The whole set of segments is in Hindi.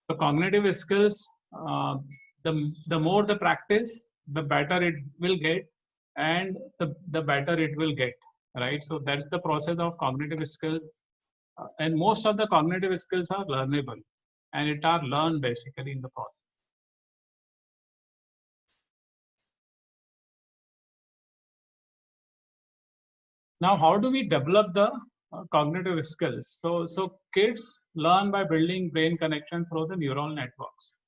So cognitive skills, the more the practice, the better it will get, and the better it will get, right? So that's the process of cognitive skills, and most of the cognitive skills are learnable, and it are learned basically in the process. Now, how do we develop the cognitive skills? So kids learn by building brain connection through the neural networks.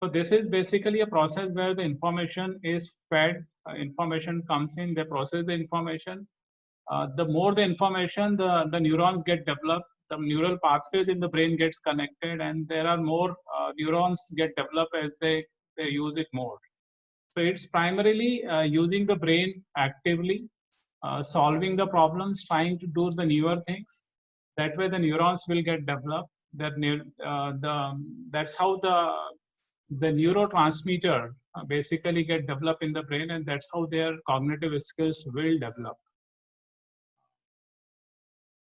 So this is basically a process where the information is fed, information comes in, they process the information. The more the information, the neurons get developed, the neural pathways in the brain gets connected, and there are more neurons get developed as they use it more. So it's primarily using the brain actively, solving the problems, trying to do the newer things. That way, the neurons will get developed. That's how the neurotransmitter basically get developed in the brain, and that's how their cognitive skills will develop.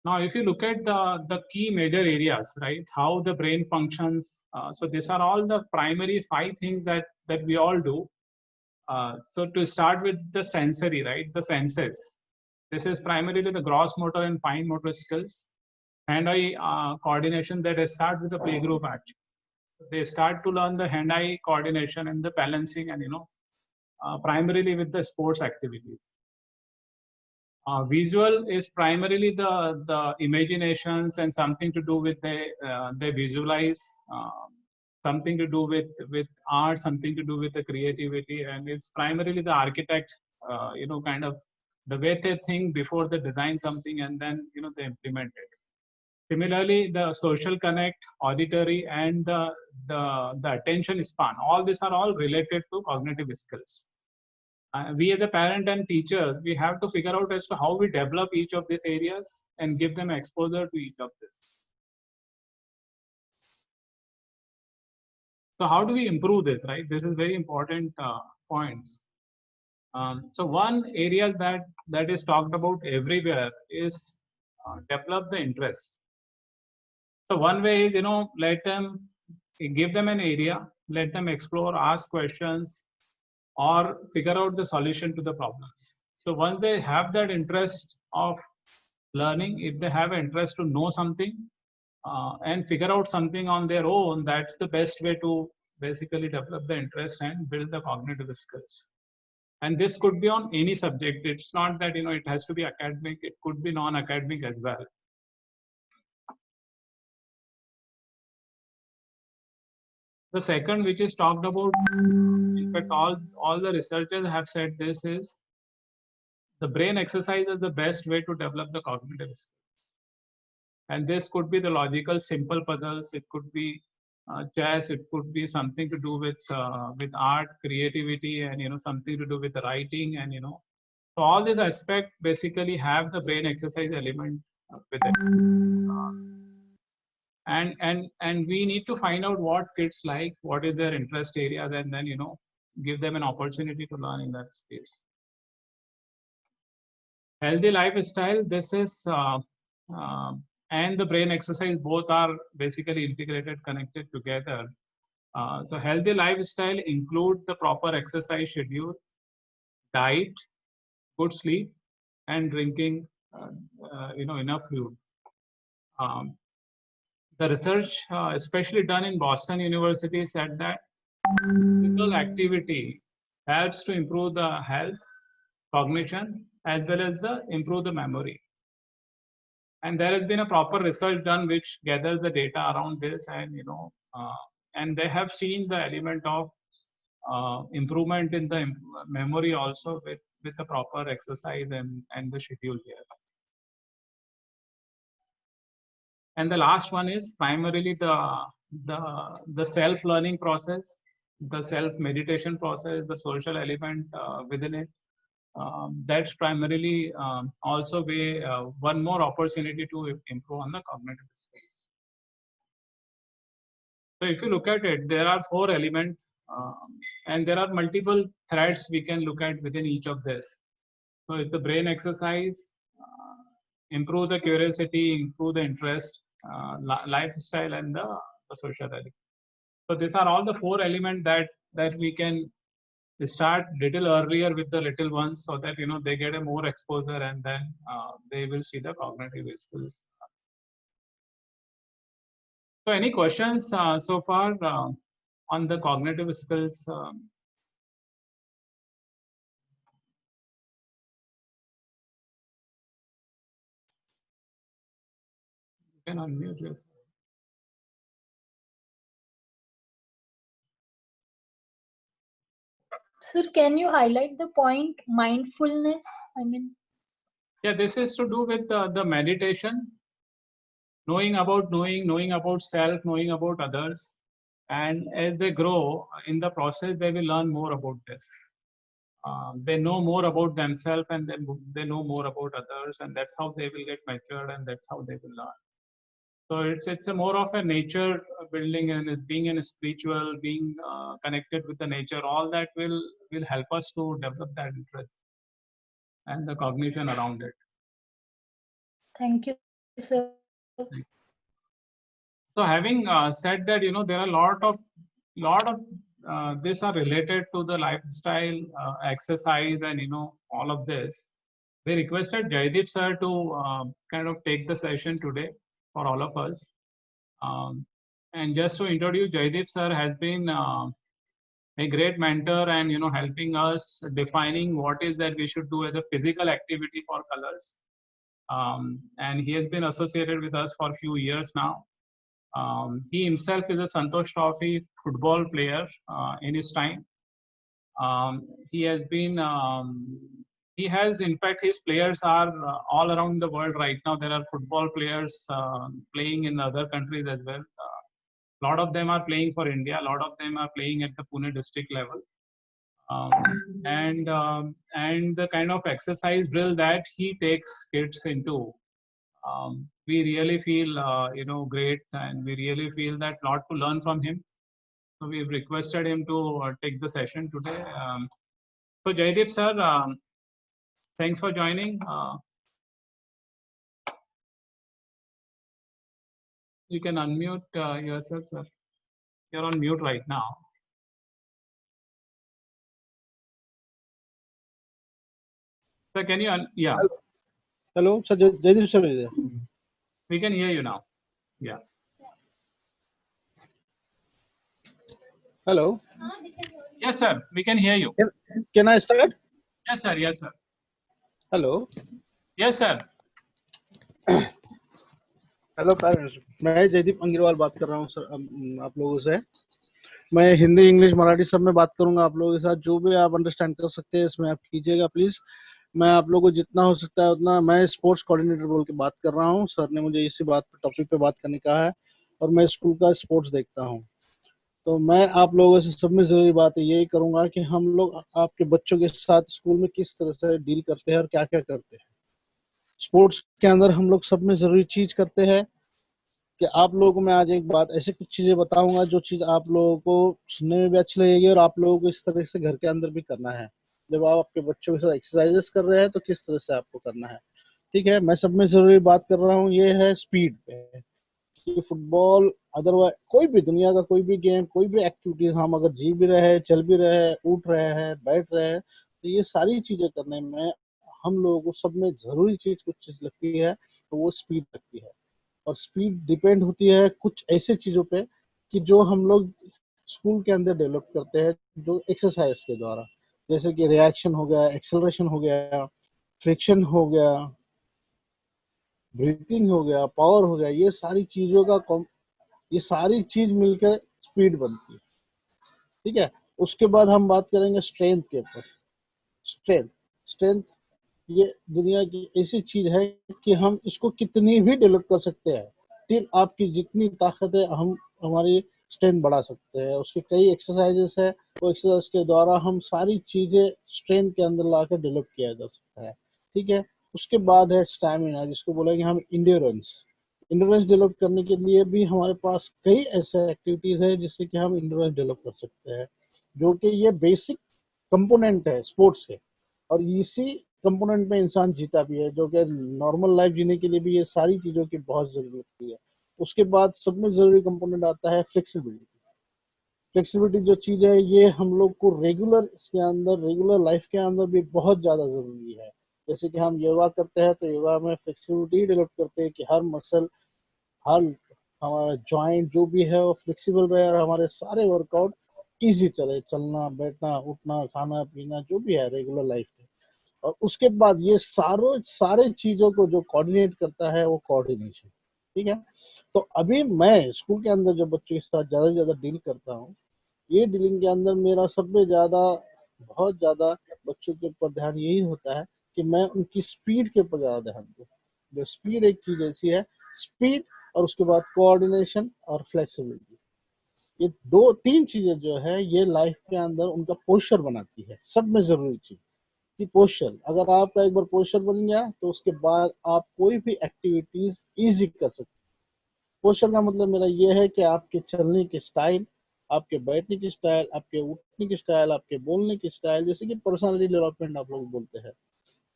Now, if you look at the key major areas, right, how the brain functions, so these are all the primary 5 things that we all do. So to start with the sensory, right, the senses. This is primarily the gross motor and fine motor skills. Hand-eye coordination that they start with the playgroup action. So they start to learn the hand-eye coordination and the balancing, and primarily with the sports activities. Visual is primarily the imaginations and something to do with they visualize, something to do with art, something to do with the creativity, and it's primarily the architect, kind of the way they think before they design something, and then they implement it. Similarly, the social connect, auditory, and the attention span, all these are all related to cognitive skills. We as a parent and teachers, we have to figure out as to how we develop each of these areas and give them exposure to each of this. So how do we improve this, right? This is very important points. So one areas that is talked about everywhere is develop the interest. So one way is, let them, give them an area, let them explore, ask questions, or figure out the solution to the problems. So once they have that interest of learning, if they have an interest to know something and figure out something on their own, that's the best way to basically develop the interest and build the cognitive skills. And this could be on any subject. It's not that it has to be academic, it could be non-academic as well. The second, which is talked about, in fact, all the researchers have said this, is the brain exercise is the best way to develop the cognitive skills. And this could be the logical, simple puzzles. It could be chess. It could be something to do with art, creativity, and something to do with writing, and So all these aspects basically have the brain exercise element with it. And we need to find out what kids like, what is their interest areas, and then give them an opportunity to learn in that space. Healthy lifestyle, this is and the brain exercise, both are basically integrated, connected together. So healthy lifestyle include the proper exercise schedule, diet, good sleep, and drinking enough fluid. The research, especially done in Boston University, said that physical activity helps to improve the health, cognition, as well as the improve the memory. And there has been a proper research done which gathers the data around this, and they have seen the element of improvement in the memory also with the proper exercise and the schedule here. And the last one is primarily the self-learning process, the self-meditation process, the social element within it. That's primarily also one more opportunity to improve on the cognitive skills. So if you look at it, there are 4 elements, and there are multiple threads we can look at within each of this. So it's the brain exercise, improve the curiosity, improve the interest, lifestyle, and the social element. So these are all the 4 elements that we can start little earlier with the little ones, so that they get a more exposure, and then they will see the cognitive skills. So any questions so far on the cognitive skills? You can unmute yourself. Sir, can you highlight the point mindfulness? Yeah, this is to do with the meditation, knowing about self, knowing about others, and as they grow in the process, they will learn more about this. They know more about themselves, and then they know more about others, and that's how they will get matured, and that's how they will learn. So it's a more of a nature building, and being in a spiritual, being connected with the nature. All that will help us to develop that interest and the cognition around it. Thank you, sir. So having said that, there are lot of these are related to the lifestyle, exercise, and all of this. We requested Jaideep sir to kind of take the session today for all of us. And just to introduce, Jaideep sir has been a great mentor, and helping us defining what is that we should do as a physical activity for colors. And he has been associated with us for a few years now. He himself is a Santosh Trophy football player in his time. He has been, he has, in fact, his players are all around the world right now. There are football players playing in other countries as well. A lot of them are playing for India. A lot of them are playing at the Pune district level. And the kind of exercise drill that he takes kids into, we really feel great, and we really feel that lot to learn from him. So we've requested him to take the session today. So Jaideep sir, thanks for joining. You can unmute yourself, sir. You're on mute right now. Sir, can you? Yeah. Hello, sir. Jaideep sir is there. We can hear you now. Yeah. Hello. Yes, sir. We can hear you. Can I start? Yes, sir. Yes, sir. Hello. Yes, sir. Hello parents, मैं जयदीप अंग्रेवाल बात कर रहा हूँ सर आप लोगों से। मैं हिंदी, इंग्लिश, मराठी सब में बात करूंगा आप लोगों के साथ। जो भी आप अंडरस्टैंड कर सकते हैं इसमें आप कीजिएगा प्लीज। मैं आप लोगों को जितना हो सकता है उतना, मैं स्पोर्ट्स कोऑर्डिनेटर बोल के बात कर रहा हूँ। सर ने मुझे इसी बात पे टॉपिक पे बात करने कहा है, और मैं स्कूल का स्पोर्ट्स देखता हूँ। तो मैं आप लोगों से सब में जरूरी बात यही करूंगा कि हम लोग आपके बच्चों के साथ स्कूल में किस तरह से डील करते हैं और क्या क्या करते हैं। स्पोर्ट्स के अंदर हम लोग सब में जरूरी चीज करते हैं कि आप लोगों को मैं आज एक बात, ऐसे कुछ चीजें बताऊंगा जो चीज आप लोगों को सुनने में भी अच्छी लगेगी, और आप लोगों को इस तरह से घर के अंदर भी करना है। जब आप आपके बच्चों के साथ एक्सरसाइजेस कर रहे हैं तो किस तरह से आपको करना है। ठीक है, मैं सब में जरूरी बात कर रहा हूँ, ये है स्पीड पे। फुटबॉल, अदरवाइज कोई भी दुनिया का कोई भी गेम, कोई भी एक्टिविटीज, हम अगर जी भी रहे, चल भी रहे, उठ रहे हैं, बैठ रहे हैं, तो ये सारी चीजें करने में हम लोगों को सब में जरूरी चीज कुछ चीज लगती है, तो वो स्पीड लगती है। और स्पीड डिपेंड होती है कुछ ऐसे चीजों पे कि जो हम लोग स्कूल के अंदर डेवलप करते हैं, जो एक्सरसाइज के द्वारा, जैसे कि रिएक्शन हो गया, एक्सेलरेशन हो गया, फ्रिक्शन हो गया, ब्रीथिंग हो गया, पावर हो गया, ये सारी चीजों का ये सारी चीज मिलकर स्पीड बनती है। ठीक है, उसके बाद हम बात करेंगे स्ट्रेंथ के ऊपर। स्ट्रेंथ ये दुनिया की ऐसी चीज है कि हम इसको कितनी भी डेवलप कर सकते हैं, टिल आपकी जितनी ताकत है हम हमारी स्ट्रेंथ बढ़ा सकते हैं। उसके कई एक्सरसाइजेस है, वो एक्सरसाइज के द्वारा हम सारी चीजें स्ट्रेंथ के अंदर लाकर डेवलप किया जा सकता है। ठीक है, उसके बाद है स्टैमिना, जिसको बोलेंगे हम इंड्योरेंस। इंड्योरेंस डेवलप करने के लिए भी हमारे पास कई ऐसे एक्टिविटीज है जिससे कि हम इंड्योरेंस डेवलप कर सकते हैं, जो कि ये बेसिक कंपोनेंट है स्पोर्ट्स के, और इसी कंपोनेंट में इंसान जीता भी है, जो कि नॉर्मल लाइफ जीने के लिए भी ये सारी चीजों की बहुत जरूरत होती है। उसके बाद सब में जरूरी कंपोनेंट आता है फ्लेक्सिबिलिटी। फ्लेक्सिबिलिटी जो चीज है ये हम लोग को रेगुलर इसके अंदर रेगुलर लाइफ के अंदर भी बहुत ज्यादा जरूरी है। जैसे कि हम योगा करते हैं तो योगा में फ्लेक्सिबिलिटी डेवलप करते हैं कि हर मसल, हर हमारा जॉइंट जो भी है वो फ्लेक्सिबल रहे और हमारे सारे वर्कआउट इजी चले, चलना बैठना उठना खाना पीना जो भी है रेगुलर लाइफ में। और उसके बाद ये सारे चीजों को जो कोऑर्डिनेट करता है वो कोऑर्डिनेशन। ठीक है, तो अभी मैं स्कूल के अंदर जो बच्चों के साथ ज्यादा से ज्यादा डील करता हूँ, ये डीलिंग के अंदर मेरा सबसे ज्यादा बहुत ज्यादा बच्चों के ऊपर ध्यान यही होता है कि मैं उनकी स्पीड के ऊपर ज्यादा ध्यान दूँ। जो स्पीड एक चीज ऐसी है, स्पीड और उसके बाद कोऑर्डिनेशन और फ्लेक्सिबिलिटी, ये दो तीन चीजें जो है ये लाइफ के अंदर उनका पोस्चर बनाती है। सब में जरूरी चीज कि पोस्चर, अगर आपका एक बार पोस्चर बन गया तो उसके बाद आप कोई भी एक्टिविटीज इजी कर सकते हैं। पोस्चर का मतलब मेरा ये है कि आपके चलने की स्टाइल, आपके बैठने की स्टाइल, आपके उठने की स्टाइल, आपके बोलने की स्टाइल, जैसे कि पर्सनालिटी डेवलपमेंट आप लोग बोलते हैं,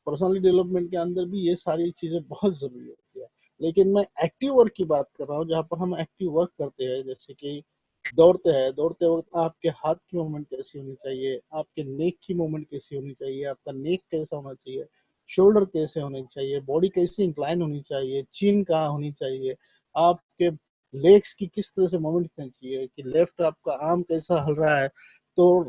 पर्सनालिटी डेवलपमेंट के अंदर भी ये सारी चीजें बहुत जरूरी होती है। लेकिन मैं एक्टिव वर्क की बात कर रहा हूँ, जहाँ पर हम एक्टिव वर्क करते हैं, जैसे कि दौड़ते हैं, दौड़ते वक्त आपके हाथ की मूवमेंट कैसी होनी चाहिए, आपके नेक की मूवमेंट कैसी होनी चाहिए, आपका नेक कैसा होना चाहिए, शोल्डर कैसे होने चाहिए, बॉडी कैसी इंक्लाइन होनी चाहिए, चीन कहाँ होनी चाहिए, आपके लेग्स की किस तरह से मूवमेंट करनी चाहिए, कि लेफ्ट आपका आर्म कैसा हल रहा है तो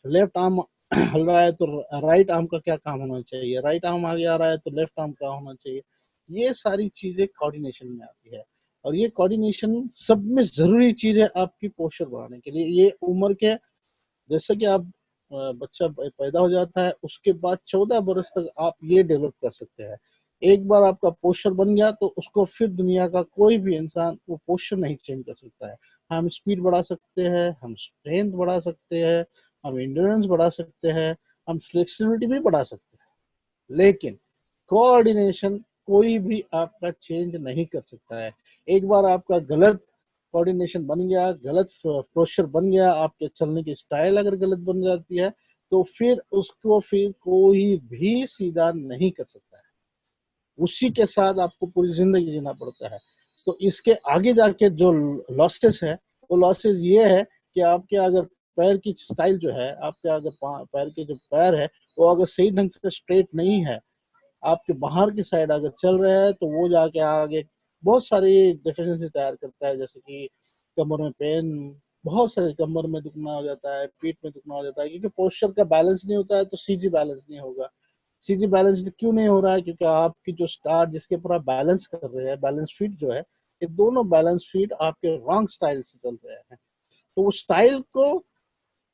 लेफ्ट आर्म हल रहा है तो राइट आर्म का क्या काम होना चाहिए, राइट आर्म आगे आ रहा है तो लेफ्ट आर्म क्या होना चाहिए। ये सारी चीजें कोऑर्डिनेशन में आती है और ये कोऑर्डिनेशन सब में जरूरी चीज है आपकी पोस्चर बढ़ाने के लिए। ये उम्र के, जैसे कि आप बच्चा पैदा हो जाता है उसके बाद 14 बरस तक आप ये डेवलप कर सकते हैं। एक बार आपका पोस्चर बन गया तो उसको फिर दुनिया का कोई भी इंसान वो पोस्चर नहीं चेंज कर सकता है। हम स्पीड बढ़ा सकते हैं, हम स्ट्रेंथ बढ़ा सकते हैं, हम इंड्योरेंस बढ़ा सकते हैं, हम फ्लेक्सिबिलिटी भी बढ़ा सकते हैं, लेकिन कोऑर्डिनेशन कोई भी आपका चेंज नहीं कर सकता है। एक बार आपका गलत कोऑर्डिनेशन बन गया, गलत पोस्चर बन गया, आपके चलने की स्टाइल अगर गलत बन जाती है तो फिर उसको फिर कोई भी सीधा नहीं कर सकता है। उसी के साथ आपको पूरी जिंदगी जीना पड़ता है। तो इसके आगे जाके जो लॉसेस है वो लॉसेस ये है कि आपके अगर पैर की स्टाइल जो है, आपके अगर पैर के जो पैर है वो अगर सही ढंग से स्ट्रेट नहीं है, आपके बाहर की साइड अगर चल रहा है तो वो जाके आगे बहुत सारी डिफिशियंसी तैयार करता है। जैसे कि कमर में पेन, बहुत सारे कमर में दुखना हो जाता है, पीठ में दुखना हो जाता है, क्योंकि पोस्चर का बैलेंस नहीं होता है तो सीजी बैलेंस नहीं होगा। सीजी बैलेंस क्यों नहीं हो रहा है? क्योंकि आपकी जो स्टार जिसके ऊपर आप बैलेंस कर रहे हैं, बैलेंस फीट जो है, ये दोनों बैलेंस फीट आपके रॉन्ग स्टाइल से चल रहे हैं। तो वो स्टाइल को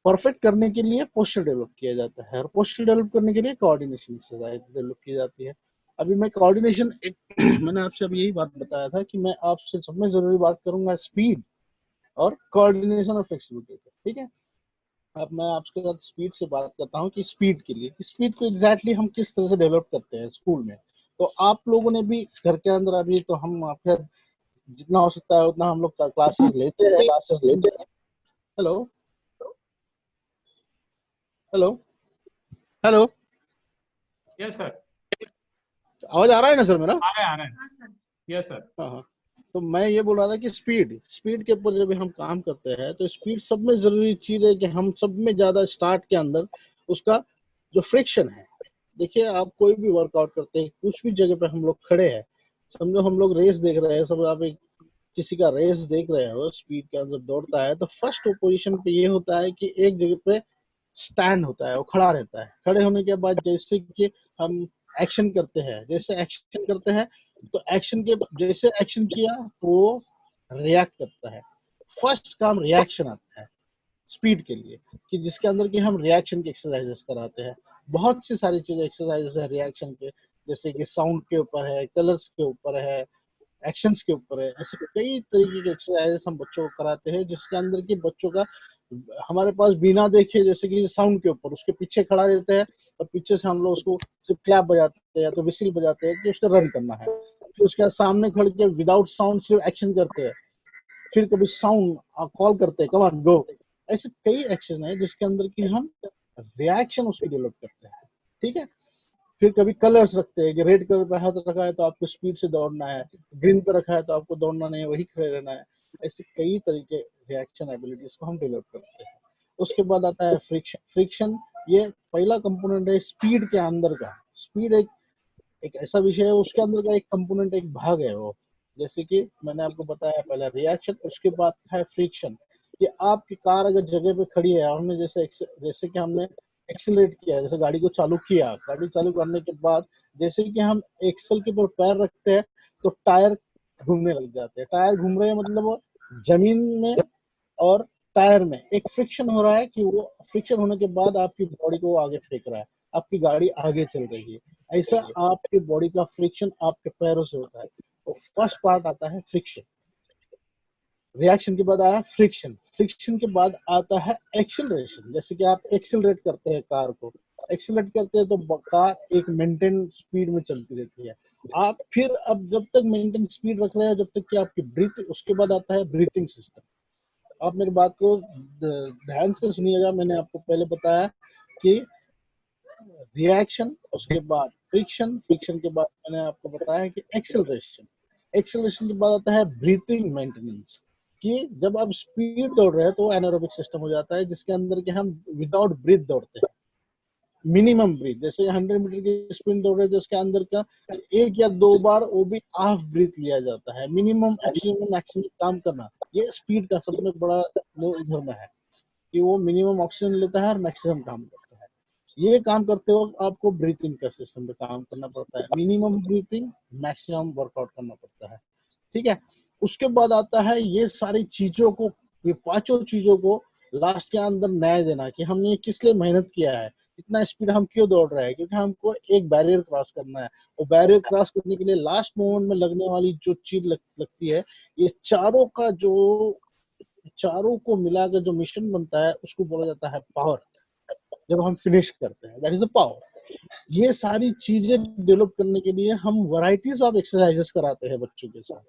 परफेक्ट करने के लिए पोस्चर डेवलप किया जाता है और पोस्चर डेवलप करने के लिए कोऑर्डिनेशन एक्सरसाइज डेवलप की जाती है। अभी मैं कोऑर्डिनेशन एक मैंने आपसे अभी यही बात बताया था कि मैं आपसे सब में जरूरी बात करूंगा स्पीड और कोऑर्डिनेशन और फ्लेक्सिबिलिटी पे। ठीक है, अब मैं आपके साथ स्पीड से बात करता हूँ कि स्पीड के लिए, स्पीड को एग्जैक्टली हम किस तरह से डेवलप करते हैं स्कूल में। तो आप लोगों ने भी घर के अंदर अभी तो हम आपके जितना हो सकता है उतना हम लोग क्लासेस लेते हैं। Hello hello hello, yes sir. आवाज आ रहा है ना सर मेरा? आ रहे हैं। Yes sir. हाँ हाँ, तो मैं ये बोल रहा था कि स्पीड स्पीड के ऊपर जब हम काम करते हैं तो स्पीड सब में जरूरी चीज है कि हम सब में ज्यादा स्टार्ट के अंदर उसका जो फ्रिक्शन है। देखिए, आप कोई भी वर्कआउट करते हैं, कुछ भी जगह पे हम लोग खड़े हैं, समझो हम लोग रेस देख रहे हैं, सब आप एक किसी का रेस देख रहे हो, स्पीड के अंदर दौड़ता है तो फर्स्ट पोजीशन पे ये होता है कि एक जगह पे स्टैंड होता है, वो खड़ा रहता है। खड़े होने के बाद जैसे कि हम एक्शन करते हैं, जैसे एक्शन करते हैं तो एक्शन के जैसे एक्शन किया तो वो रिएक्ट करता है। फर्स्ट काम रिएक्शन आता है स्पीड के लिए, कि जिसके अंदर कि हम रिएक्शन की एक्सरसाइजेस कराते हैं। बहुत सी सारी चीजें एक्सरसाइजेस है रिएक्शन के, जैसे कि साउंड के ऊपर है, कलर्स के ऊपर है, एक्शंस के ऊपर है। ऐसे कई तरीके के एक्सरसाइजेस हम बच्चों को कराते हैं जिसके अंदर की बच्चों का हमारे पास बिना देखे, जैसे कि साउंड के ऊपर उसके पीछे खड़ा रहते हैं और पीछे से हम लोग उसको सिर्फ क्लैप बजाते हैं या तो विसिल बजाते हैं कि उसका रन करना है। फिर उसके बाद सामने खड़ के विदाउट साउंड सिर्फ एक्शन करते हैं, फिर कभी साउंड कॉल करते हैं, कम ऑन गो। ऐसे कई एक्शन है जिसके अंदर की हम रिएक्शन उसकी डेवलप करते हैं। ठीक है, फिर कभी कलर्स रखते हैं कि रेड कलर पे हाथ रखा है तो आपको स्पीड से दौड़ना है, ग्रीन पे रखा है तो आपको दौड़ना नहीं है, वही खड़े रहना है। ऐसे कई तरीके रिएक्शन एबिलिटीज को हम डेवलप करते हैं। उसके बाद आता है फ्रिक्शन। फ्रिक्शन ये पहला कंपोनेंट है स्पीड के अंदर का। स्पीड एक ऐसा विषय है, उसके अंदर का एक कंपोनेंट, एक भाग है वो। जैसे कि मैंने आपको बताया पहला रिएक्शन, उसके बाद है फ्रिक्शन। कि आपकी कार अगर जगह पे खड़ी है, हमने जैसे कि हमने एक्सीलरेट किया, जैसे गाड़ी को चालू किया, गाड़ी चालू करने के बाद जैसे कि हम एक्सल के ऊपर पैर रखते हैं तो टायर घूमने लग जाते हैं। टायर घूम रहे हैं मतलब जमीन में और टायर में एक फ्रिक्शन हो रहा है कि वो फ्रिक्शन होने के बाद आपकी बॉडी को आगे फेंक रहा है, आपकी गाड़ी आगे चल रही है। ऐसा आपकी बॉडी का फ्रिक्शन आपके पैरों से होता है। तो फर्स्ट पार्ट आता है फ्रिक्शन। रिएक्शन के बाद आया फ्रिक्शन। फ्रिक्शन के बाद आता है एक्सीलरेशन। जैसे कि आप एक्सीलरेट करते हैं कार को, एक्सीलरेट करते हैं तो कार एक मेंटेन स्पीड में चलती रहती है। आप फिर अब जब तक मेंटेन स्पीड रख रहे हैं, जब तक कि आपकी ब्रीथ, उसके बाद आता है ब्रीथिंग सिस्टम। आप मेरी बात को ध्यान से सुनिएगा। मैंने आपको पहले बताया कि रिएक्शन, उसके बाद फ्रिक्शन, फ्रिक्शन के बाद मैंने आपको बताया कि एक्सेलरेशन, एक्सेलरेशन के बाद आता है ब्रीथिंग मेंटेनेंस। कि जब आप स्पीड दौड़ रहे हैं तो एनारोबिक सिस्टम हो जाता है, जिसके अंदर के हम विदाउट ब्रीथ दौड़ते हैं। मिनिमम ब्रीथ, जैसे 100 मीटर की स्पीड दौड़ रहे थे, उसके अंदर का 1 या 2 बार वो भी हाफ ब्रीथ लिया जाता है। मिनिमम मैक्सिमम काम करना, ये स्पीड का सबसे बड़ा धर्म है कि वो मिनिमम ऑक्सीजन लेता है और मैक्सिमम काम करता है। ये काम करते वक्त आपको ब्रीथिंग का सिस्टम पे काम करना पड़ता है। मिनिमम ब्रीथिंग, मैक्सिमम वर्कआउट करना पड़ता है। ठीक है। उसके बाद आता है ये सारी चीजों को, ये पांचों चीजों को लास्ट के अंदर न्याय देना कि हमने किस लिए मेहनत किया है, इतना स्पीड हम क्यों दौड़ रहे हैं, क्योंकि हमको एक बैरियर क्रॉस करना है। और बैरियर क्रॉस करने के लिए लास्ट मोमेंट में लगने वाली जो चीज लगती है, ये चारों का जो, चारों को मिलाकर जो मिशन बनता है उसको बोला जाता है पावर। जब हम फिनिश करते हैं, दैट इज अ पावर। ये सारी चीजें डेवलप करने के लिए हम वैरायटीज ऑफ एक्सरसाइजेस कराते हैं बच्चों के साथ।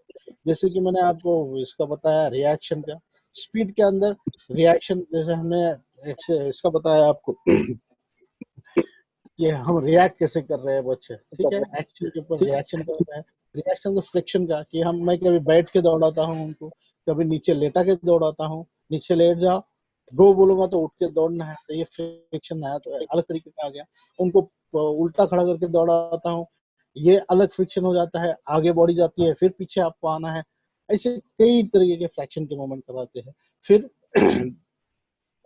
जैसे कि मैंने आपको इसका बताया रिएक्शन का, स्पीड के अंदर रिएक्शन, जैसे हमने इसका बताया आपको कि हम रिएक्ट कैसे कर रहे हैं बच्चे। ठीक है। एक्शन के ऊपर रिएक्शन कर रहे हैं। रिएक्शन का फ्रिक्शन का कि हम, मैं कभी बैठ के दौड़ाता हूँ उनको, कभी नीचे लेटा के दौड़ाता हूँ, नीचे लेट जाओ, गो बोलूंगा तो उठ के दौड़ना है, तो ये फ्रिक्शन आया, तो अलग तरीके का आ गया। उनको उल्टा खड़ा करके दौड़ाता हूँ, ये अलग फ्रिक्शन हो जाता है, आगे बॉडी जाती है, फिर पीछे आपको आना है। ऐसे कई तरीके के फ्रैक्शन के मोमेंट कराते हैं। फिर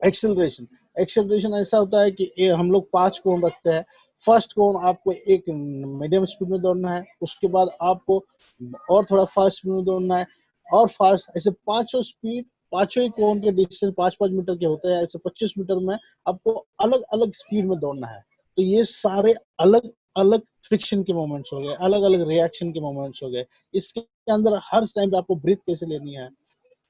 एक्सेलरेशन, एक्सेलरेशन ऐसा होता है कि हम लोग 5 कोण रखते हैं। फर्स्ट कोण आपको एक मीडियम स्पीड में दौड़ना है, उसके बाद आपको और थोड़ा फास्ट स्पीड में दौड़ना है, और फास्ट, ऐसे पांचों स्पीड, पांचों ही कोण के डिस्टेंस 5-5 मीटर के होते हैं। ऐसे 25 मीटर में आपको अलग अलग स्पीड में दौड़ना है। तो ये सारे अलग अलग फ्रिक्शन के मोमेंट्स हो गए, अलग अलग रिएक्शन के मोमेंट्स हो गए। इसके अंदर हर टाइम पे आपको ब्रीथ कैसे लेनी है।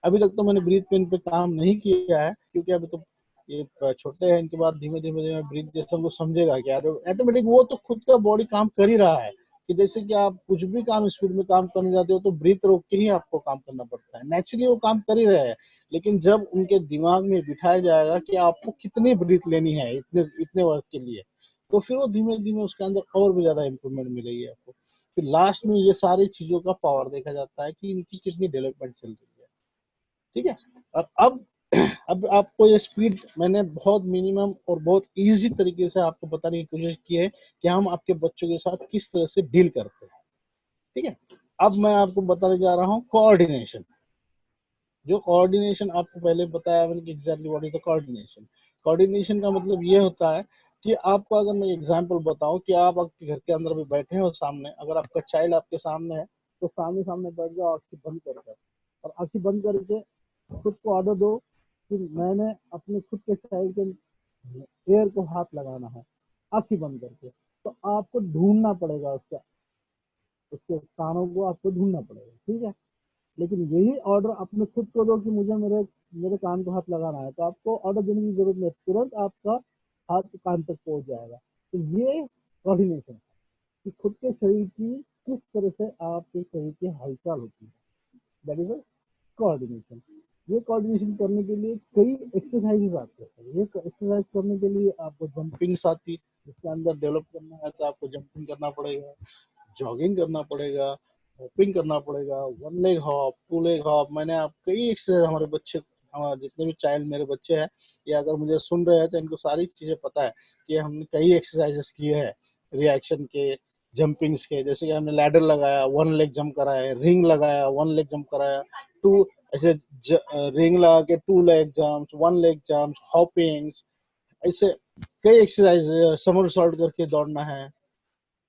अभी तक तो मैंने ब्रीथ पेन पे काम नहीं किया है, क्योंकि अभी तो ये छोटे हैं। इनके बाद धीमे धीमे धीमे ब्रीथ जैसे वो समझेगा कि ऑटोमेटिक वो तो खुद का बॉडी काम कर ही रहा है। कि जैसे कि आप कुछ भी काम स्पीड में काम करने जाते हो तो ब्रीथ रोक के ही आपको काम करना पड़ता है। नेचुरली वो काम कर ही रहे हैं, लेकिन जब उनके दिमाग में बिठाया जाएगा कि आपको कितनी ब्रीथ लेनी है इतने इतने वर्क के लिए, तो फिर वो धीमे धीमे उसके अंदर और भी ज्यादा इम्प्रूवमेंट मिलेगी आपको। फिर लास्ट में ये सारी चीजों का पावर देखा जाता है कि इनकी कितनी डेवलपमेंट चल रही है। ठीक है। और अब आपको ये स्पीड मैंने बहुत मिनिमम और बहुत इजी तरीके से आपको बताने की कोशिश की है कि हम आपके बच्चों के साथ किस तरह से डील करते हैं। ठीक है। अब मैं आपको बताने जा रहा हूँ कोऑर्डिनेशन। जो कोऑर्डिनेशन आपको पहले बताया मैंने कि exactly what is the coordination. Coordination का मतलब ये होता है कि आपको, अगर मैं एग्जांपल बताऊं कि आप आपके घर के अंदर भी बैठे हो, सामने अगर आपका चाइल्ड आपके सामने है, तो सामने सामने बैठ जाओ आंखें बंद करके, और आंखें बंद करके खुद को ऑर्डर दो कि मैंने अपने खुद के चाइल्ड के एयर को हाथ लगाना है, आंखें बंद करके। तो आपको ढूंढना पड़ेगा उसका, उसके कानों को आपको ढूंढना पड़ेगा। ठीक है। लेकिन यही ऑर्डर अपने खुद को दो कि मुझे मेरे मेरे कान को हाथ लगाना है, तो आपको ऑर्डर देने की जरूरत नहीं, तुरंत आपका हाथ कान तक पहुंच जाएगा। तो ये कोऑर्डिनेशन है कि खुद के शरीर की किस तरह से आपके शरीर की हलचल होती है, दैट इज कोऑर्डिनेशन। ये कोऑर्डिनेशन करने के लिए कई एक्सरसाइजेस आते हैं। ये एक्सरसाइज करने के लिए आपको जंपिंग्स आती है, जिसके अंदर डेवलप करना है तो आपको जंपिंग करना पड़ेगा, जॉगिंग करना पड़ेगा, हॉपिंग करना पड़ेगा, 1 लेग हॉप, 2 लेग हॉप। मैंने आप कई एक्सरसाइज हमारे बच्चे, हमारे जितने भी चाइल्ड मेरे बच्चे हैं, या अगर मुझे सुन रहे हैं तो इनको सारी चीजें पता है कि हमने कई एक्सरसाइजेस किए हैं रिएक्शन के, जंपिंग्स के। जैसे कि हमने लैडर लगाया, 1 लेग जंप कराया, रिंग लगाया, 1 लेग जंप कराया, टू ऐसे रिंग लगा के 2 leg jumps, 1 leg jumps, Hopkins, ऐसे कई एक्सरसाइज। समरसॉल्ट करके दौड़ना है,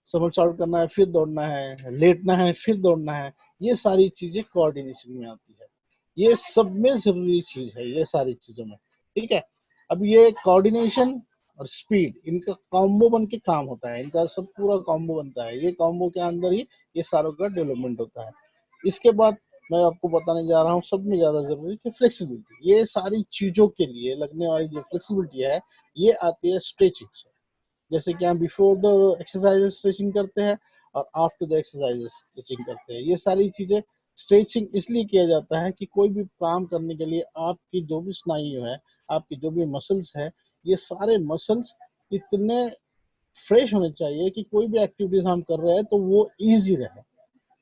समरसॉल्ट करना है, फिर दौड़ना है, लेटना है, फिर दौड़ना है। ये सारी चीजें कोऑर्डिनेशन में आती है, ये सब में जरूरी चीज है ये सारी चीजों में। ठीक है, अब ये कोऑर्डिनेशन और स्पीड, इनका कॉम्बो बन के काम होता है, इनका सब पूरा कॉम्बो बनता है। ये कॉम्बो के अंदर ही ये सारों का डेवलपमेंट होता है। इसके बाद मैं आपको बताने जा रहा हूँ सब में ज्यादा जरूरी कि फ्लेक्सिबिलिटी। ये सारी चीजों के लिए लगने वाली जो फ्लेक्सिबिलिटी है, ये आती है स्ट्रेचिंग से। जैसे कि हम बिफोर द एक्सरसाइज स्ट्रेचिंग करते हैं और आफ्टर द एक्सरसाइज स्ट्रेचिंग करते हैं। ये सारी चीजें स्ट्रेचिंग इसलिए किया जाता है कि कोई भी काम करने के लिए आपकी जो भी स्नायु है, आपकी जो भी मसल्स है, ये सारे मसल्स इतने फ्रेश होने चाहिए कि कोई भी एक्टिविटीज हम कर रहे हैं तो वो इजी रहे,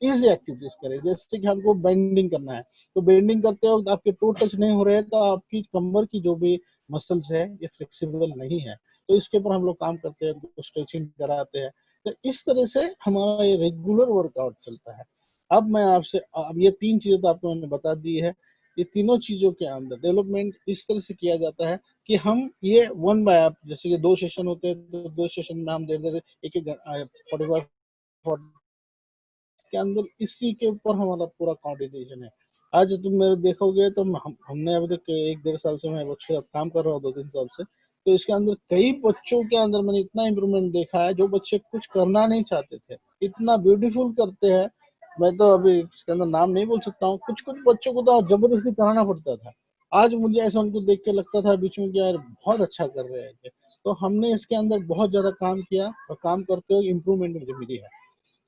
इजी एक्टिविटीज करें। जैसे कि हमको बेंडिंग करना है, तो बेंडिंग करते वक्त आपके टो टच नहीं हो रहे हैं तो आपकी कमर की जो भी मसल्स है ये फ्लेक्सिबल नहीं है, तो इसके ऊपर हम लोग काम करते हैं, उनको स्ट्रेचिंग कराते हैं। तो इस तरह से हमारा ये रेगुलर वर्कआउट चलता है। अब मैं आपसे, अब ये 3 चीजें तो आपको मैंने बता दी है। ये तीनों चीजों के अंदर डेवलपमेंट इस तरह से किया जाता है कि हम ये 1 बाय आप, जैसे कि 2 सेशन होते हैं तो 2 सेशन में हम देर देर एक एक 45 के अंदर इसी के ऊपर हमारा पूरा कोऑर्डिनेशन है। आज तुम मेरे देखोगे तो हमने अभी तक 1-1.5 साल से मैं बच्चों के साथ काम कर रहा हूँ, 2-3 साल से, तो इसके अंदर कई बच्चों के अंदर मैंने इतना इम्प्रूवमेंट देखा है जो बच्चे कुछ करना नहीं चाहते थे, इतना ब्यूटीफुल करते हैं। मैं तो अभी इसके अंदर नाम नहीं बोल सकता हूँ, कुछ कुछ बच्चों को तो जबरदस्ती कराना पड़ता था। आज मुझे ऐसा उनको देख के लगता था बीच में कि यार बहुत अच्छा कर रहे हैं। तो हमने इसके अंदर बहुत ज्यादा काम किया और काम करते हुए इम्प्रूवमेंट मुझे मिली है।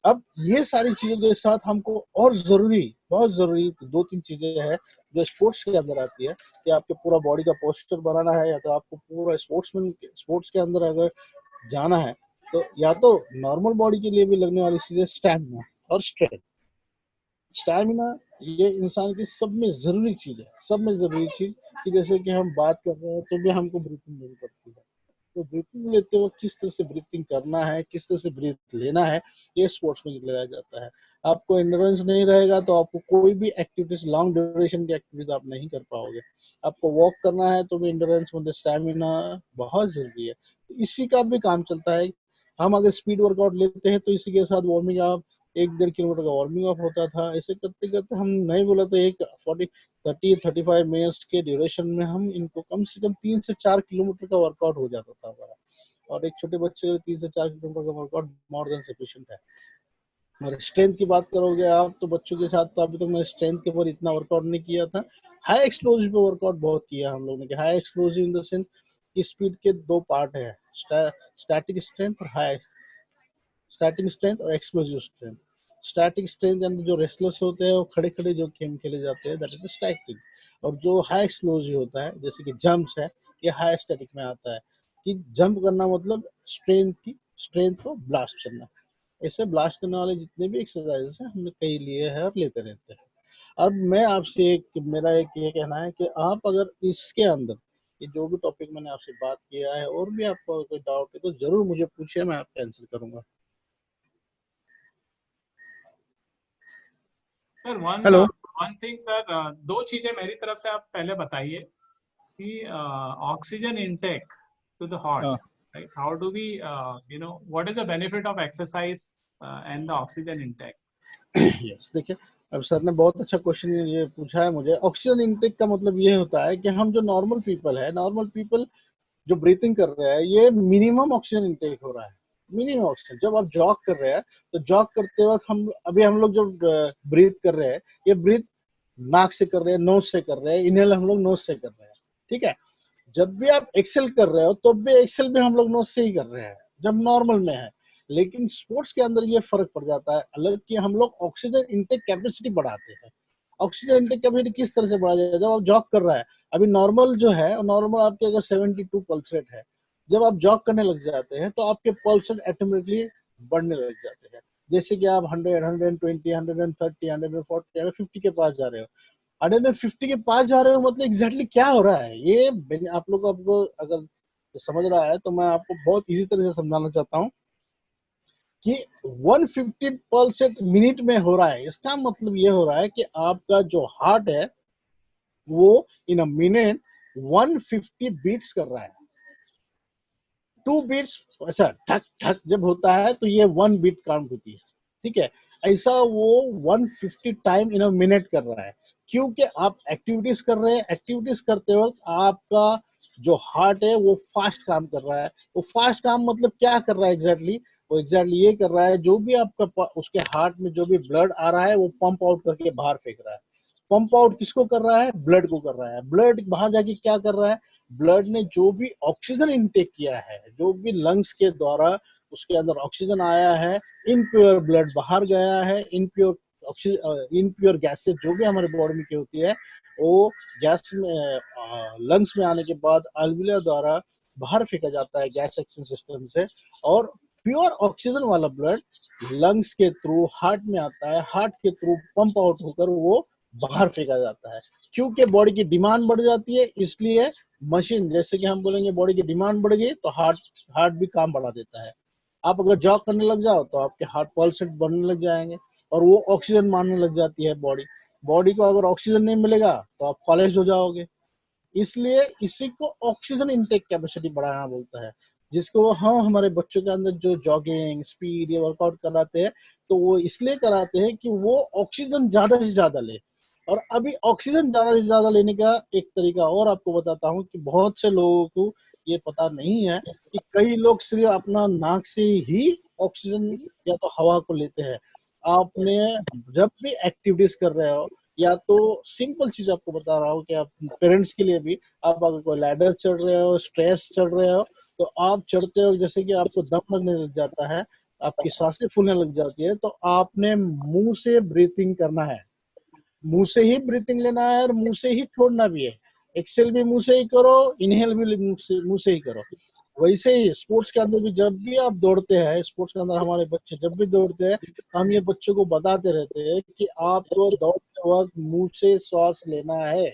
अब ये सारी चीजों के साथ हमको और जरूरी, बहुत जरूरी 2-3 चीजें हैं जो स्पोर्ट्स के अंदर आती है कि आपके पूरा बॉडी का पोस्चर बनाना है, या तो आपको पूरा स्पोर्ट्स के अंदर अगर जाना है तो या तो नॉर्मल बॉडी के लिए भी लगने वाली चीजें स्टैमिना और स्ट्रेंथ। स्टैमिना ये इंसान की सब में जरूरी चीज है, सब में जरूरी चीज, कि जैसे कि हम बात कर रहे हैं तो भी हमको ब्रीथिंग लेनी पड़ती है। तो ब्रीथिंग लेते वक्त किस तरह से ब्रीथिंग करना है, किस तरह से ब्रीथ लेना है, ये स्पोर्ट्स में लगाया जाता है। आपको एंड्योरेंस नहीं रहेगा तो आपको कोई भी एक्टिविटीज, लॉन्ग ड्यूरेशन की एक्टिविटीज आप नहीं कर पाओगे। आपको वॉक करना है तो भी एंड्योरेंस मतलब स्टैमिना बहुत जरूरी है। इसी का भी काम चलता है। हम अगर स्पीड वर्कआउट लेते हैं तो इसी के साथ वार्मिंग अप, 1-1.5 किलोमीटर का वार्मिंग अप होता था। ऐसे करते करते हम नहीं बोला तो एक 30-35 मिनट्स के ड्यूरेशन में हम इनको कम से कम 3 से 4 किलोमीटर का वर्कआउट हो जाता था हमारा। और एक छोटे बच्चे के लिए 3 से 4 किलोमीटर का वर्कआउट मोर देन सफिशिएंट है। और स्ट्रेंथ की बात करोगे आप तो बच्चों के साथ तो अभी तक मैं स्ट्रेंथ के ऊपर इतना वर्कआउट नहीं किया था। हाई एक्सप्लोजिव पे वर्कआउट बहुत किया हम लोगों ने। High explosive in the sense कि स्पीड के 2 पार्ट है, स्टैटिक स्ट्रेंथ और हाई, स्टैटिक स्ट्रेंथ और एक्सप्लोजिव स्ट्रेंथ। स्टैटिक स्ट्रेंथ के अंदर जो रेसलर्स होते हैं वो खड़े खड़े जो गेम खेले जाते हैं, दैट इज स्टैटिक। और जो हाई एक्सप्लोजिव होता है जैसे कि जंप्स है, ये हाई स्टैटिक में आता है। कि जंप करना मतलब स्ट्रेंथ को ब्लास्ट करना। ऐसे ब्लास्ट करने वाले जितने भी एक्सरसाइजेस हैं हमने कई लिए हैं और लेते रहते हैं। अब मैं आपसे मेरा एक ये कहना है कि आप अगर इसके अंदर ये जो भी टॉपिक मैंने आपसे बात किया है और भी आपको कोई डाउट है तो जरूर मुझे पूछिए, मैं आपका आंसर करूंगा। Sir one hello. One thing sir, दो चीजें मेरी तरफ से आप पहले बताइए कि oxygen intake to the heart, right? How do we, what is the benefit of exercise and the oxygen intake? Yes, देखिए, अब सर ने बहुत अच्छा क्वेश्चन ये पूछा है मुझे। ऑक्सीजन इनटेक का मतलब ये होता है कि हम जो नॉर्मल पीपल जो ब्रीथिंग कर रहे हैं, ये मिनिमम ऑक्सीजन इनटेक हो रहा है। मिनिमम ऑक्सीजन, जब आप जॉग कर रहे हैं तो जॉग करते वक्त हम लोग जो ब्रीथ कर रहे हैं, ये ब्रीथ नाक से कर रहे हैं, नोज से कर रहे हैं, इनहेल हम लोग नोज से कर रहे हैं। ठीक है, जब भी आप एक्सेल कर रहे हो तो भी एक्सेल भी हम लोग नोज से ही कर रहे हैं जब नॉर्मल में है। लेकिन स्पोर्ट्स के अंदर ये फर्क पड़ जाता है अलग, कि हम लोग ऑक्सीजन इनटेक कैपेसिटी बढ़ाते हैं। ऑक्सीजन इनटेक कैपेसिटी किस तरह से बढ़ा जाएगा, जब आप जॉग कर रहा है, अभी नॉर्मल जो है, नॉर्मल आपके अगर 72 पल्स रेट है, जब आप जॉग करने लग जाते हैं तो आपके पल्स रेट ऑटोमेटिकली बढ़ने लग जाते हैं। जैसे कि आप 100, 120, 130, 140, 150 के पास जा रहे हो, 150 के पास जा रहे हो, मतलब एग्जैक्टली क्या हो रहा है ये आप लोग को, आपको अगर समझ रहा है तो मैं आपको बहुत इजी तरह से समझाना चाहता हूँ कि 150% मिनट में हो रहा है। इसका मतलब ये हो रहा है कि आपका जो हार्ट है वो इन अ मिनट 150 बीट्स कर रहा है। 2 बीट्स ऐसा ठक ठक जब होता है तो ये 1 बीट काउंट होती है, ठीक है। ऐसा वो 150 टाइम इन अ मिनट कर रहा है, क्योंकि आप एक्टिविटीज कर रहे हैं। एक्टिविटीज करते वक्त आपका जो हार्ट है वो फास्ट काम कर रहा है। वो फास्ट काम मतलब क्या कर रहा है एग्जैक्टली, वो एग्जैक्टली ये कर रहा है, जो भी आपका उसके हार्ट में जो भी ब्लड आ रहा है वो पंप आउट करके बाहर फेंक रहा है। पंप आउट किसको कर रहा है? ब्लड को कर रहा है। ब्लड बाहर जाके क्या कर रहा है? ब्लड ने जो भी ऑक्सीजन इनटेक किया है, जो भी लंग्स के द्वारा उसके अंदर ऑक्सीजन आया है, इनप्योर ब्लड बाहर गया है, इनप्योर ऑक्सीजन, इनप्योर गैसेस जो भी हमारे बॉडी में की होती है वो गैस में लंग्स में आने के बाद अल्विया द्वारा बाहर फेंका जाता है गैस एक्सचेंज सिस्टम से, और प्योर ऑक्सीजन वाला ब्लड लंग्स के थ्रू हार्ट में आता है। हार्ट के थ्रू पंप आउट होकर वो बाहर फेंका जाता है। क्योंकि बॉडी की डिमांड बढ़ जाती है, इसलिए मशीन, जैसे कि हम बोलेंगे बॉडी की डिमांड बढ़ गई तो हार्ट हार्ट भी काम बढ़ा देता है। आप अगर जॉग करने लग जाओ तो आपके हार्ट पल्स रेट बढ़ने लग जाएंगे और वो ऑक्सीजन मारने लग जाती है बॉडी। बॉडी को अगर ऑक्सीजन नहीं मिलेगा तो आप कॉलेज हो जाओगे। इसलिए इसी को ऑक्सीजन इनटेक कैपेसिटी बढ़ाना बोलता है, जिसको हम हमारे बच्चों के अंदर जो जॉगिंग स्पीड या वर्कआउट कराते हैं तो वो इसलिए कराते हैं कि वो ऑक्सीजन ज्यादा से ज्यादा ले। और अभी ऑक्सीजन ज्यादा से ज्यादा लेने का एक तरीका और आपको बताता हूँ कि बहुत से लोगों को ये पता नहीं है कि कई लोग सिर्फ अपना नाक से ही ऑक्सीजन या तो हवा को लेते हैं। आपने जब भी एक्टिविटीज कर रहे हो, या तो सिंपल चीज आपको बता रहा हूँ कि आप पेरेंट्स के लिए भी, आप अगर कोई लैडर चढ़ रहे हो, स्ट्रेस चढ़ रहे हो, तो आप चढ़ते हो जैसे कि आपको दम लगने लग जाता है, आपकी सांसें फूलने लग जाती है, तो आपने मुंह से ब्रीथिंग करना है। मुंह से ही ब्रीथिंग लेना है और मुंह से ही छोड़ना भी है। एक्सेल भी मुंह से ही करो, इनहेल भी मुंह से ही करो। वैसे ही स्पोर्ट्स के अंदर भी जब भी आप दौड़ते हैं, स्पोर्ट्स के अंदर हमारे बच्चे जब भी दौड़ते हैं, हम ये बच्चों को बताते रहते हैं कि आपको दौड़ते वक्त मुंह से श्वास लेना है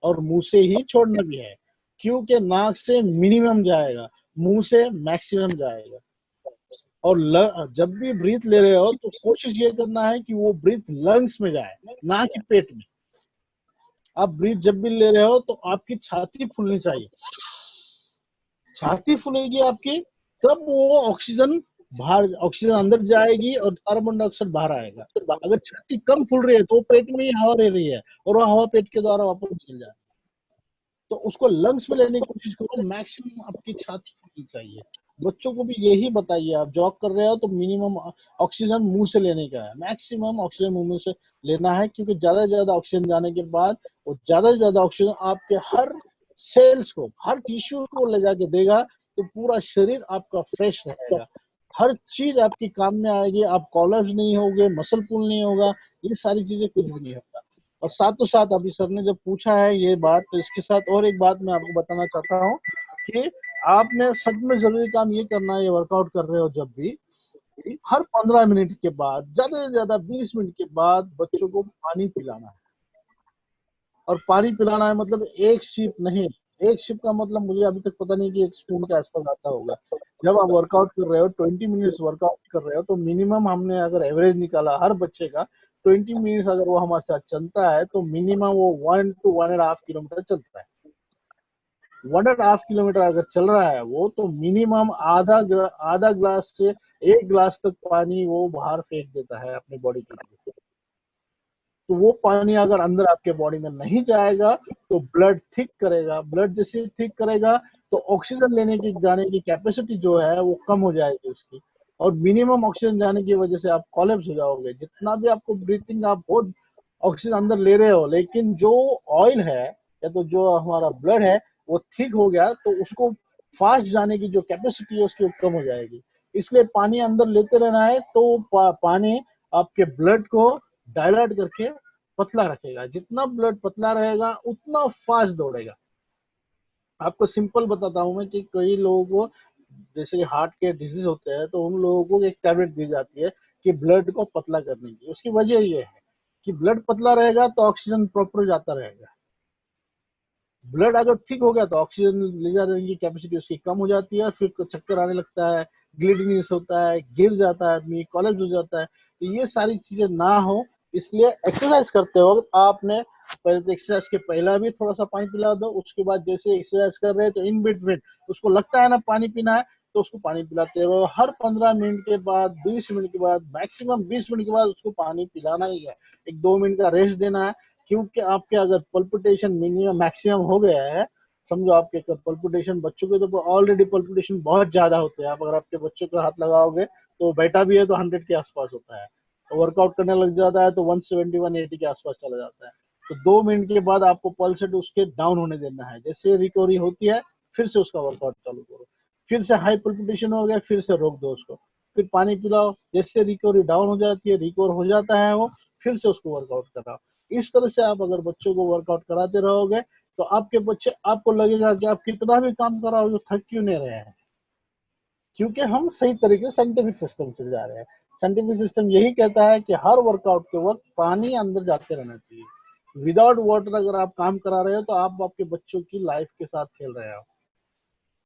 और मुंह से ही छोड़ना भी है। क्योंकि नाक से मिनिमम जाएगा, मुंह से मैक्सिमम जाएगा। और जब भी ब्रीथ ले रहे हो तो कोशिश ये करना है कि वो ब्रीथ लंग्स में जाए, ना कि पेट में। आप ब्रीथ जब भी ले रहे हो तो आपकी छाती फूलनी चाहिए। छाती फूलेगी आपकी, तब वो ऑक्सीजन बाहर, ऑक्सीजन अंदर जाएगी और कार्बन डाइऑक्साइड बाहर आएगा। अगर छाती कम फूल रही है तो पेट में ही हवा रह रही है और वो हवा पेट के द्वारा वापस निकल जाए। तो उसको लंग्स में लेने की कोशिश करो, मैक्सिमम आपकी छाती फूलनी चाहिए। बच्चों को भी यही बताइए, आप जॉग कर रहे हो तो मिनिमम ऑक्सीजन मुंह से लेने का है, मैक्सिमम ऑक्सीजन मुंह में से लेना है। क्योंकि ज्यादा से ज्यादा ऑक्सीजन जाने के बाद वो ज्यादा से ज्यादा ऑक्सीजन आपके हर सेल्स को, हर टिश्यू को ले जाके देगा, तो पूरा शरीर आपका फ्रेश रहेगा, हर चीज आपकी काम में आएगी, आप कोलैप्स नहीं होगे, मसल पुल नहीं होगा, ये सारी चीजें कुछ भी नहीं होगा। और साथों साथ अभी सर ने जब पूछा है ये बात, तो इसके साथ और एक बात मैं आपको बताना चाहता हूँ कि आपने सब में जरूरी काम ये करना है, ये वर्कआउट कर रहे हो जब भी, हर 15 मिनट के बाद, ज्यादा से ज्यादा 20 मिनट के बाद बच्चों को पानी पिलाना है। और पानी पिलाना है मतलब एक सिप नहीं, एक सिप का मतलब मुझे अभी तक पता नहीं कि एक स्पून के आसपास आता होगा। जब आप वर्कआउट कर रहे हो, 20 मिनट्स वर्कआउट कर रहे हो, तो मिनिमम हमने अगर एवरेज निकाला हर बच्चे का, 20 मिनट्स अगर वो हमारे साथ चलता है तो मिनिमम वो 1 to 1.5 किलोमीटर चलता है। 1.5 किलोमीटर अगर चल रहा है वो, तो मिनिमम आधा ग्लास से 1 ग्लास तक पानी वो बाहर फेंक देता है अपनी बॉडी के लिए। तो वो पानी अगर अंदर आपके बॉडी में नहीं जाएगा तो ब्लड थिक करेगा, ब्लड जैसे थिक करेगा तो ऑक्सीजन लेने की जाने की कैपेसिटी जो है वो कम हो जाएगी उसकी, और मिनिमम ऑक्सीजन जाने की वजह से आप कोलैप्स हो जाओगे। जितना भी आपको ब्रीथिंग, आप बहुत ऑक्सीजन अंदर ले रहे हो, लेकिन जो ऑयल है या तो जो हमारा ब्लड है वो थिक हो गया तो उसको फास्ट जाने की जो कैपेसिटी है उसकी कम हो जाएगी। इसलिए पानी अंदर लेते रहना है, तो पानी आपके ब्लड को डायलाट करके पतला रखेगा। जितना ब्लड पतला रहेगा उतना फास्ट दौड़ेगा। आपको सिंपल बताता हूँ मैं कि कई लोगों को जैसे हार्ट के डिजीज होते हैं तो उन लोगों को एक टैबलेट दी जाती है कि ब्लड को पतला करने की। उसकी वजह ये है कि ब्लड पतला रहेगा तो ऑक्सीजन प्रॉपर जाता रहेगा। ब्लड अगर थिक हो गया तो ऑक्सीजन ले जाने की कैपेसिटी उसकी कम हो जाती है, फिर चक्कर आने लगता है, ग्लिडनेस होता है, गिर जाता है आदमी, कोलैप्स हो जाता है। तो ये सारी चीजें ना हो, इसलिए एक्सरसाइज करते वक्त आपने पहले तो एक्सरसाइज के पहला भी थोड़ा सा पानी पिला दो, उसके बाद जैसे एक्सरसाइज कर रहे हैं तो इन बिटवीन उसको लगता है ना पानी पीना है तो उसको पानी पिलाते रहो। हर 15 मिनट के बाद, 20 मिनट के बाद, मैक्सिमम 20 मिनट के बाद उसको पानी पिलाना ही है। एक 2 मिनट का रेस्ट देना है, क्योंकि आपके अगर पल्पिटेशन मिनिमम मैक्सिमम हो गया है, समझो आपके पल्पिटेशन, बच्चों के तो ऑलरेडी पल्पिटेशन बहुत ज्यादा होते हैं, आप अगर आपके बच्चों को हाथ लगाओगे तो बैठा भी है तो 100 के आसपास होता है, तो वर्कआउट करने लग जाता है तो 170 180 के आसपास चला जाता है। तो 2 मिनट के बाद आपको पल्स रेट उसके डाउन होने देना है। जैसे रिकवरी होती है फिर से उसका वर्कआउट चालू करो। फिर से हाई पल्पिटेशन हो गया, फिर से रोक दो उसको, फिर पानी पिलाओ। जैसे रिकवरी डाउन हो जाती है, रिकवर हो जाता है वो, फिर से उसको वर्कआउट कराओ। इस तरह से आप अगर बच्चों को वर्कआउट कराते रहोगे तो आपके बच्चे, आपको लगेगा कि आप कितना भी काम कराओ जो थक क्यों नहीं रहे हैं, क्योंकि हम सही तरीके से साइंटिफिक सिस्टम से जा रहे हैं। साइंटिफिक सिस्टम यही कहता है कि हर वर्कआउट के वक्त पानी अंदर जाते रहना चाहिए। विदाउट वाटर अगर आप काम करा रहे हो तो आप आपके बच्चों की लाइफ के साथ खेल रहे हो।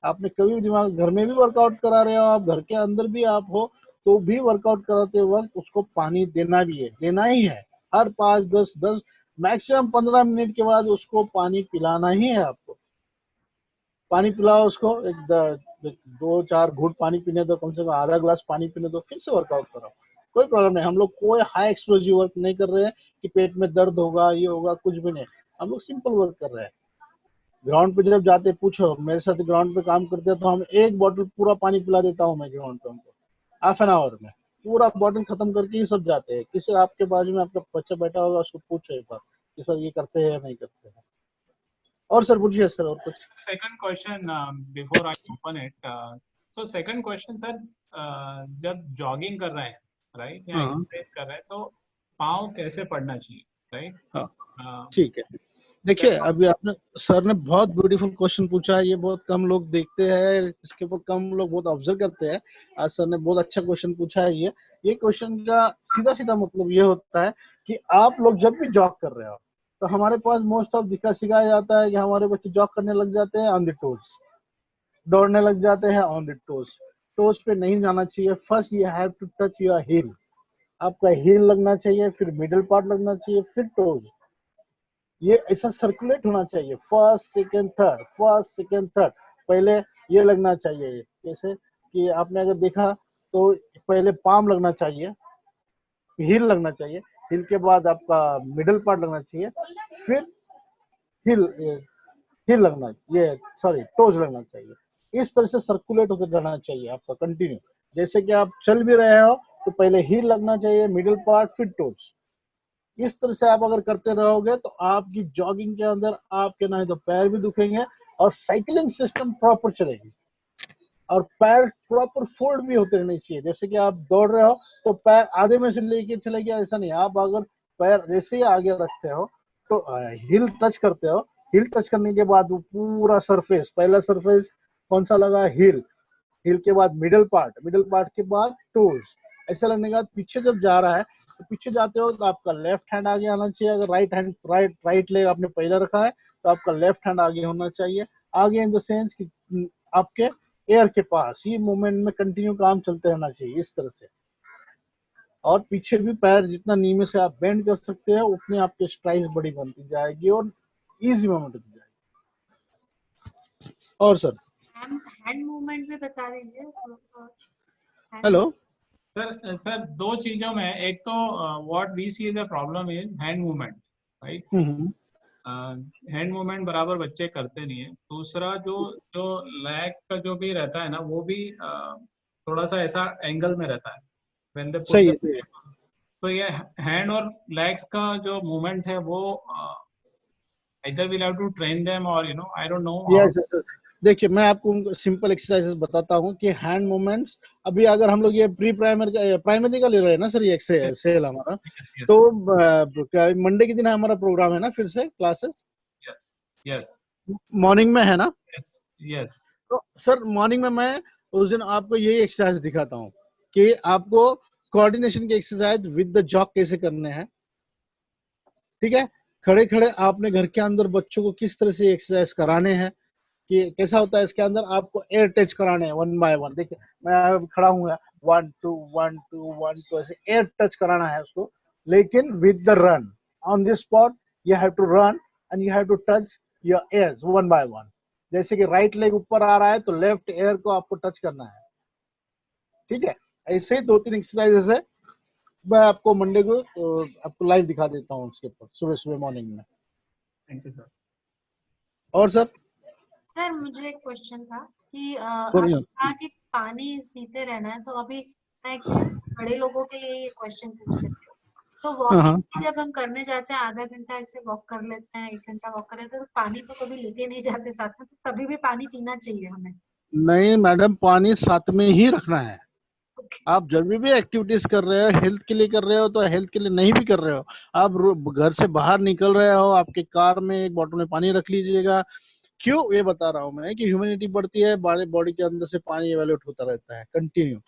आपने कभी भी दिमाग, घर में भी वर्कआउट करा रहे हो आप, घर के अंदर भी आप हो, तो भी वर्कआउट कराते वक्त उसको पानी देना भी है, देना ही है। हर 5 10 मैक्सिमम 15 मिनट के बाद उसको पानी पिलाना ही है आपको। पानी पिलाओ उसको, 2 4 घूंट पानी पीने दो, कम से कम आधा ग्लास पानी पीने दो, फिर से वर्कआउट करो। कोई प्रॉब्लम नहीं। हम लोग कोई हाई एक्सप्लोजिव वर्क नहीं कर रहे हैं कि पेट में दर्द होगा, ये होगा, कुछ भी नहीं। हम लोग सिंपल वर्क कर रहे हैं। ग्राउंड पे जब जाते, पूछो मेरे साथ ग्राउंड पे काम करते हैं तो हम एक बॉटल पूरा पानी पिला देता हूँ मैं ग्राउंड पे उनको, हाफ एन आवर में पूरा बॉटल खत्म करके ही सब जाते हैं। किसी आपके बाजू में आपका बच्चा बैठा होगा, उसको पूछो एक बार कि सर ये करते हैं या नहीं करते हैं। और सर पूछिए सर, और कुछ। Second question, before I open it. So second question, sir, जब जॉगिंग कर रहे हैं, राइट, या हाँ एक्सरसाइज कर रहे हैं, तो पाँव कैसे पड़ना चाहिए, राइट? हाँ ठीक है। देखिए, अभी आपने, सर ने बहुत ब्यूटीफुल क्वेश्चन पूछा है। ये बहुत कम लोग देखते हैं, इसके ऊपर कम लोग बहुत ऑब्जर्व करते हैं। आज सर ने बहुत अच्छा क्वेश्चन पूछा है। ये क्वेश्चन का सीधा सीधा मतलब ये होता है कि आप लोग जब भी जॉग कर रहे हो तो हमारे पास मोस्ट ऑफ सिखाया जाता है कि हमारे बच्चे जॉग करने लग जाते हैं ऑन द टोज, दौड़ने लग जाते हैं ऑन द टोज। टोज पे नहीं जाना चाहिए। First you have to touch your heel. आपका हील लगना चाहिए, फिर मिडिल पार्ट लगना चाहिए, फिर टोज। ये ऐसा सर्कुलेट होना चाहिए, first second third, first second third. पहले ये लगना चाहिए, जैसे कि आपने अगर देखा तो पहले पाम लगना चाहिए, हील लगना चाहिए, हील के बाद आपका मिडिल पार्ट लगना चाहिए, फिर हील हील लगना, ये सॉरी टोज लगना चाहिए। इस तरह से सर्कुलेट होते रहना चाहिए आपका कंटिन्यू। जैसे कि आप चल भी रहे हो तो पहले हील लगना चाहिए, मिडिल पार्ट, फिर टोज। इस तरह से आप अगर करते रहोगे तो आपकी जॉगिंग के अंदर आपके ना तो पैर भी दुखेंगे और साइकिलिंग सिस्टम प्रॉपर चलेगी, और पैर प्रॉपर फोल्ड भी होते रहने चाहिए। जैसे कि आप दौड़ रहे हो तो पैर आधे में से लेके चले गया, ऐसा नहीं। आप अगर पैर जैसे ही आगे रखते हो तो हिल टच करते हो, हिल टच करने के बाद वो पूरा सरफेस, पहला सरफेस कौन सा लगा, हिल, हिल के बाद मिडिल पार्ट, मिडिल पार्ट के बाद टोज। ऐसा लगने के बाद पीछे जब जा रहा है तो पीछे जाते हो तो आपका लेफ्ट हैंड आगे आना चाहिए। अगर राइट हैंड, राइट लेग आपने पहले रखा है तो आपका लेफ्ट हैंड आगे होना चाहिए। आगे इन द सेंस कि आपके एयर के पास। ये मूवमेंट में कंटिन्यू काम चलते रहना चाहिए इस तरह से। और पीछे भी पैर जितना नीचे से आप बेंड कर सकते हैं उतनी आपकी स्ट्राइस बड़ी बनती जाएगी और इजी मूवमेंट होती जाएगी। और सर हैंड मूवमेंट में बता दीजिए थोड़ा सा। हेलो सर दो चीजों में, एक तो what we see as a problem is hand movement, right? Hand movement बराबर बच्चे करते नहीं है। दूसरा जो जो लैग का जो भी रहता है ना, वो भी थोड़ा सा ऐसा एंगल में रहता है when they put सही the है। तो ये हैंड और लेग्स का जो मूवमेंट है वो either we'll have to train them or I don't know how. Yes देखिए, मैं आपको सिंपल एक्सरसाइजेस बताता हूँ कि हैंड मूवमेंट्स, अभी अगर हम लोग ये प्री प्राइमरी का ले रहे हैं ना सर, ये सेल हमारा, Yes, yes, तो मंडे के दिन हमारा प्रोग्राम है ना, फिर से क्लासेस yes, yes, मॉर्निंग में है ना। yes, yes. तो सर मॉर्निंग में मैं उस दिन आपको यही एक्सरसाइज दिखाता हूँ कि आपको कोऑर्डिनेशन की एक्सरसाइज विद द जॉक कैसे करने हैं, ठीक है। खड़े खड़े आपने घर के अंदर बच्चों को किस तरह से एक्सरसाइज कराने हैं, कि कैसा होता है इसके अंदर आपको एयर टच कराने हैं 1 बाय 1। देखिए मैं खड़ा हूँ 1 2 1 2 1 2 ऐसे एयर टच कराना है उसको, लेकिन with the run on this spot you have to run and you have to touch your ears 1 by 1। जैसे कि राइट लेग ऊपर आ रहा है तो लेफ्ट एयर को आपको टच करना है, ठीक है। ऐसे 2-3 एक्सरसाइजेस है, मैं आपको मंडे को आपको लाइव दिखा देता हूँ उसके ऊपर सुबह सुबह मॉर्निंग में। Thank you sir. और सर सर मुझे एक क्वेश्चन था कि आपने बोलिए। कहा कि पानी पीते रहना है, तो अभी मैं एक्चुअली बड़े लोगों के लिए ये क्वेश्चन पूछ लेती हूँ। तो हाँ हाँ। वॉकिंग जब हम करने जाते हैं, आधा घंटा ऐसे वॉक कर लेते हैं, 1 घंटा वॉक कर लेते हैं, तो पानी तो कभी लेके नहीं जाते साथ में, तो तभी भी पानी पीना चाहिए हमें। नहीं मैडम, पानी साथ में ही रखना है। ओके। आप जब भी एक्टिविटीज कर रहे हो, हेल्थ के लिए कर रहे हो तो हेल्थ के लिए नहीं भी कर रहे हो, आप घर से बाहर निकल रहे हो, आपके कार में एक बोतल में पानी रख लीजिएगा। क्यों ये बता रहा हूँ मैं कि ह्यूमिडिटी बढ़ती है, बॉडी के अंदर से पानी एवेल्यूट होता रहता है कंटिन्यू।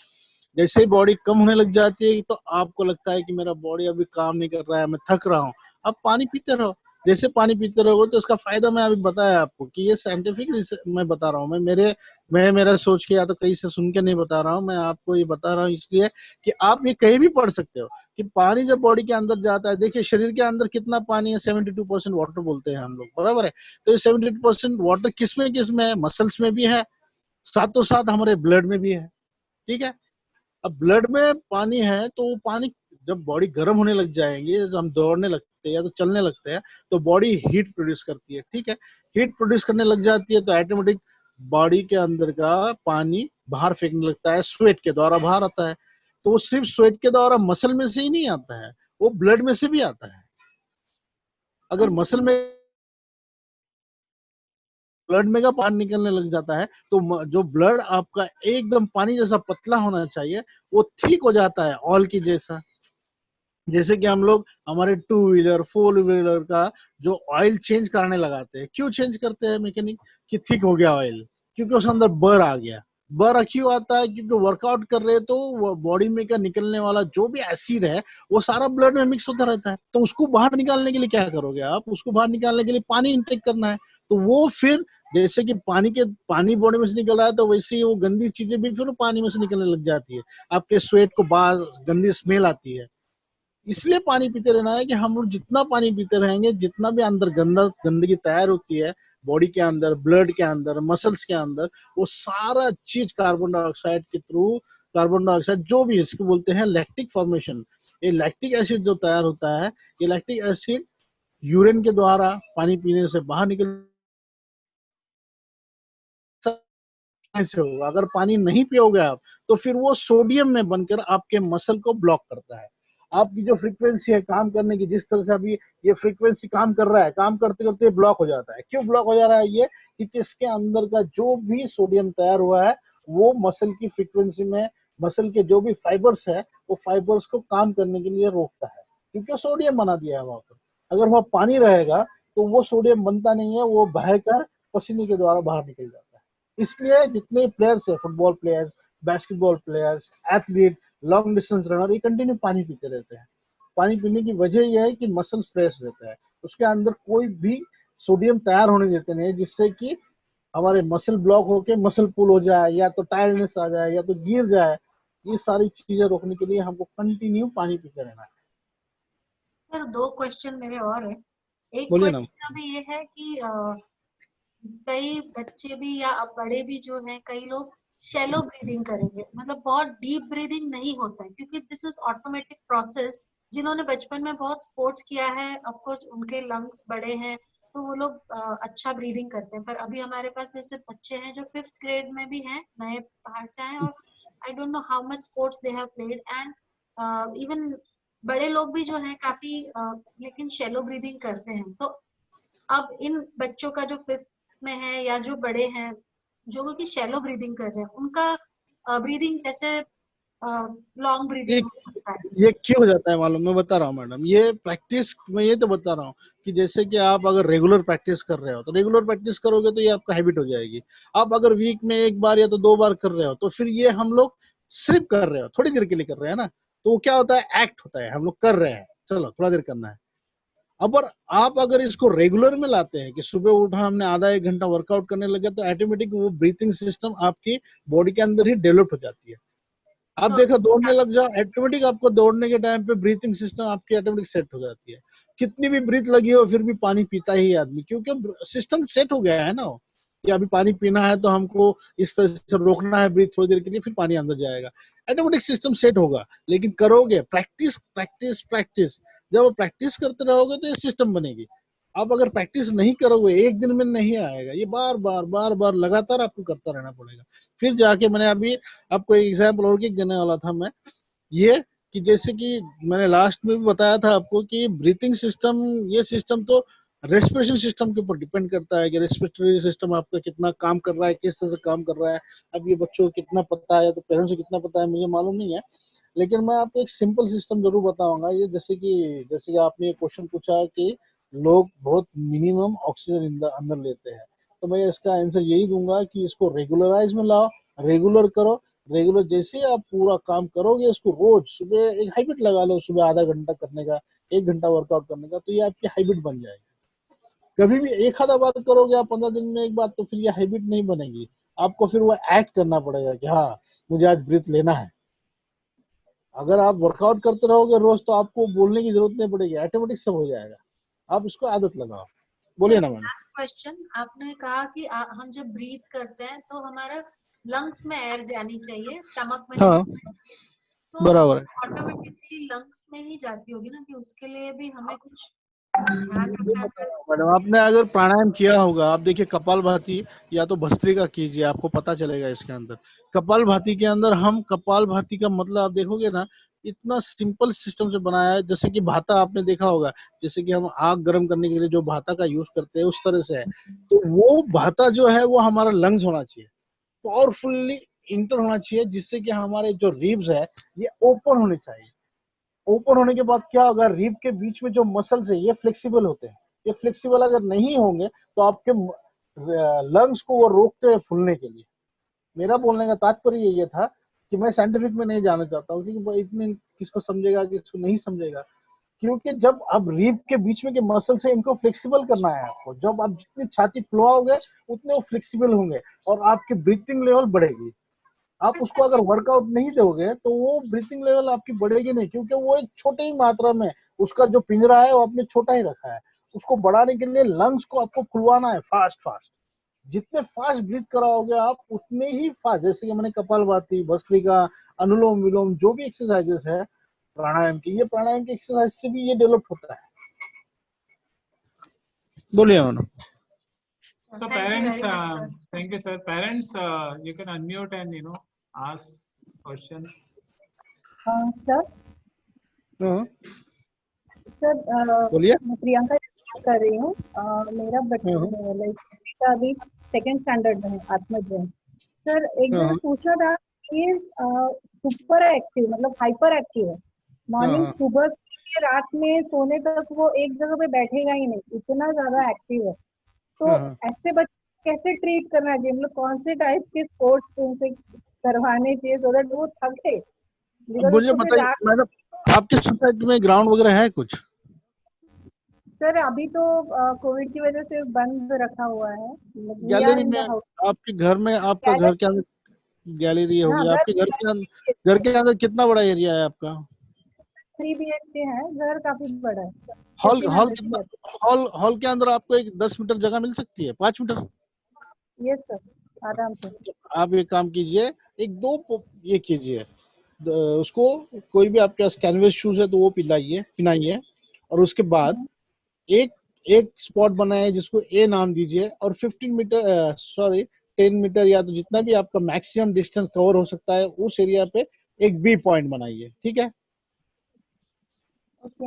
जैसे ही बॉडी कम होने लग जाती है तो आपको लगता है कि मेरा बॉडी अभी काम नहीं कर रहा है, मैं थक रहा हूँ, आप पानी पीते रहो। जैसे पानी पीते रहोगे तो इसका फायदा मैं अभी बताया आपको कि ये साइंटिफिक मैं बता रहा हूँ, मैं मेरा सोच के या तो कहीं से सुन के नहीं बता रहा हूँ, मैं आपको ये बता रहा हूँ इसलिए कि आप ये कहीं भी पढ़ सकते हो कि पानी जब बॉडी के अंदर जाता है, देखिए शरीर के अंदर कितना पानी है, 72% वाटर बोलते हैं हम लोग, बराबर है। तो ये 72% वाटर किस में है, मसल्स में भी है, साथों साथ हमारे ब्लड में भी है, ठीक है। अब ब्लड में पानी है तो वो पानी जब बॉडी गर्म होने लग जाएंगे, जब हम दौड़ने लगते हैं या तो चलने लगते हैं तो बॉडी हीट प्रोड्यूस करती है, ठीक है। हीट प्रोड्यूस करने लग जाती है तो ऑटोमेटिक बॉडी के अंदर का पानी बाहर फेंकने लगता है, स्वेट के द्वारा बाहर आता है। तो वो सिर्फ स्वेट के द्वारा मसल में से ही नहीं आता है, वो ब्लड में से भी आता है। अगर मसल में ब्लड में का पानी निकलने लग जाता है तो जो ब्लड आपका एकदम पानी जैसा पतला होना चाहिए वो ठीक हो जाता है ऑयल की जैसा। जैसे कि हम लोग हमारे 2 व्हीलर 4 व्हीलर का जो ऑयल चेंज करने लगाते हैं, क्यों चेंज करते हैं मैकेनिक, कि ठीक हो गया ऑयल, क्योंकि उसके अंदर बर आ गया। बर क्यों आता है, क्योंकि वर्कआउट कर रहे हैं तो बॉडी में का निकलने वाला जो भी एसिड है वो सारा ब्लड में मिक्स होता रहता है। तो उसको बाहर निकालने के लिए क्या करोगे आप, उसको बाहर निकालने के लिए पानी इंटेक करना है। तो वो फिर जैसे कि पानी बॉडी में से निकल रहा है तो वैसे ही वो गंदी चीजें भी फिर पानी में से निकलने लग जाती है, आपके स्वेट को बाहर गंदी स्मेल आती है। इसलिए पानी पीते रहना है कि हम लोग जितना पानी पीते रहेंगे, जितना भी अंदर गंदगी तैयार होती है बॉडी के अंदर, ब्लड के अंदर, मसल्स के अंदर, वो सारा चीज कार्बन डाइऑक्साइड के थ्रू, कार्बन डाइऑक्साइड जो भी इसको बोलते हैं लैक्टिक फॉर्मेशन, ये लैक्टिक एसिड जो तैयार होता है, ये लैक्टिक एसिड यूरिन के द्वारा पानी पीने से बाहर निकल से होगा। अगर पानी नहीं पियोगे आप तो फिर वो सोडियम में बनकर आपके मसल को ब्लॉक करता है। आपकी जो फ्रीक्वेंसी है काम करने की, जिस तरह से अभी ये फ्रीक्वेंसी काम कर रहा है, काम करते करते ब्लॉक हो जाता है। क्यों ब्लॉक हो जा रहा है ये, क्योंकि इसके अंदर का जो भी सोडियम तैयार हुआ है वो मसल की फ्रीक्वेंसी में, मसल के जो भी फाइबर्स है वो फाइबर्स को काम करने के लिए रोकता है, क्योंकि सोडियम बना दिया है वहां पर। अगर वहां पानी रहेगा तो वो सोडियम बनता नहीं है, वो बहकर पसीने के द्वारा बाहर निकल जाता है। इसलिए जितने प्लेयर्स है, football players, basketball players, athlete, long distance runner, ये कंटिन्यू पानी पीते रहते हैं। पानी पीने की वजह यह है कि मसल फ्रेश रहता है, उसके अंदर कोई भी सोडियम तैयार होने देते नहीं, जिससे कि हमारे मसल ब्लॉक होके मसल पुल हो जाए, या तो टायर्डनेस आ जाए, या तो गिर जाए। ये सारी चीजें रोकने के लिए हमको कंटिन्यू पानी पीते रहना है। सर 2 क्वेश्चन मेरे और है। एक बोलिए ना। क्वेश्चन अभी ये है कि कई बच्चे भी या बड़े भी जो हैं, कई लोग शैलो ब्रीदिंग करेंगे, मतलब बहुत डीप ब्रीदिंग नहीं होता है, क्योंकि दिस इज ऑटोमेटिक प्रोसेस। जिन्होंने बचपन में बहुत स्पोर्ट्स किया है, ऑफ कोर्स उनके लंग्स बड़े हैं, तो वो लोग अच्छा ब्रीदिंग करते हैं। पर अभी हमारे पास जैसे बच्चे हैं जो 5th ग्रेड में भी हैं, नए बाहर से आए, और I don't know how much sports they have played, and even बड़े लोग भी जो हैं काफी लेकिन शैलो ब्रीदिंग करते हैं। तो अब इन बच्चों का जो 5th में है या जो बड़े हैं, जो कि शैलो ब्रीदिंग कर रहे हैं, उनका ब्रीदिंग कैसे लॉन्ग ये ब्रीदिंग हो सकता है? ये क्यों हो जाता है मालूम, मैं बता रहा हूँ मैडम, ये प्रैक्टिस, मैं ये तो बता रहा हूँ कि जैसे कि आप अगर रेगुलर प्रैक्टिस कर रहे हो तो रेगुलर प्रैक्टिस करोगे तो ये आपका हैबिट हो जाएगी। आप अगर वीक में 1 बार या तो 2 बार कर रहे हो तो फिर ये हम लोग सिर्फ कर रहे हो, थोड़ी देर के लिए कर रहे हैं ना, तो वो क्या होता है, एक्ट होता है, हम लोग कर रहे हैं, चलो थोड़ा देर करना है। अब आप अगर इसको रेगुलर में लाते हैं कि सुबह उठा हमने आधा एक घंटा वर्कआउट करने लगे, तो ऑटोमेटिक वो ब्रीथिंग सिस्टम आपकी बॉडी के अंदर ही डेवलप हो जाती है। आप तो देखो दौड़ने लग जाओ, ऑटोमेटिक आपको दौड़ने के टाइम पे ब्रीथिंग सिस्टम आपकी ऑटोमेटिक सेट हो जाती है। कितनी भी ब्रीथ लगी हो फिर भी पानी पीता ही है आदमी, क्योंकि सिस्टम सेट हो गया है ना कि अभी पानी पीना है तो हमको इस तरह से रोकना है ब्रीथ थोड़ी देर के लिए, फिर पानी अंदर जाएगा, ऑटोमेटिक सिस्टम सेट होगा। लेकिन करोगे प्रैक्टिस प्रैक्टिस प्रैक्टिस, जब प्रैक्टिस करते रहोगे तो ये सिस्टम बनेगी। आप अगर प्रैक्टिस नहीं करोगे एक दिन में नहीं आएगा, ये बार बार बार बार लगातार आपको करता रहना पड़ेगा। फिर जाके मैंने अभी आपको एक एग्जाम्पल और देने वाला था मैं, ये कि जैसे कि मैंने लास्ट में भी बताया था आपको कि ब्रीथिंग सिस्टम, ये सिस्टम तो रेस्पिरेशन सिस्टम के ऊपर डिपेंड करता है कि रेस्पिरेटरी सिस्टम आपका कितना काम कर रहा है, किस तरह से काम कर रहा है। अब ये बच्चों को कितना पता है, तो पेरेंट्स को कितना पता है मुझे मालूम नहीं है, लेकिन मैं आपको एक सिंपल सिस्टम जरूर बताऊंगा। ये जैसे कि आपने क्वेश्चन पूछा कि लोग बहुत मिनिमम ऑक्सीजन अंदर लेते हैं, तो मैं इसका आंसर यही दूंगा कि इसको रेगुलराइज में लाओ, रेगुलर करो। रेगुलर जैसे आप पूरा काम करोगे, इसको रोज सुबह एक हैबिट लगा लो, सुबह आधा घंटा करने का, एक घंटा वर्कआउट करने का, तो ये आपकी हैबिट बन जाएगी। कभी भी एक आधा बार करोगे आप 15 दिन में एक बार, तो फिर ये हैबिट नहीं बनेगी। आपको फिर वो एक्ट करना पड़ेगा कि हाँ मुझे आज ब्रीथ लेना है। अगर आप वर्कआउट करते रहोगे रोज, तो आपको बोलने की जरूरत नहीं पड़ेगी, ऑटोमेटिक सब हो जाएगा। आप इसको आदत लगाओ। बोलिए ना मैम। लास्ट क्वेश्चन, आपने कहा कि हम जब ब्रीथ करते हैं तो हमारा लंग्स में एयर जानी चाहिए, स्टमक में नहीं हाँ जानी चाहिए, तो बराबर है। ऑटोमेटिकली लंग्स में ही जाती होगी ना, कि उसके लिए भी हमें कुछ ध्यान ये रखना बता है। रहा हूँ मैडम, आपने अगर प्राणायाम किया होगा, आप देखिए कपालभाति या तो भस्त्रिका कीजिए, आपको पता चलेगा इसके अंदर। कपालभाति के अंदर हम कपालभाति का मतलब आप देखोगे ना, इतना सिंपल सिस्टम से बनाया है। जैसे कि भाता आपने देखा होगा, जैसे कि हम आग गर्म करने के लिए जो भाता का यूज करते हैं उस तरह से है। तो वो भाता जो है वो हमारा लंग्स होना चाहिए, पावरफुल्ली इंटर होना चाहिए, जिससे कि हमारे जो रिब्स है ये ओपन होने चाहिए। ओपन होने के बाद क्या होगा, रिब के बीच में जो मसल्स है ये फ्लेक्सिबल होते हैं। ये फ्लेक्सिबल अगर नहीं होंगे तो आपके लंग्स को वो रोकते हैं फूलने के लिए। मेरा बोलने का तात्पर्य ये था कि मैं साइंटिफिक में नहीं जाना चाहता हूँ, क्योंकि इतने किसको समझेगा किसको नहीं समझेगा। क्योंकि जब आप रिब के बीच में के मसल से इनको फ्लेक्सिबल करना है आपको, जब आप जितनी छाती फुलाओगे उतने वो फ्लेक्सिबल होंगे और आपकी ब्रीथिंग लेवल बढ़ेगी। आप उसको अगर वर्कआउट नहीं दोगे तो वो ब्रीथिंग लेवल आपकी बढ़ेगी नहीं, क्योंकि वो एक छोटे ही मात्रा में, उसका जो पिंजरा है वो आपने छोटा ही रखा है। उसको बढ़ाने के लिए लंग्स को आपको खुलवाना है फास्ट फास्ट। जितने फास्ट ब्रीथ कराओगे आप उतने ही फास्ट, जैसे कि मैंने कपालभाति, भस्त्रिका, अनुलोम विलोम जो भी एक्सरसाइजेस है प्राणायाम की, ये प्राणायाम की एक्सरसाइज से भी ये डेवलप होता है। बोलिए madam. So thank you parents, very much sir. thank you, sir. Parents, you can unmute and ask questions. Sir हाँ, सर बोलिए। मैं प्रियंका बात कर रही हूँ। मेरा हाँ लाइक बेटा अभी सेकंड स्टैंडर्ड में है, आत्मज है। सर एक हाँ जगह पूछना था कि सुपर एक्टिव मतलब हाइपर एक्टिव है, मॉर्निंग हाँ सुबह से रात में सोने तक वो एक जगह पे बैठेगा ही नहीं, इतना ज्यादा एक्टिव है। तो हाँ। ऐसे बच्चे कैसे ट्रीट करना चाहिए, मतलब कौन से टाइप के स्पोर्ट्स उनसे करवाने चाहिए सो दैट वो थके, अब बिकॉज मुझे उसको फिर बताइए रात। मैडम, आपके सोसाइटी में ग्राउंड वगैरह है कुछ? सर अभी तो कोविड की वजह से बंद रखा हुआ है, वी आर गैलरी इन में द हाउस। आपके घर में, आपका घर के अंदर गैलरी हाँ होगी, घर आपके घर के अंदर कितना बड़ा एरिया है आपका? 3 BHK है, घर काफी बड़ा है, हॉल हॉल 1500 कितना? स्क्वायर। हॉल के अंदर आपको एक 10 मीटर जगह मिल सकती है, 5 मीटर? यस सर, आराम से। आप एक काम कीजिए, एक दो ये कीजिए, उसको कोई भी आपके पास कैनवस शूज है तो वो पिनाइए, और उसके बाद एक एक स्पॉट बनाए जिसको ए नाम दीजिए, और 15 मीटर, सॉरी 10 मीटर, या तो जितना भी आपका मैक्सिमम डिस्टेंस कवर हो सकता है उस एरिया पे एक बी पॉइंट बनाइए, ठीक है? ओके।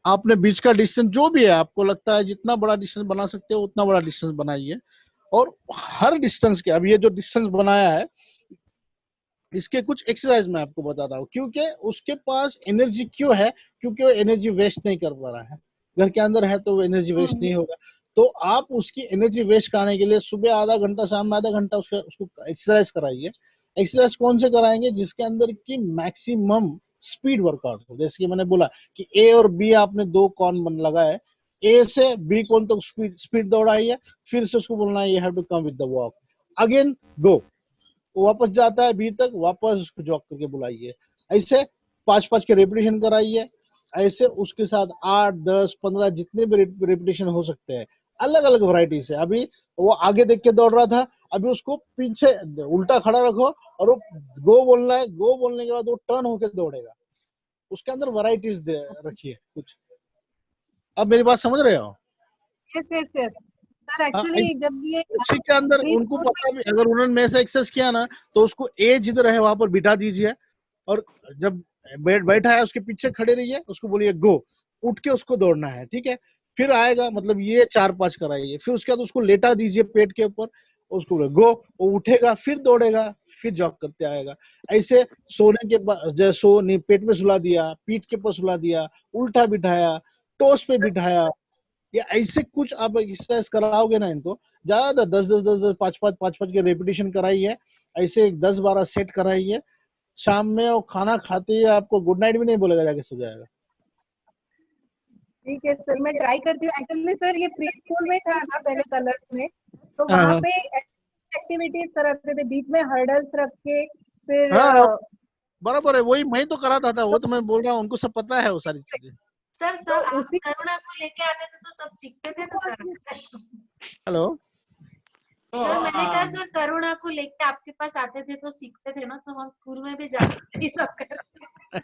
आपने बीच का डिस्टेंस जो भी है, आपको लगता है जितना बड़ा डिस्टेंस बना सकते हो उतना बड़ा डिस्टेंस बनाइए। और हर डिस्टेंस के, अब ये जो डिस्टेंस बनाया है इसके कुछ एक्सरसाइज मैं आपको बताता हूँ, क्योंकि उसके पास एनर्जी क्यों है, क्योंकि वो एनर्जी वेस्ट नहीं कर पा रहा है। घर के अंदर है तो वो एनर्जी वेस्ट नहीं होगा। तो आप उसकी एनर्जी वेस्ट कराने के लिए सुबह आधा घंटा, शाम में आधा घंटा उसको एक्सरसाइज कराइए। एक्सरसाइज कौन से कराएंगे? जिसके अंदर की मैक्सिमम स्पीड वर्कआउट हो। जैसे कि मैंने बोला कि ए और बी आपने दो कॉन बन लगा है, ए से बी कौन तक स्पीड दौड़ाई है, फिर से उसको बोलना है you have to come with the walk, again go, वो वापस जाता है बी तक, वापस उसको जॉग करके बुलाइए। ऐसे 5-5 के रेपिटेशन कराइए। ऐसे उसके साथ 8, 10, 15 जितने भी रेपिटेशन हो सकते हैं, अलग अलग वैरायटी से। अभी वो आगे देख के दौड़ रहा था, अभी उसको पीछे उल्टा खड़ा रखो और वो गो बोलना है, गो बोलने के बाद वो टर्न होके दौड़ेगा। उसके अंदर वैरायटीज रखिए कुछ। अब मेरी बात समझ रहे हो? यस यस यस सर, हाँ, एक्चुअली जब ये उसी के अंदर प्री उनको स्कूल पता भी, अगर उन्होंने में से एक्सेस किया ना, तो उसको ए जिधर है वहां पर बिठा दीजिए और जब बैठा है उसके पीछे खड़े रहिए, उसको बोलिए गो, उठ के उसको दौड़ना है, ठीक है। फिर आएगा, मतलब ये 4-5 कराइए, फिर उसके बाद उसको लेटा दीजिए पेट के ऊपर, उसको बोले गो, वो उठेगा, फिर दौड़ेगा, फिर जॉग करते आएगा। ऐसे सोने के बाद जैसे पेट में सुला दिया, पीठ के ऊपर सुला दिया, उल्टा बिठाया, टोस पे बिठाया, या ऐसे कुछ आप एक्सरसाइज कराओगे ना इनको, ज्यादा 10-10, 5-5 के रेपिटेशन कराइए। ऐसे 10-12 सेट कराइए। शाम में वो खाना खाते ही आपको गुड नाइट भी नहीं बोलेगा, जाके सो जाएगा। ठीक है सर, मैं ट्राई करती हूँ। एक्चुअली सर ये प्री स्कूल में था ना पहले कलर्स में, तो हाँ वहाँ हाँ पे एक्टिविटीज कराते थे, बीच में हर्डल्स रख के, फिर हाँ, बराबर है, वही मैं तो कराता था, वो तो मैं बोल रहा हूँ, उनको सब पता है वो सारी चीजें। सर तो आप उसी करुणा को लेके आते थे तो सब सीखते थे ना सर। हेलो। So, सर मैंने कहा सर करुणा को लेके आपके पास आते थे तो सीखते थे ना, तो हम स्कूल में भी जाके ये सब करते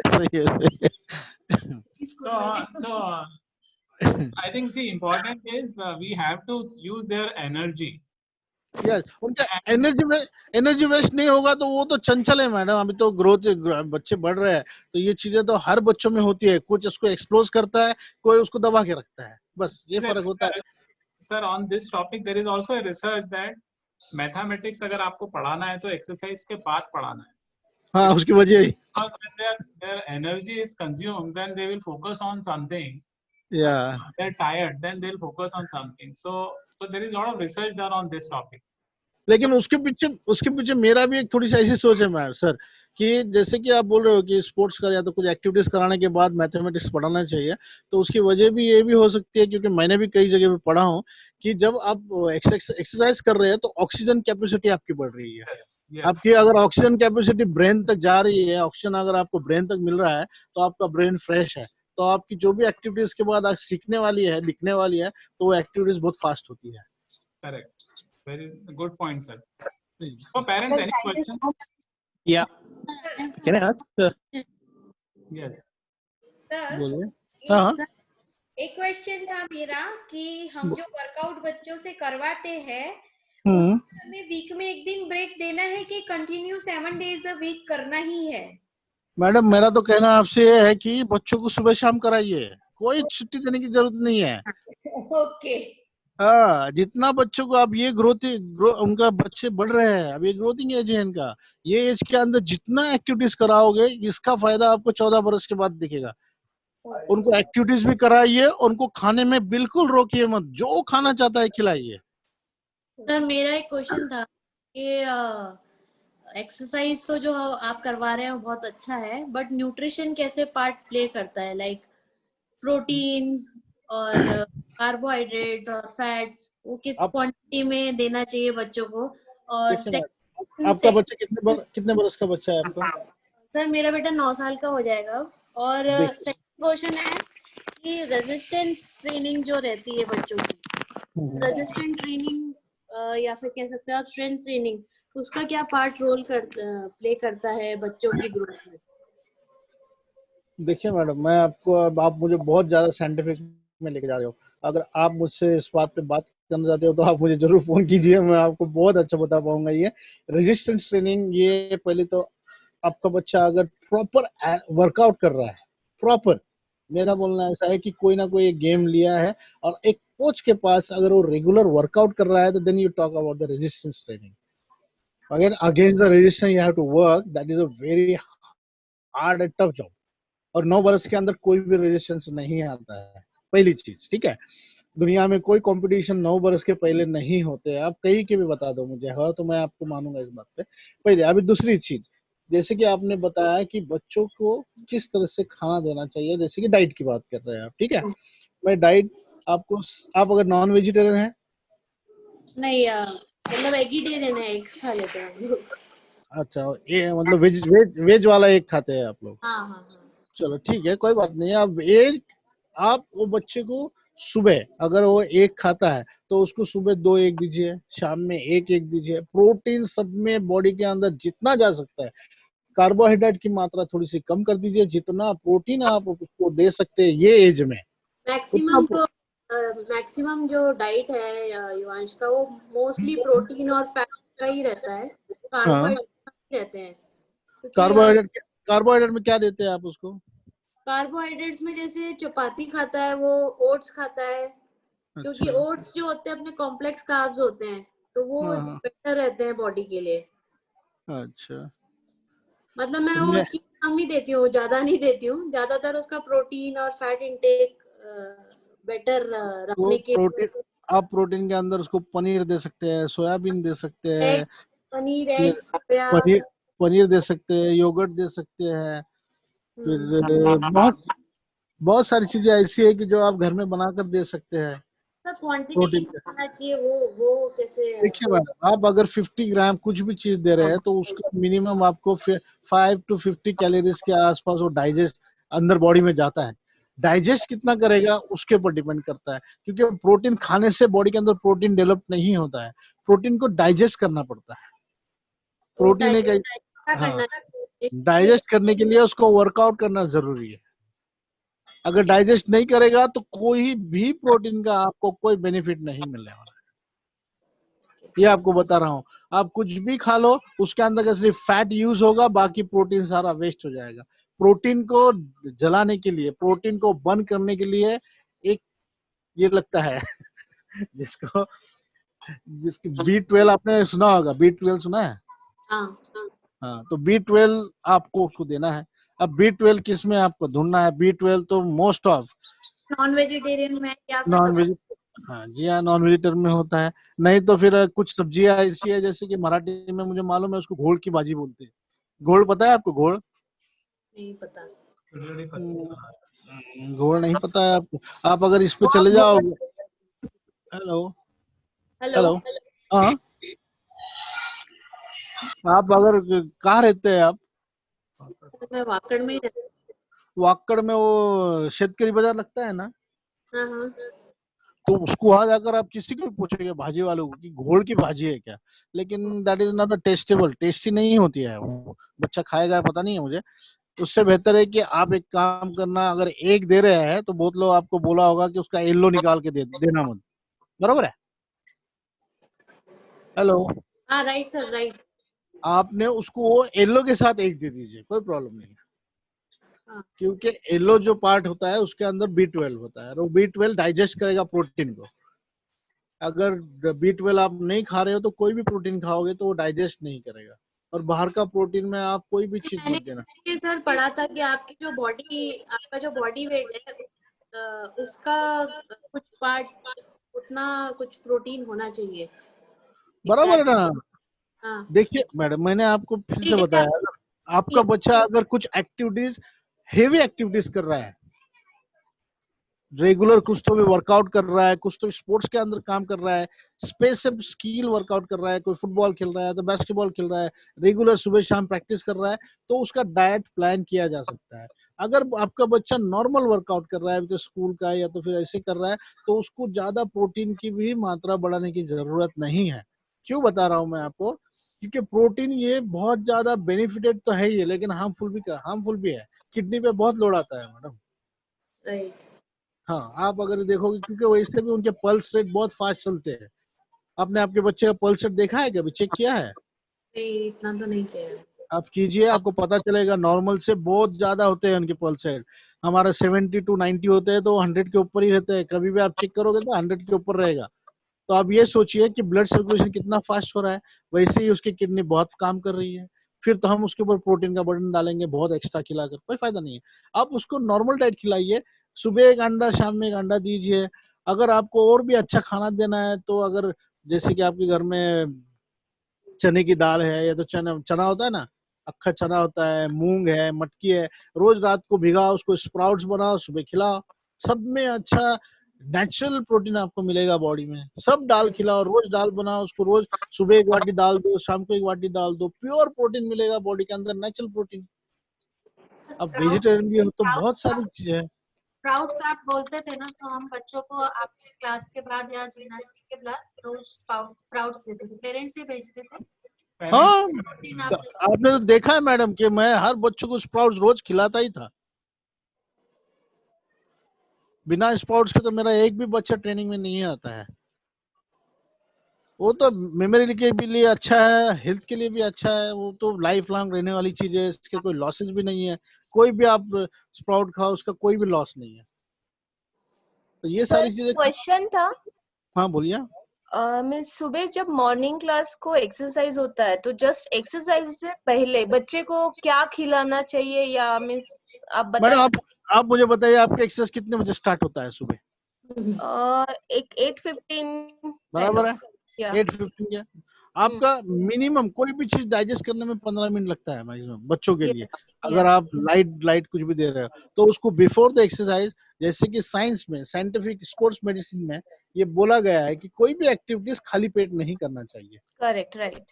सही है, सही है। थे स्कूल में भी। so I think see important is we have to use their energy. Yes, उनका एनर्जी वेस्ट नहीं होगा तो वो तो चंचल है मैडम। अभी तो ग्रोथ, बच्चे बढ़ रहे हैं, तो ये चीजें तो हर बच्चों में होती है। कुछ उसको एक्सप्लोज करता है, कोई उसको दबा के रखता है, बस ये फर्क होता है। Sir, on this topic there is also a research that mathematics अगर आपको पढ़ाना है तो एक्सरसाइज के बाद पढ़ाना है। हाँ, उसकी वजह ही। Because when their energy is consumed, then they will focus on something. या They're tired, then they'll focus on something. So there is a lot of research done on this topic. लेकिन उसके पीछे मेरा भी एक थोड़ी सी ऐसी सोच है मैम सर, कि जैसे कि आप बोल रहे हो कि स्पोर्ट्स का या तो कुछ एक्टिविटीज कराने के बाद मैथमेटिक्स पढ़ाना चाहिए, तो उसकी वजह भी ये भी हो सकती है, क्योंकि मैंने भी कई जगह पे पढ़ा हूँ कि जब आप एक्सरसाइज कर रहे हैं तो ऑक्सीजन कैपेसिटी आपकी बढ़ रही है। Yes, yes. आपकी अगर ऑक्सीजन कैपेसिटी ब्रेन तक जा रही है, ऑक्सीजन अगर आपको ब्रेन तक मिल रहा है, तो आपका ब्रेन फ्रेश है, तो आपकी जो भी एक्टिविटीज के बाद आप सीखने वाली है, लिखने वाली है, तो वो एक्टिविटीज बहुत फास्ट होती है। Correct. Very good point, sir. So parents, any thank you questions? So much Yeah. Can I ask? Yes. Sir बोलिए। हाँ हाँ। एक क्वेश्चन था मेरा कि हम जो वर्कआउट बच्चों से करवाते हैं हम्म हमें वीक में एक दिन ब्रेक देना है कि कंटिन्यू 7 डेज अ वीक करना ही है? मैडम, मेरा तो कहना आपसे ये है कि बच्चों को सुबह शाम कराइए, कोई छुट्टी देने की जरूरत नहीं है। ओके। हाँ, जितना बच्चों को आप ये उनका बच्चे बढ़ रहे हैं, अब ये ग्रोथिंग एज है इनका, ये एज के अंदर जितना एक्टिविटीज कराओगे, इसका फायदा आपको 14 बरस के बाद दिखेगा। उनको एक्टिविटीज भी कराइए, उनको खाने में बिल्कुल रोकिए मत, जो खाना चाहता है खिलाइए। सर मेरा एक क्वेश्चन था कि एक्सरसाइज तो जो आप करवा रहे हैं वो बहुत अच्छा है, बट न्यूट्रिशन कैसे पार्ट प्ले करता है? लाइक प्रोटीन और कार्बोहाइड्रेट्स और फैट्स, वो किस आप क्वांटिटी में देना चाहिए बच्चों को? और देखिए मैडम, आपका बच्चा कितने बरस का बच्चा है आपका? सर मेरा बेटा 9 साल का हो जाएगा। और देखिए। सेकंड क्वेश्चन है कि रेजिस्टेंस ट्रेनिंग जो रहती है बच्चों की, रेजिस्टेंट ट्रेनिंग या फिर कह सकते हो आप स्ट्रेंथ ट्रेनिंग, उसका क्या पार्ट रोल प्ले करता है बच्चों की ग्रोथ में? देखिए मैडम, मैं आपको, अब आप मुझे बहुत ज्यादा साइंटिफिक में लेके जा रहे हो। अगर आप मुझसे इस बात पे बात करना चाहते हो तो आप मुझे जरूर फोन कीजिए, मैं आपको बहुत अच्छा बता पाऊंगा। ये रेजिस्टेंस ट्रेनिंग, ये पहले तो आपका बच्चा अगर प्रॉपर वर्कआउट कर रहा है, प्रॉपर, मेरा बोलना ऐसा है कि कोई ना कोई एक गेम लिया है और एक कोच के पास अगर वो रेगुलर वर्कआउट कर रहा है, तो then you talk about the resistance training. Again against the resistance you have to work, that is a very hard and tough job. और 9 बरस के अंदर कोई भी रेजिस्टेंस नहीं आता है, पहली चीज, ठीक है। दुनिया में कोई कंपटीशन 9 बरस के पहले नहीं होते। आप कहीं के भी बता दो मुझे, हाँ, तो मैं आपको मानूंगा इस बात पे। पहले, अभी दूसरी चीज, जैसे कि आपने बताया कि बच्चों को किस तरह से खाना देना चाहिए, जैसे कि डाइट की बात कर रहे हैं आप, ठीक है। मैं डाइट आपको, आप अगर नॉन वेजिटेरियन है, नहीं मतलब वेजिटेरियन है, एग्स खा लेते हैं हम लोग। अच्छा, ये मतलब वेज वाला एक खाते हैं आप लोग। हाँ हाँ हाँ। चलो ठीक है, कोई बात नहीं। अब एक, आप वो बच्चे को सुबह अगर वो एक खाता है तो उसको सुबह 2 एग दीजिए, शाम में 1 एग दीजिए। प्रोटीन सब में बॉडी के अंदर जितना जा सकता है, कार्बोहाइड्रेट की मात्रा थोड़ी सी कम कर दीजिए। जितना प्रोटीन आप उसको दे सकते हैं ये एज में, उतना मैक्सिमम जो डाइट है युवांश का, वो मोस्टली प्रोटीन और फैट का ही रहता है, हाँ, कार्बोहाइड्रेट नहीं रहते हैं। क्योंकि कार्बोहाइड्रेट में क्या देते हैं आप उसको? कार्बोहाइड्रेट्स में जैसे चपाती खाता है वो, ओट्स खाता है, क्योंकि अच्छा, ओट्स जो होते हैं अपने कॉम्प्लेक्स कार्ब्स होते हैं, तो वो हाँ हाँ, बेटर रहते हैं बॉडी के लिए। अच्छा। मतलब मैं तो वो मैं चीज कम ही देती हूँ, ज्यादा नहीं देती हूँ, ज्यादातर उसका प्रोटीन और फैट इंटेक बेटर वो रखने के प्रोटीन, आप प्रोटीन के अंदर उसको पनीर दे सकते हैं, सोयाबीन दे सकते हैं, एग, पनीर, फिर एग्स, सोया। पनीर पनीर दे सकते हैं, योगर्ट दे सकते हैं। फिर बहुत बहुत सारी चीजें ऐसी है कि जो आप घर में बनाकर दे सकते हैं क्वांटिटी प्रोटीन। कितना होना चाहिए वो कैसे देखिए मैडम, आप अगर 50 ग्राम कुछ भी चीज दे रहे हैं तो उसका मिनिमम आपको 5 to 50 कैलोरीज के आसपास वो डाइजेस्ट अंदर बॉडी में जाता है। डाइजेस्ट कितना करेगा उसके ऊपर डिपेंड करता है, क्योंकि प्रोटीन खाने से बॉडी के अंदर प्रोटीन डेवलप नहीं होता है, प्रोटीन को डाइजेस्ट करना पड़ता है। तो प्रोटीन एक, डाइजेस्ट क्या हाँ, करना चाहिए? डाइजेस्ट करने के लिए उसको वर्कआउट करना जरूरी है। अगर डाइजेस्ट नहीं करेगा तो कोई भी प्रोटीन का आपको कोई बेनिफिट नहीं मिलने वाला। ये आपको बता रहा हूँ, आप कुछ भी खा लो उसके अंदर का सिर्फ फैट यूज होगा, बाकी प्रोटीन सारा वेस्ट हो जाएगा। प्रोटीन को जलाने के लिए, प्रोटीन को बर्न करने के लिए एक ये लगता है जिसको जिसकी B12 आपने सुना होगा, B12 सुना है? हाँ, हाँ, तो B12 आपको उसको देना है। अब B12 किस में आपको ढूंढना है? B12 तो मोस्ट ऑफ नॉन वेजिटेरियन में या फिर नॉन सब। वेज, हाँ जी हाँ, नॉन वेजिटेरियन में होता है। नहीं तो फिर कुछ सब्जियां ऐसी है, जैसे कि मराठी में मुझे मालूम है उसको घोड़ की भाजी बोलते हैं। घोड़ पता है आपको? घोड़, नहीं पता। घोड़ नहीं पता है आपको? आप अगर इस पे चले जाओगे, हेलो हेलो। हेलो, हाँ, आप अगर कहाँ रहते हैं आप? मैं वाकड़ में ही रहती वाकड़ में वो शेतकरी बाजार लगता है ना, हूँ। हाँ हाँ। तो उसको वहां जाकर आप किसी को भी पूछेंगे भाजी वालों को कि घोड़ की भाजी है क्या, लेकिन that is not a testable, tasty नहीं होती है वो। बच्चा खाएगा पता नहीं है मुझे। उससे बेहतर है कि आप एक काम करना, अगर एक दे रहे हैं तो बहुत लोग आपको बोला होगा कि उसका येलो निकाल के देना मत, बरोबर है? हेलो, हाँ राइट सर, राइट। आपने उसको वो येलो के साथ एक दे दीजिए, कोई प्रॉब्लम नहीं है। हाँ। क्योंकि येलो जो पार्ट होता है उसके अंदर B12 होता है, और वो B12 डाइजेस्ट करेगा प्रोटीन को। अगर B12 आप नहीं खा रहे हो तो कोई भी प्रोटीन खाओगे तो वो डाइजेस्ट नहीं करेगा। और बाहर का प्रोटीन में आप कोई भी चीज मैंने मत देना। ये सर पढ़ा था कि आपका जो बॉडी वेट है उसका कुछ पार्ट उतना कुछ प्रोटीन होना चाहिए। बराबर है एग्जैक्ट। ना? हाँ। देखिए मैडम, मैंने आपको फिर से ठीक है। बताया, आपका बच्चा अगर कुछ एक्टिविटीज, हेवी एक्टिविटीज कर रहा है, रेगुलर कुछ तो भी वर्कआउट कर रहा है, कुछ तो स्पोर्ट्स के अंदर काम कर रहा है, स्पेसिफिक स्किल वर्कआउट कर रहा है, कोई फुटबॉल खेल रहा है तो बास्केटबॉल खेल रहा है, रेगुलर सुबह शाम प्रैक्टिस कर रहा है, तो उसका डाइट प्लान किया जा सकता है। अगर आपका बच्चा नॉर्मल वर्कआउट कर रहा है तो स्कूल का या तो फिर ऐसे कर रहा है, तो उसको ज्यादा प्रोटीन की भी मात्रा बढ़ाने की जरूरत नहीं है। क्यों बता रहा हूँ मैं आपको? क्योंकि प्रोटीन ये बहुत ज्यादा बेनिफिटेड तो है ही है, लेकिन हार्मफुल भी है। किडनी पे बहुत लोड आता है मैडम। राइट। हाँ, आप अगर देखोगे, क्योंकि वैसे भी उनके पल्स रेट बहुत फास्ट चलते हैं। आपने आपके बच्चे का पल्स रेट देखा है, कभी चेक किया है? नहीं, इतना तो नहीं किया है। आप कीजिए, आपको पता चलेगा, नॉर्मल से बहुत ज्यादा होते हैं उनके पल्स रेट। हमारा 70 to 90 होते हैं तो 100 के ऊपर ही रहते हैं, कभी भी आप चेक करोगे तो 100 के ऊपर रहेगा। तो आप ये सोचिए कि ब्लड सर्कुलेशन कितना फास्ट हो रहा है। वैसे ही उसकी किडनी बहुत काम कर रही है। फिर तो हम उसके ऊपर प्रोटीन का बर्डन डालेंगे बहुत एक्स्ट्रा खिलाकर, कोई फायदा नहीं है। आप उसको नॉर्मल डाइट खिलाइए, सुबह एक अंडा, शाम में एक अंडा दीजिए। अगर आपको और भी अच्छा खाना देना है तो, अगर जैसे कि आपके घर में चने की दाल है, या तो चना चना होता है ना, अक्खा चना होता है, मूंग है, मटकी है, रोज रात को भिगाओ, उसको स्प्राउट्स बनाओ, सुबह खिलाओ। सब में अच्छा नेचुरल प्रोटीन आपको मिलेगा बॉडी में। सब दाल खिलाओ, रोज दाल बनाओ, उसको रोज सुबह एक बाटी दाल दो, शाम को एक बाटी दाल दो, प्योर प्रोटीन मिलेगा बॉडी के अंदर, नेचुरल प्रोटीन। अब वेजिटेरियन भी हो तो बहुत सारी चीजें हैं। स्प्राउट्स आप बोलते थे ना, तो हम बच्चों को आपके क्लास के बाद या जिम्नास्टिक के बाद रोज स्प्राउट्स देते थे, पेरेंट्स ही भेजते थे। हाँ, प्रोटीन आप आपने तो देखा है मैडम कि मैं हर बच्चों को स्प्राउट्स रोज खिलाता ही था। बिना स्प्राउट्स के तो मेरा एक भी बच्चा ट्रेनिंग में नहीं आता है। वो तो मेमोरी के भी लिए अच्छा है, हेल्थ के लिए भी अच्छा है, वो तो लाइफ लॉन्ग रहने वाली चीज है, इसके कोई लॉसेस भी नहीं है। कोई भी आप स्प्राउट खाओ, उसका कोई भी लॉस नहीं है। तो ये सारी चीजें। क्वेश्चन था, हाँ बोलिए। मीन्स सुबह जब मॉर्निंग क्लास को एक्सरसाइज होता है, तो जस्ट एक्सरसाइज से पहले बच्चे को क्या खिलाना चाहिए, या मीन्स आप मैडम बता आप मुझे बताइए, आपका एक्सरसाइज कितने बजे स्टार्ट होता है सुबह? एक 8:15 बराबर है, या 8:15 क्या? आपका मिनिमम कोई भी चीज डाइजेस्ट करने में 15 मिनट लगता है मैक्सिमम बच्चों के लिए। अगर आप लाइट कुछ भी दे रहे हो तो उसको बिफोर द एक्सरसाइज, जैसे कि साइंस में, साइंटिफिक स्पोर्ट्स मेडिसिन में ये बोला गया है कि कोई भी एक्टिविटीज खाली पेट नहीं करना चाहिए। Correct, right.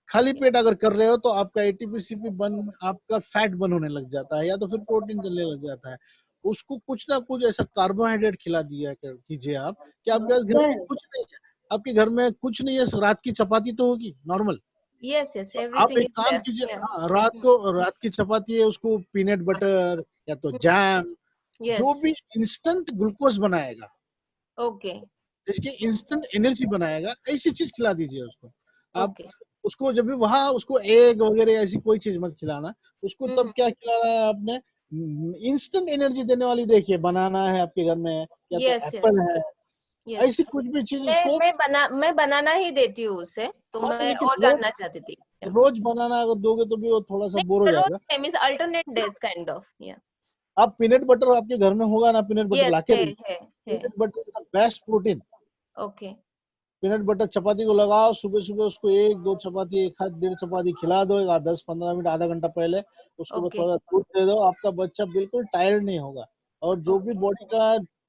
खाली पेट अगर कर रहे हो तो आपका एटीपी बन, आपका फैट बर्न होने लग जाता है, या तो फिर प्रोटीन चलने लग जाता है। उसको कुछ ना कुछ ऐसा कार्बोहाइड्रेट खिला दिया कीजिए आप, कि आपके पास घर में कुछ नहीं है, आपके घर में कुछ नहीं है, रात की चपाती तो होगी नॉर्मल। यस यस, आप एवरीथिंग एक इज काम कीजिए, रात की चपाती है, उसको पीनट बटर या तो जैम, जो यस, भी इंस्टेंट ग्लूकोज बनाएगा, ओके जिसकी इंस्टेंट एनर्जी बनाएगा, ऐसी चीज खिला दीजिए उसको। आप ओके। उसको जब भी वहां उसको एग वगैरह ऐसी कोई चीज मत खिलाना उसको। तब क्या खिलाना है आपने? इंस्टेंट एनर्जी देने वाली, देखिए बनाना है आपके घर में या तो यस एप्पल यस है, यस, ऐसी कुछ भी चीज उसको। मैं बनाना ही देती हूँ उसे, तो हाँ, मैं लेकिन और जानना चाहती थी। रोज बनाना अगर दोगे तो भी वो थोड़ा सा बोर हो नहीं, जाएगा। रोज means alternate days kind of, या आप पीनट बटर आपके घर में होगा ना, पीनट बटर यस, लाके है दीजिए। है है, peanut butter best protein. Okay peanut butter चपाती को लगाओ, सुबह सुबह उसको एक दो चपाती, एक हाथ डेढ़ चपाती खिला दो, 10-15 मिनट आधा घंटा पहले। उसको ओके थोड़ा दूध दे दो, आपका बच्चा बिल्कुल टायर्ड नहीं होगा। और जो भी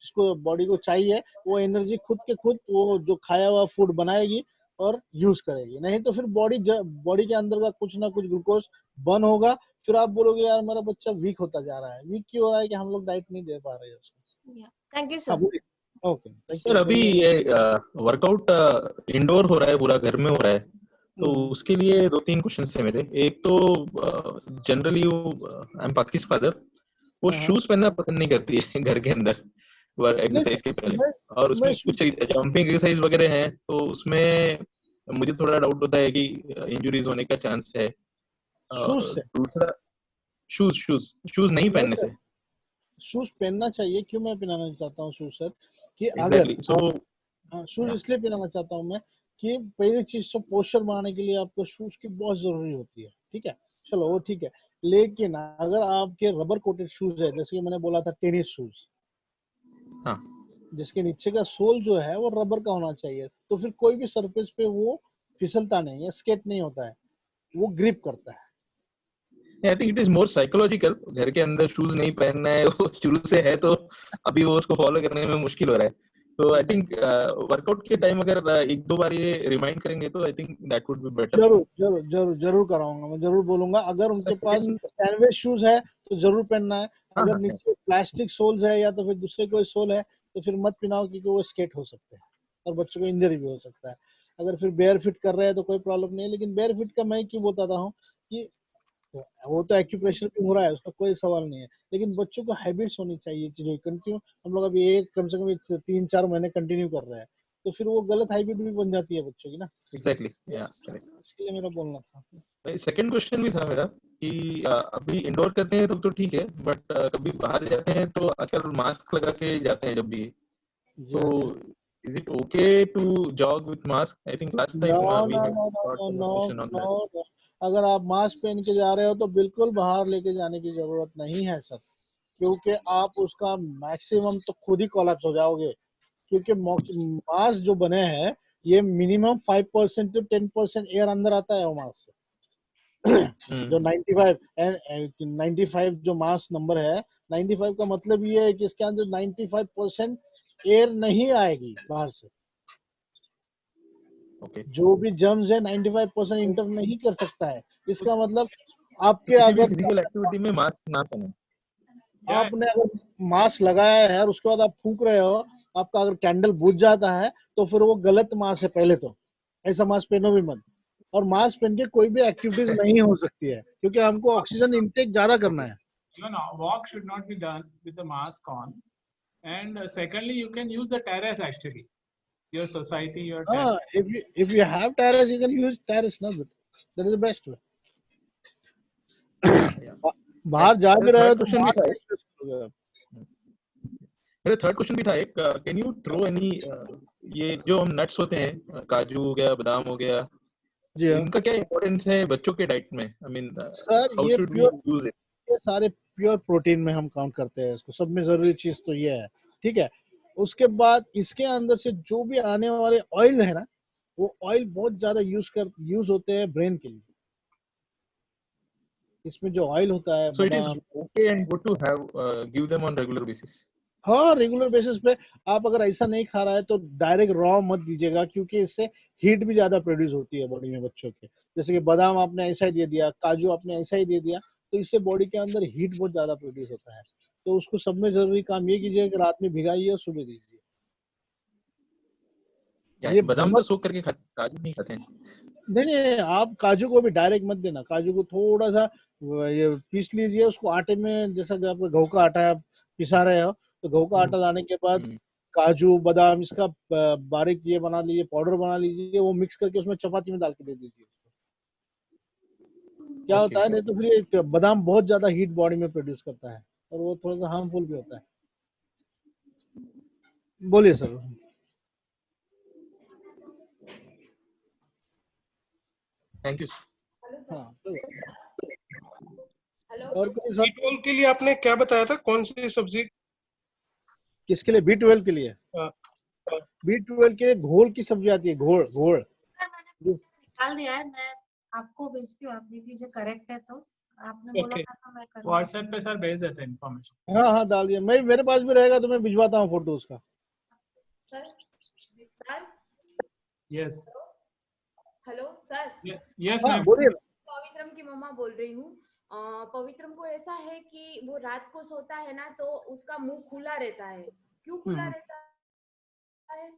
जिसको बॉडी को चाहिए वो एनर्जी खुद के खुद वो जो खाया हुआ फूड बनाएगी और यूज करेगी। नहीं तो फिर बॉडी के अंदर का कुछ ना कुछ ग्लूकोज बर्न होगा। फिर आप बोलोगे यार मेरा बच्चा वीक होता जा रहा है। वीक क्यों हो रहा है? कि हम लोग डाइट नहीं दे पा रहे हैं उसको। थैंक यू हाँ सर। बोलिए। ओके, थैंक सर यू, अभी बोलिए। ये वर्कआउट इंडोर हो रहा है, पूरा घर में हो रहा है, तो उसके लिए 2-3 क्वेश्चन थे मेरे। एक तो जनरली आई एम पाकिस फादर, वो शूज पहनना पसंद नहीं करती है घर के अंदर एक्सरसाइज के पहले, और उसमें कुछ जंपिंग एक्सरसाइज वगैरह है, तो उसमें मुझे थोड़ा डाउट होता है कि इंजुरीज होने का चांस है। शूज और से दूसरा शूज नहीं पहनने से। शूज पहनना चाहिए। क्यों मैं पहनाना चाहता हूँ शूज सर? कि अगर एग्जैक्टली, सो शूज इसलिए पहनाना चाहता हूँ मैं कि पहली चीज तो पोस्चर बनाने के लिए आपको शूज की बहुत जरूरी होती है। ठीक है, चलो वो ठीक है। लेकिन अगर आपके रबर कोटेड शूज है, जैसे कि मैंने बोला था टेनिस शूज, हाँ, जिसके नीचे का सोल जो है वो रबर का होना चाहिए, तो फिर कोई भी सरफेस पे वो फिसलता नहीं है, स्केट नहीं होता है, वो ग्रिप करता है। I think it is more psychological. घर के अंदर शूज नहीं पहनना है, वो शुरू से है, तो अभी वो उसको फॉलो करने में मुश्किल हो रहा है। तो आई थिंक वर्कआउट के टाइम अगर 1-2 बार ये रिमाइंड करेंगे तो I think that would be better. जरूर जरूर जरूर जरूर कराऊंगा, मैं जरूर बोलूंगा। अगर उनके पास कैनवेस शूज है तो जरूर पहनना है। अगर नीचे प्लास्टिक सोल्स है या तो फिर दूसरे कोई सोल है तो फिर मत पहनाओ, क्योंकि वो स्केट हो सकते हैं और बच्चों को इंजरी भी हो सकता है। अगर फिर बेयर फिट कर रहे हैं तो कोई प्रॉब्लम नहीं है। लेकिन बेयर फिट का मैं क्यों बताता हूँ कि वो तो एक्यूप्रेशर भी हो रहा है, उसका कोई सवाल नहीं है, लेकिन बच्चों को हैबिट्स होनी चाहिए चीजों की। कंटिन्यू हम लोग अभी कम से कम 3-4 महीने कंटिन्यू कर रहे हैं, तो फिर वो गलत हैबिट भी बन जाती है बच्चों की ना। एग्जैक्टली, या इसलिए मेरा बोलना था। सेकंड क्वेश्चन भी था मेरा कि अभी इंडोर करते हैं तो ठीक है, बट कभी बाहर जाते हैं तो आजकल मास्क लगा के जाते हैं जब भी, तो is it okay to jog with mask? I think last time no we no had no got no no conversation on that. No, अगर आप मास्क पहन के जा रहे हो तो बिल्कुल बाहर लेके जाने की जरूरत नहीं है सर, क्योंकि आप उसका मैक्सिमम तो खुद ही कोलैप्स हो जाओगे। क्योंकि मास्क जो बने हैं ये मिनिमम 5% to 10% एयर अंदर आता है वो मास्क से। जो 95 जो मास नंबर है, 95 का मतलब ये है कि इसके अंदर 95% एयर नहीं आएगी बाहर से। ओके। जो भी जर्म्स है 95% इंटर नहीं कर सकता है। इसका मतलब तो आपके किसी भी अगर फिजिकल एक्टिविटी में मास्क ना पहने। आपने अगर मास्क लगाया है और उसके बाद आप फूंक रहे हो, आपका अगर कैंडल बुझ जाता है तो फिर वो गलत मास्क है। पहले तो ऐसा मास्क पहनो भी मत, और मास्क पहन के कोई भी एक्टिविटीज नहीं हो सकती है, क्योंकि हमको ऑक्सीजन इंटेक ज्यादा करना है। No, walk should not be done with the mask on. And secondly, you can use the terrace actually. Your society, your terrace. हाँ, if you have terrace, you can use terrace ना, that is the best way. बाहर जा भी रहे हो तो मास्क नहीं यूज करोगे आप। मेरा थर्ड क्वेश्चन भी था एक, कैन यू थ्रो एनी, ये जो हम नट्स होते हैं, काजू हो गया, बादाम हो गया, जी हाँ इनका क्या इंपॉर्टेंस है बच्चों के डाइट में? आई मीन, सर, हाउ ये should we pure, use it? ये सारे प्योर प्रोटीन में हम काउंट करते हैं इसको। सब में जरूरी चीज तो ये है, ठीक है। उसके बाद इसके अंदर से जो भी आने वाले ऑयल है ना, वो ऑयल बहुत ज्यादा यूज होते हैं ब्रेन के लिए। इसमें जो ऑयल होता है so it is badam, okay and good to have give them on regular basis. हाँ रेगुलर बेसिस पे। आप अगर ऐसा नहीं खा रहा है तो डायरेक्ट रॉ मत दीजिएगा, क्योंकि इससे हीट भी ज्यादा प्रोड्यूस होती है बॉडी में बच्चों के। जैसे कि बादाम आपने ऐसा ही दे दिया, काजू आपने ऐसा ही दे दिया, तो इससे बॉडी के अंदर हीट बहुत ज्यादा प्रोड्यूस होता है। तो उसको सब में जरूरी काम ये कीजिए कि रात में भिगाइए और सुबह दीजिए। ये बादाम तो सोख करके खाते, काजू नहीं खाते हैं। नहीं, आप काजू को भी डायरेक्ट मत देना। काजू को थोड़ा सा ये पीस लीजिए, उसको आटे में, जैसा कि आपका गेहूं का आटा आप पिसा रहे हो, तो गेहूं का आटा लाने के बाद काजू बादाम इसका बारीक ये बना लीजिए, पाउडर बना लीजिए, वो मिक्स करके उसमें चपाती में डाल के दे दीजिए। क्या होता है, नहीं तो फिर बादाम बहुत ज्यादा हीट बॉडी में प्रोड्यूस करता है और वो थोड़ा सा हार्मफुल भी होता है। बोलिए सर। Thank you. हाँ, हेलो, और कोई सर? B12 के लिए आपने क्या बताया था, कौन सी सब्जी? किसके लिए? B12 के लिए? B12 के लिए घोल की सब्जी आती है, घोल। घोल निकाल दिया है, मैं आपको भेजती हूँ, आप देख लीजिए करेक्ट है तो। आपने बोला था तो मैं करूँगी। व्हाट्सएप पे सर भेज देते हैं इन्फॉर्मेशन। हाँ हाँ डाल दिया, मैं मेरे पास भी रहेगा तो मैं भिजवाता हूँ फोटो उसका। Sir, yes hello sir. Yes हाँ मैम। बोलिए। पवित्रम की मम्मा बोल रही हूँ। पवित्रम को ऐसा है कि वो रात को सोता है ना तो उसका मुंह खुला रहता है, क्यों खुला रहता है?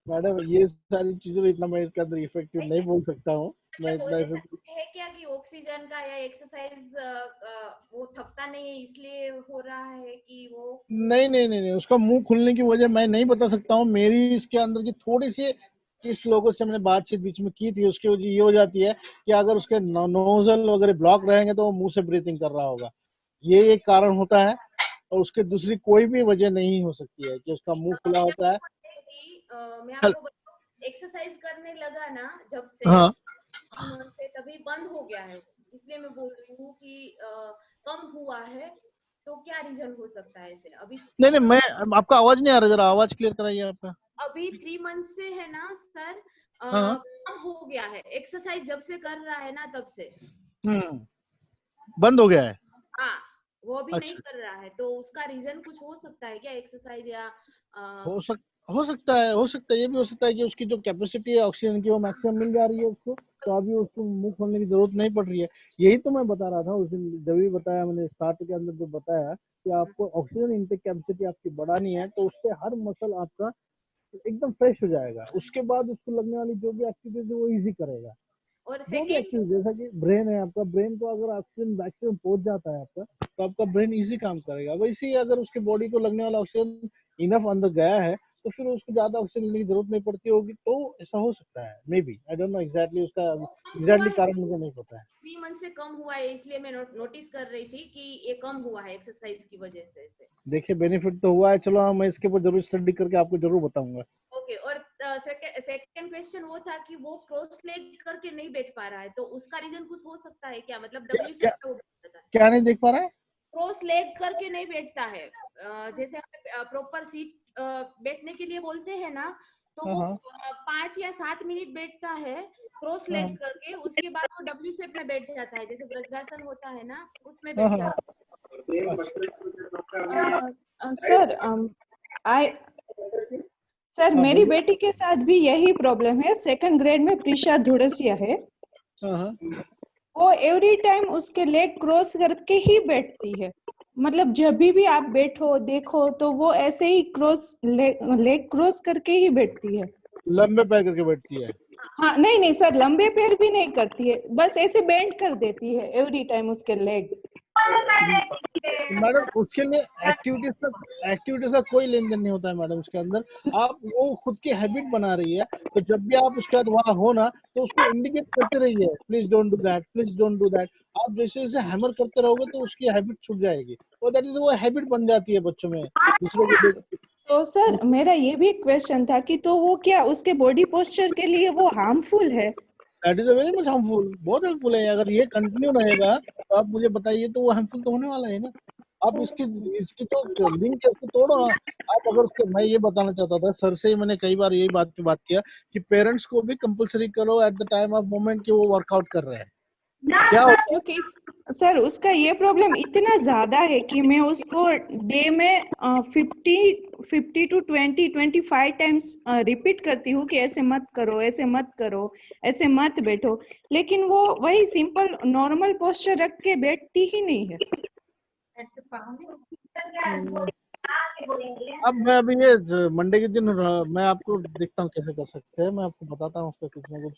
मैडम ये सारी चीजें इतना मैं इसके अंदर इफेक्टिव नहीं बोल सकता हूँ। मैं मतलब इतना ऐसा इफेक्टिव है क्या कि ऑक्सीजन का या एक्सरसाइज वो थकता नहीं है इसलिए हो रहा है कि वो नहीं, उसका मुंह खुलने की वजह मैं नहीं बता सकता हूँ। मेरी इसके अंदर की थोड़ी सी, इस लोगों से मैंने बातचीत बीच में की थी, उसकी वजह ये हो जाती है कि अगर उसके नोजल वगैरह ब्लॉक रहेंगे तो वो मुंह से ब्रीथिंग कर रहा होगा। ये एक कारण होता है, और उसके दूसरी कोई भी वजह नहीं हो सकती है कि उसका मुंह खुला होता है। मैं आपको बताऊं, एक्सरसाइज करने लगा ना जब से, हाँ से तभी बंद हो गया है, इसलिए मैं बोल रही हूँ कि कम हुआ है तो क्या रीजन हो सकता है इसे? अभी नहीं, मैं आपका आवाज नहीं आ रहा, जरा आवाज क्लियर कराइए आपका। अभी 3 मंथ से है ना सर, हाँ कम हो गया है। एक्सरसाइज जब से कर रहा है ना तब से बंद हो गया है। हाँ, वो अभी नहीं अच्छा, कर रहा है, तो उसका रीजन कुछ हो सकता है क्या? एक्सरसाइज या हो सकता है, ये भी हो सकता है कि उसकी जो कैपेसिटी है ऑक्सीजन की वो मैक्सिमम मिल जा रही है उसको, तो अभी उसको मुंह खोलने की जरूरत नहीं पड़ रही है। यही तो मैं बता रहा था उस दिन जब भी बताया मैंने, स्टार्ट के अंदर जो बताया कि आपको ऑक्सीजन इनटेक कैपेसिटी आपकी बढ़ानी है, तो उससे हर मसल आपका एकदम फ्रेश हो जाएगा। उसके बाद उसको लगने वाली जो भी एक्टिविटीज है वो इजी करेगा। और जो भी सेकेंड एक्टिविटी, जैसा कि ब्रेन है आपका, ब्रेन को अगर ऑक्सीजन मैक्सिमम पहुंच जाता है आपका, तो आपका ब्रेन इजी काम करेगा। वैसे ही अगर उसके बॉडी को लगने वाला ऑक्सीजन इनफ अंदर गया है, तो फिर उसको ज्यादा ऑक्सीजन लेने की जरूरत नहीं पड़ती होगी। तो ऐसा हो सकता है, may be, I don't know exactly, उसका एग्जैक्टली कारण मुझे नहीं पता है। 3 मंथ से कम हुआ है, इसलिए मैं नोटिस कर रही थी कि ये कम हुआ है एक्सरसाइज की वजह से। देखिए बेनिफिट तो हुआ है, चलो हाँ, मैं इसके ऊपर जरूर स्टडी करके आपको जरूर बताऊंगा। ओके, और सेकंड क्वेश्चन वो था कि वो क्रॉस लेग करके नहीं बैठ पा रहा है, तो उसका रीजन कुछ हो सकता है क्या? मतलब डब्ल्यू क्या, से क्या नहीं देख पा रहा है? क्रॉस लेग करके नहीं बैठता है। जैसे हमें प्रॉपर सीट बैठने के लिए बोलते हैं ना, तो हाँ वो हाँ 5 या 7 मिनट बैठता है क्रॉस हाँ लेग करके, उसके बाद वो डब्ल्यू शेप में बैठ जाता है, जैसे वज्रासन होता है ना उसमें हाँ बैठ हाँ जाता सर आई सर हाँ मेरी बोलिए। बेटी के साथ भी यही प्रॉब्लम है। सेकंड ग्रेड में प्रीशा धुड़सिया है। हाँ हाँ वो एवरी टाइम उसके लेग क्रॉस करके ही बैठती है। मतलब जब भी आप बैठो देखो तो वो ऐसे ही क्रॉस लेग क्रॉस करके ही बैठती है। लंबे पैर करके बैठती है। हाँ नहीं नहीं सर, लंबे पैर भी नहीं करती है, बस ऐसे बेंड कर देती है एवरी टाइम उसके लेग। मैडम उसके लिए एक्टिविटीज का कोई लेन देन नहीं होता है मैडम उसके अंदर। आप वो खुद की हैबिट बना रही है, तो जब भी आप उसके बाद वहाँ हो ना तो उसको इंडिकेट करते रहिए, please don't do that, please don't do that. आप जैसे जैसे हैमर करते रहोगे तो उसकी हैबिट छूट जाएगी, और दैट इज वो हैबिट बन जाती है बच्चों में दूसरों को देख। तो सर मेरा ये भी क्वेश्चन था कि तो वो क्या उसके बॉडी पोस्चर के लिए वो हार्मफुल है? That is very much harmful, बहुत हार्मफुल है। अगर ये कंटिन्यू रहेगा तो आप मुझे बताइए, तो वो हार्मफुल तो होने वाला है ना। आप इसकी इसकी जो लिंक है उसको तोड़ो ना। आप अगर उसके, मैं ये बताना चाहता था सर से ही, मैंने कई बार यही बात पे बात किया कि पेरेंट्स को भी कंपलसरी करो at the time of moment कि वो वर्कआउट कर रहे हैं। क्या होता है क्योंकि सर उसका ये प्रॉब्लम इतना ज्यादा है कि मैं उसको डे में 50 to 25 टाइम्स रिपीट करती हूँ कि ऐसे मत करो, ऐसे मत करो, ऐसे मत बैठो, लेकिन वो वही सिंपल नॉर्मल पोस्चर रख के बैठती ही नहीं है। ऐसे पाओगे। अब मैं अभी ये मंडे के दिन मैं आपको देखता हूँ कैसे कर सकते हैं, मैं आपको बताता हूँ उसका कुछ ना कुछ।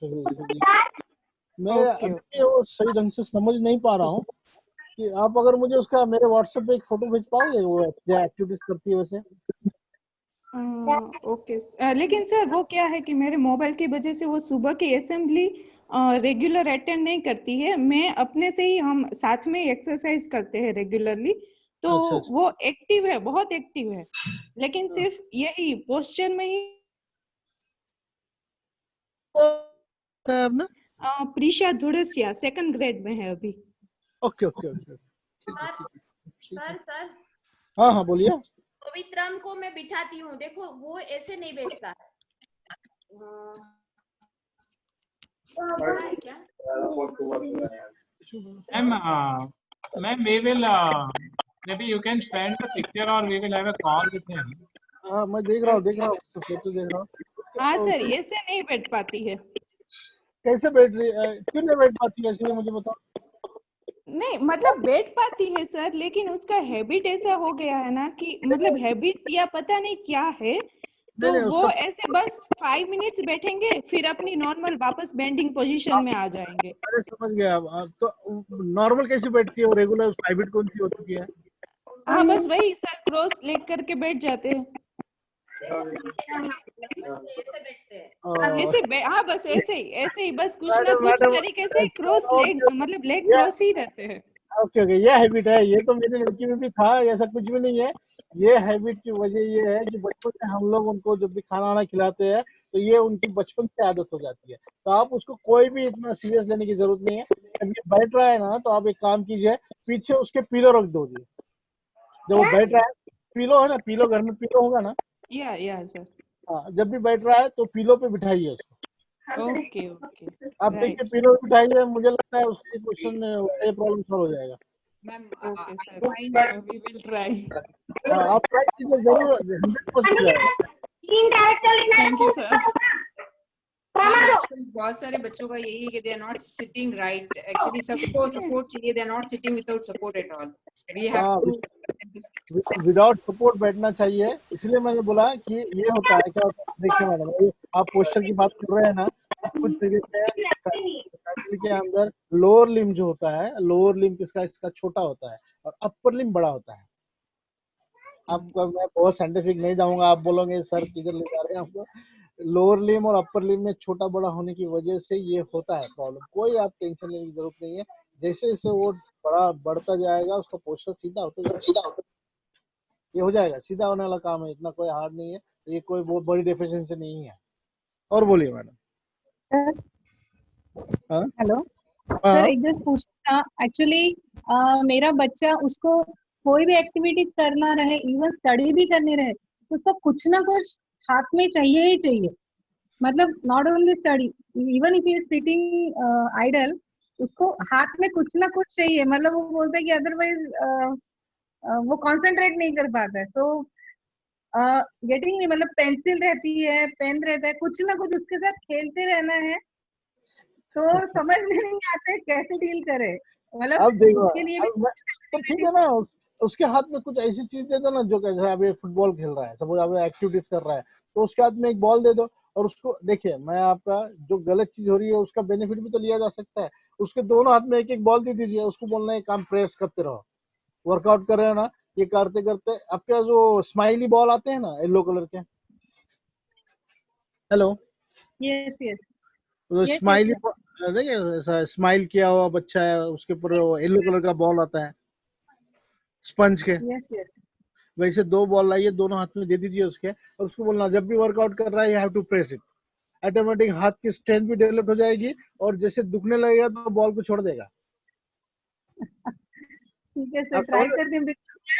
मैं ओके अभी वो सही ढंग से समझ नहीं पा रहा हूँ कि आप अगर मुझे उसका मेरे व्हाट्सएप पे एक फोटो भेज पाओगे, वो जो एक्टिविटीज करती है वैसे। ओके लेकिन सर वो क्या है कि मेरे मोबाइल की वजह से वो सुबह की असेंबली रेगुलर अटेंड नहीं करती है। मैं अपने से ही, हम साथ में एक्सरसाइज करते हैं रेगुलरली, तो अच्छा अच्छा वो एक्टिव है, बहुत एक्टिव है, लेकिन सिर्फ यही पोस्चर में ही। है आपने। प्रीशा धुड़सिया सेकंड ग्रेड में है अभी। ओके ओके ओके, ठीक है सर ठीक है ठीक है। सर हाँ हाँ बोलिए। पवित्रम को मैं बिठाती हूँ, देखो वो ऐसे नहीं बैठता है। बैठा है क्या? Ma'am, we will maybe you can send the picture or we will have a call with him. हाँ मैं देख रहा हूँ तो फोटो देख रहा हूँ। हाँ तो सर ऐसे नहीं बैठ पाती है। कैसे बैठ रही है, क्यों नहीं बैठ पाती है, इसलिए मुझे बताओ। नहीं मतलब बैठ पाती है सर, लेकिन उसका हैबिट ऐसा हो गया है ना कि मतलब हैबिट या पता नहीं क्या है, तो नहीं वो उसका ऐसे बस 5 मिनट्स बैठेंगे फिर अपनी नॉर्मल वापस बेंडिंग पोजीशन में आ जाएंगे। अरे समझ गया। अब तो नॉर्मल कैसे बैठती है वो, रेगुलर उसका हैबिट कौन सी हो चुकी है। हाँ बस वही सर, क्रॉस लेग करके बैठ जाते हैं। ऐसे बैठते हैं। ऐसे हाँ बस ऐसे ही बस कुछ ना मैडम कुछ मैडम तरीके से क्रॉस लेग, मतलब लेग ये क्रॉस ही रहते हैं। ओके ओके, ये हैबिट है, ये तो मेरी लड़की में भी था, ऐसा कुछ भी नहीं है। ये हैबिट की वजह ये है कि बचपन से हम लोग उनको जब भी खाना वाना खिलाते हैं तो ये उनकी बचपन से आदत हो जाती है। तो आप उसको कोई भी इतना सीरियस लेने की जरूरत नहीं है। जब ये बैठ रहा है ना तो आप एक काम कीजिए, पीछे उसके पिलो रख दीजिए। जब वो बैठ रहा है, पिलो है ना, पिलो घर में पिलो होगा ना। या सर। हाँ, जब भी बैठ रहा है तो पिलो पे बिठाइए उसको। ओके ओके आप देखिए पिलो पे बिठाइए, मुझे लगता है उसके क्वेश्चन ये प्रॉब्लम सॉल्व हो जाएगा। Okay sir, we will try. हाँ आप ट्राई कीजिए जरूर, 100% जाएगा। Thank you sir. मैम आजकल बहुत सारे बच्चों का यही है कि they are not sitting right, actually सबको सपोर्ट चाहिए, they are not sitting without support at all, we have to without support बैठना चाहिए। इसलिए मैंने बोला कि ये होता है क्या। देखिए मैडम, आप पोस्चर की बात कर रहे हैं ना, कुछ जगह पे के अंदर लोअर लिम जो होता है, लोअर लिम किसका, इसका छोटा होता है और अपर लिम बड़ा होता है। आपका मैं बहुत साइंटिफिक नहीं जाऊंगा, आप बोलोगे सर किधर ले जा रहे हैं आपको। लोअर लिम और अपर लिम में छोटा बड़ा होने की वजह से ये होता है प्रॉब्लम। कोई आप टेंशन लेने की जरूरत नहीं है। जैसे जैसे वो बड़ा बढ़ता जाएगा उसका पोस्चर सीधा होता जाएगा, ये हो जाएगा, सीधा होने वाला काम है, इतना कोई हार्ड नहीं है, ये कोई बहुत बड़ी डेफिशिएंसी नहीं है। और बोलिए मैडम। हाँ हेलो हाँ सर, एक जस्ट पूछना एक्चुअली, मेरा बच्चा, उसको कोई भी एक्टिविटी करना रहे, इवन स्टडी भी करनी रहे, तो उसको कुछ ना कुछ हाथ में चाहिए ही चाहिए। मतलब not only study, even if he is sitting idle, उसको हाथ में कुछ ना कुछ चाहिए, मतलब वो बोलते हैं कि अदरवाइज वो कंसंट्रेट नहीं कर पाता है। तो गेटिंग मतलब पेंसिल रहती है, पेन रहता है, कुछ ना कुछ उसके साथ खेलते रहना है। तो समझ में नहीं आते कैसे डील करे, मतलब अब देखो, उसके लिए भी तो ठीक है ना, उसके हाथ में कुछ ऐसी चीज दे दो ना, जो जैसे अब ये फुटबॉल खेल रहा है, सपोज अब एक्टिविटीज कर रहा है, तो उसके हाथ में एक बॉल दे दो, और उसको देखिए, मैं आपका जो गलत चीज हो रही है उसका बेनिफिट भी तो लिया जा सकता है। उसके दोनों हाथ में एक एक बॉल दे दीजिए, उसको बोलना है काम प्रेस करते रहो, वर्कआउट कर रहे हो ना, ये करते करते आपके जो स्माइली बॉल आते हैं ना येलो कलर के, हेलो, यस यस तो यस स्माइली यस नहीं है, ऐसा स्माइल किया हुआ बच्चा है, उसके ऊपर येलो कलर का बॉल आता है स्पंज के, यस यस वैसे दो बॉल लाइए, दोनों हाथ में दे दीजिए उसके, और उसको बोलना जब भी वर्कआउट कर रहा है you have to press it, automatic हाथ की स्ट्रेंथ भी डेवलप हो जाएगी, और जैसे दुखने लगेगा तो बॉल को छोड़ देगा। ठीक है सर, आप ट्राई समझ, करते हैं।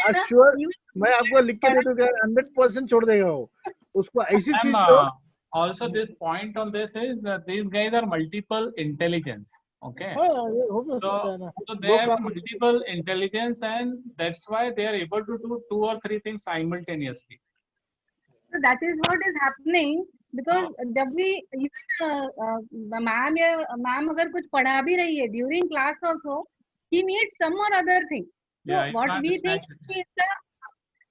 आज श्योर, मैं आपको लिख के दे दूंगा, 100% छोड़ देगा वो, उसको ऐसी चीज दो। Also this point on this is these guys are multiple intelligence. Okay. हाँ, ये हो भी So, सकता है ना, so they दो have काम। multiple intelligence, and that's why they are able to do 2 or 3 things simultaneously. So that is what is happening, because जब भी मैम या मैम अगर कुछ पढ़ा भी रही है during class also, he needs some or other thing. So Yeah, you what can't we snatch think it. is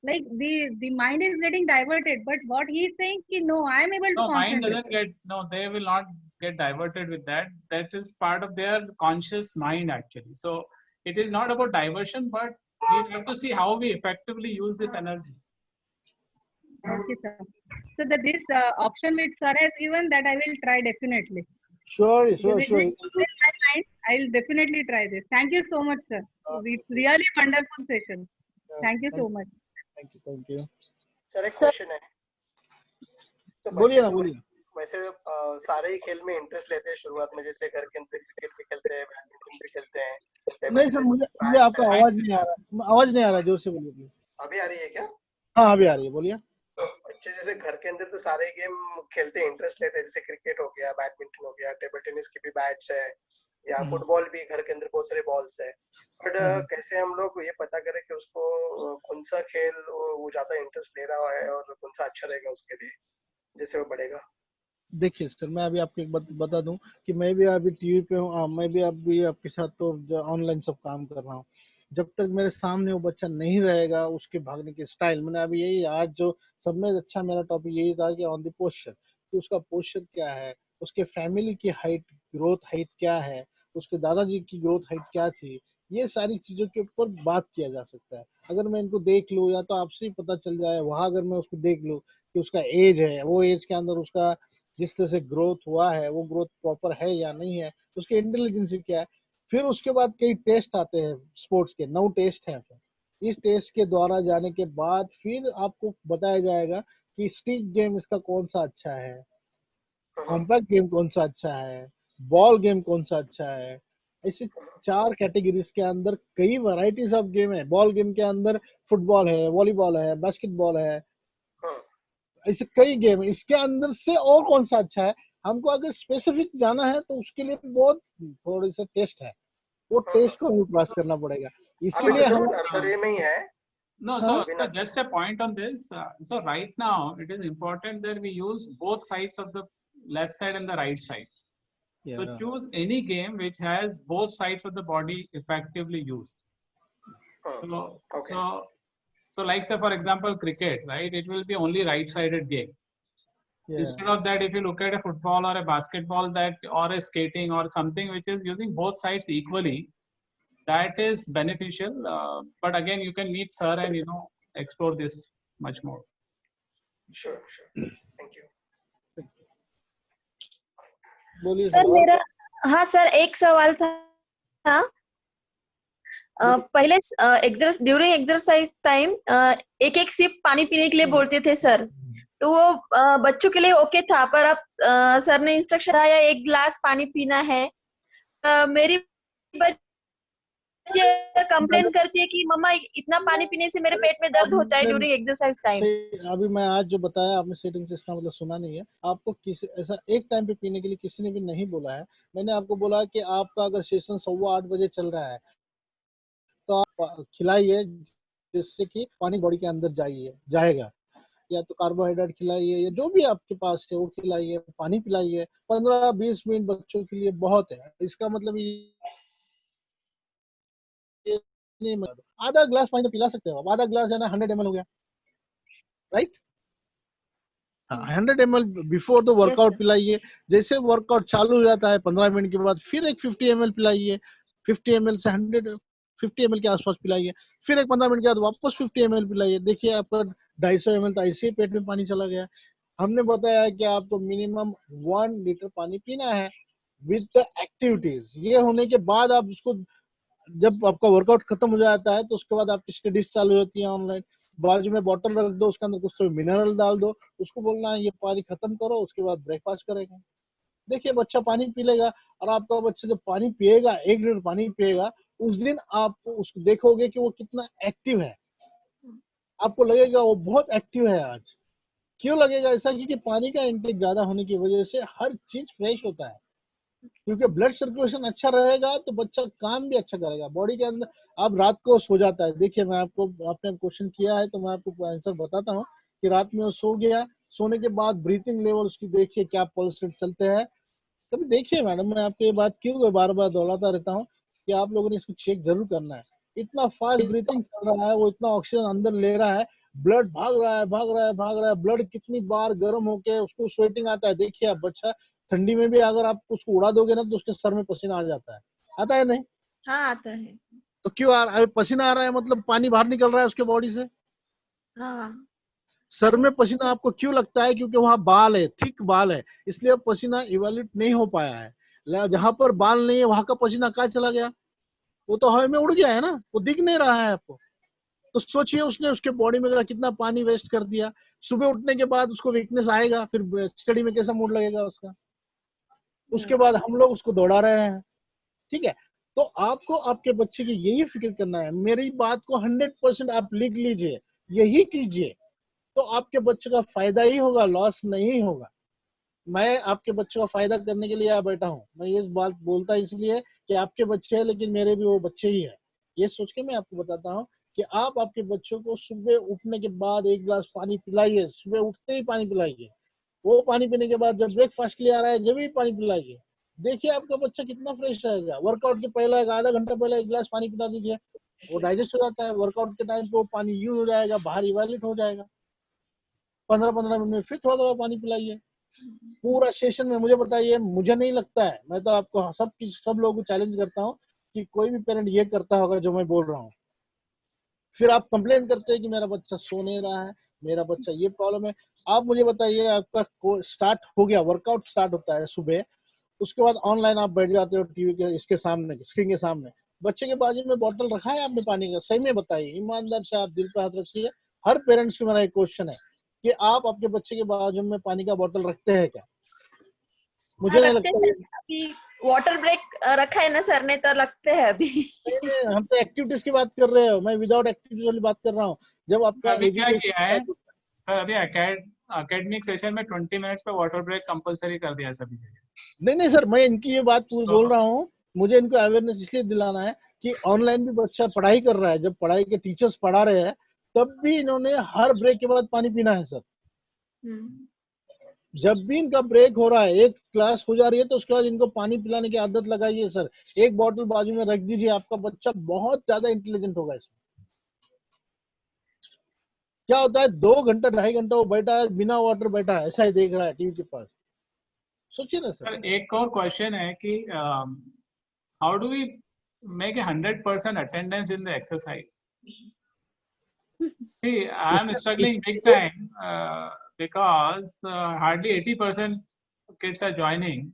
like the mind is getting diverted, but what he is saying कि no, I am able to No, mind concentrate. doesn't get, no, they will not get diverted with that. That is part of their conscious mind actually. So it is not about diversion, but we have to see how we effectively use this energy. Okay sir. So that this option which sir has given, that I will try definitely. Sure, Because sure, it sure. will in my mind. I will definitely try this. Thank you so much, sir. It's really wonderful session. Thank you so much. Thank you. Sir एक क्वेश्चन है। तो बोलिए बच्चे ना, तो बोलिए। वैसे सारे ही खेल में इंटरेस्ट लेते हैं शुरुआत में, जैसे घर के अंदर क्रिकेट भी खेलते हैं, बैडमिंटन भी खेलते हैं, नहीं सर, मुझे आपका आवाज नहीं आ रहा, आवाज नहीं आ रहा, जोर से बोलिए प्लीज। अभी आ रही है क्या? हाँ, अभी आ रही है, बोलिए। तो बच्चे जैसे घर के अंदर तो सारे गेम खेलते हैं, इंटरेस्ट लेते हैं, जैसे क्रिकेट हो गया, बैडमिंटन हो गया, टेबल टेनिस की भी बैट्स है, या फुटबॉल भी घर के अंदर बहुत सारे बॉल्स है, बट कैसे हम लोग ये पता करें कि उसको कौन सा खेल वो ज्यादा इंटरेस्ट ले रहा है और कौन सा अच्छा रहेगा उसके लिए जैसे वो बढ़ेगा? देखिए सर, मैं अभी आपको एक बात बता दूं कि मैं भी अभी टीवी पे हूँ, मैं भी अभी आपके साथ तो ऑनलाइन सब काम कर रहा हूँ। जब तक मेरे सामने वो बच्चा नहीं रहेगा, उसके भागने के स्टाइल, मैंने अभी यही आज जो सब में अच्छा मेरा टॉपिक यही था कि ऑन द पोस्चर, कि उसका पोस्चर क्या है, उसके फैमिली की हाइट, ग्रोथ हाइट क्या है, उसके दादाजी की ग्रोथ हाइट क्या थी, ये सारी चीजों के ऊपर बात किया जा सकता है। अगर मैं इनको देख लूँ, या तो आपसे ही पता चल जाए, वहां अगर मैं उसको देख लूँ कि उसका एज है, वो एज के अंदर उसका जिस तरह से ग्रोथ हुआ है वो ग्रोथ प्रॉपर है या नहीं है, उसकी इंटेलिजेंस क्या है, फिर उसके बाद कई टेस्ट आते हैं स्पोर्ट्स के, 9 टेस्ट हैं। इस टेस्ट के द्वारा जाने के बाद फिर आपको बताया जाएगा कि स्टिक गेम इसका कौन सा अच्छा है, कॉम्पैक्ट गेम कौन सा अच्छा है, बॉल गेम कौन सा अच्छा है। ऐसे 4 कैटेगरीज के अंदर कई वैरायटीज ऑफ गेम है। बॉल गेम के अंदर फुटबॉल है, वॉलीबॉल है, बास्केटबॉल है, ऐसे कई गेम, इसके अंदर से और कौन सा अच्छा है। हमको अगर स्पेसिफिक जाना है तो उसके लिए बहुत थोड़े से टेस्ट है, वो टेस्ट को हमें पास करना पड़ेगा, इसीलिए हम नर्सरी में ही है। No, so just a point on this. So right now, it is important that we use both sides of the left side and the right side. So choose any game which has both sides of the body effectively used. So like say for example cricket, right? It will be only right-sided game. Instead of that, if you look at a football or a basketball, that or a skating or something which is using both sides equally, that is beneficial. But again, you can meet sir and explore this much more. Sure. Thank you. बोलिए सर मेरा, हाँ सर एक सवाल था। पहले ड्यूरिंग एक्सरसाइज टाइम एक एक सिप पानी पीने के लिए बोलते थे सर, तो वो बच्चों के लिए ओके था, पर अब सर ने इंस्ट्रक्शन आया 1 गिलास पानी पीना है। मेरी बच्चे कंप्लेन करती है कि मम्मा इतना पानी पीने से मेरे पेट में दर्द होता है आपने ड्यूरिंग एक्सरसाइज टाइम। अभी मैं आज जो बताया आपने सेटिंग से इसका मतलब सुना नहीं है। आपको किसी ऐसा एक टाइम पे पीने के लिए किसी ने भी नहीं बोला है। मैंने आपको बोला कि आपका अगर सेशन 8:15 बजे चल रहा है तो आप खिलाइए जिससे कि पानी बॉडी के अंदर जाएगा, या तो कार्बोहाइड्रेट खिलाइए या जो भी आपके पास है वो खिलाइए, पानी पिलाइए। 15-20 मिनट बच्चों के लिए बहुत है। इसका मतलब ये नहीं, आधा ग्लास पानी तो पिला सकते हो आप। आधा ग्लास है ना 100 ml हो गया, right? 100 ml before the workout पिलाइए। जैसे वर्कआउट चालू हो जाता है 15 मिनट के बाद फिर एक 50 ml पिलाइए। 50 ml से 50 ml के आसपास पिलाइए। फिर एक 15 मिनट के बाद वापस 50 ml पिलाइए। देखिए आपका 250 ml तो ऐसे ही पेट में पानी चला गया। हमने बताया कि आपको मिनिमम 1 लीटर पानी पीना है विद द एक्टिविटीज। ये होने के बाद आप उसको, जब आपका वर्कआउट खत्म हो जाता है तो उसके बाद आपकी स्टडीज चालू होती है ऑनलाइन। बाजू में बोतल रख दो, उसके अंदर कुछ तो मिनरल डाल दो, उसको बोलना है ये पानी खत्म करो, उसके बाद ब्रेकफास्ट करेगा। देखिए बच्चा पानी पी लेगा। और आपका बच्चा जब पानी पिएगा, 1 लीटर पानी पिएगा, उस दिन आप उसको देखोगे कि वो कितना एक्टिव है। आपको लगेगा वो बहुत एक्टिव है आज। क्यों लगेगा ऐसा? क्योंकि पानी का इंटेक ज्यादा होने की वजह से हर चीज फ्रेश होता है। क्योंकि ब्लड सर्कुलेशन अच्छा रहेगा तो बच्चा काम भी अच्छा करेगा बॉडी के अंदर। अब रात को सो जाता है, देखिए मैं आपको, आपने क्वेश्चन किया है तो मैं आपको आंसर बताता हूँ कि रात में वो सो गया, सोने के बाद ब्रीथिंग लेवल उसकी देखिए क्या पल्स रेट चलते हैं। कभी देखिए मैडम, मैं आपको ये बात क्यों बार बार दोहराता रहता हूँ कि आप लोगों ने इसको चेक जरूर करना है। इतना फास्ट ब्रीथिंग चल रहा है, वो इतना ऑक्सीजन अंदर ले रहा है, ब्लड भाग रहा है, भाग रहा है, भाग रहा है। ब्लड कितनी बार गर्म होके उसको स्वेटिंग आता है। देखिए आप बच्चा ठंडी में भी अगर आप उसको उड़ा दोगे ना तो उसके सर में पसीना आ जाता है। आता है नहीं? हाँ आता है। तो क्यों आ रहा है? पसीना आ रहा है मतलब पानी बाहर निकल रहा है उसके बॉडी से। हाँ सर में पसीना आपको क्यों लगता है? क्योंकि वहां बाल है, थिक बाल है, इसलिए पसीना इवेल्यूट नहीं हो पाया है। जहां पर बाल नहीं है वहां का पसीना कहाँ चला गया? वो तो हवा में उड़ गया है ना, वो दिख नहीं रहा है आपको। तो सोचिए उसने उसके बॉडी में कितना पानी वेस्ट कर दिया। सुबह उठने के बाद उसको वीकनेस आएगा, फिर स्टडी में कैसा मूड लगेगा उसका। उसके बाद हम लोग उसको दौड़ा रहे हैं, ठीक है? तो आपको आपके बच्चे की यही फिक्र करना है। मेरी बात को 100% आप लिख लीजिए, यही कीजिए तो आपके बच्चे का फायदा ही होगा, लॉस नहीं होगा। मैं आपके बच्चों का फायदा करने के लिए यहाँ बैठा हूँ। मैं ये बात बोलता इसलिए कि आपके बच्चे हैं लेकिन मेरे भी वो बच्चे ही है। ये सोच के मैं आपको बताता हूँ कि आप आपके बच्चों को सुबह उठने के बाद 1 गिलास पानी पिलाइए। सुबह उठते ही पानी पिलाइए। वो पानी पीने के बाद जब ब्रेकफास्ट के लिए आ रहा है जब भी पानी पिलाइए। देखिए आपका बच्चा कितना फ्रेश रहेगा। वर्कआउट के पहले आधा घंटा पहले 1 गिलास पानी पिला दीजिए, वो डाइजेस्ट हो जाता है। वर्कआउट के टाइम पे वो पानी यूज हो जाएगा, बाहर इवेल्यूट हो जाएगा। 15-15 मिनट में फिर थोड़ा थोड़ा पानी पिलाइए। पूरा सेशन में मुझे बताइए, मुझे नहीं लगता है, मैं तो आपको सब लोगों को चैलेंज करता हूँ कि कोई भी पेरेंट ये करता होगा जो मैं बोल रहा हूँ। फिर आप कंप्लेन करते हैं कि मेरा बच्चा सो नहीं रहा है, मेरा बच्चा ये प्रॉब्लम है। आप मुझे बताइए, आपका स्टार्ट हो गया, वर्कआउट स्टार्ट होता है सुबह, उसके बाद ऑनलाइन आप बैठ जाते हो टीवी के इसके सामने, स्क्रीन के सामने, बच्चे के बाजू में बॉटल रखा है आपने पानी का? सही में बताइए, ईमानदार से आप दिल पे हाथ रखिए। हर पेरेंट्स को मेरा एक क्वेश्चन है कि आप अपने बच्चे के बाजू में पानी का बॉटल रखते हैं क्या? मुझे नहीं रखते लगता। हैं अभी। वाटर ब्रेक रखा है ना सर ने, तो रखते हैं अभी। नहीं, हम तो एक्टिविटीज की बात कर रहे हो, मैं विदाउट एक्टिविटीज वाली बात कर रहा हूँ। जब आपका अभी क्या एजुकेशन किया है सर, अभी एकेडमिक सेशन में 20 मिनट्स पे वाटर ब्रेक कंपलसरी कर दिया है सभी जगह। नहीं सर, मैं इनकी ये बात बोल रहा हूँ। मुझे इनको अवेयरनेस इसलिए दिलाना है कि ऑनलाइन भी बच्चा पढ़ाई कर रहा है, जब पढ़ाई के टीचर्स पढ़ा रहे हैं तब भी इन्होंने हर ब्रेक के बाद पानी पीना है सर। जब भी इनका ब्रेक हो रहा है, एक क्लास हो जा रही है तो उसके बाद इनको पानी पिलाने की आदत लगाइए सर। एक बॉटल बाजू में रख दीजिए, आपका बच्चा बहुत ज्यादा इंटेलिजेंट होगा इसमें। क्या होता है 2 घंटा 2.5 घंटा वो बैठा है, बिना वाटर बैठा है, ऐसा ही देख रहा है टीवी के पास। सोचिए ना सर। एक और क्वेश्चन है कि how do we make a 100% attendance in the exercise? See, I am struggling big time because hardly 80% kids are joining.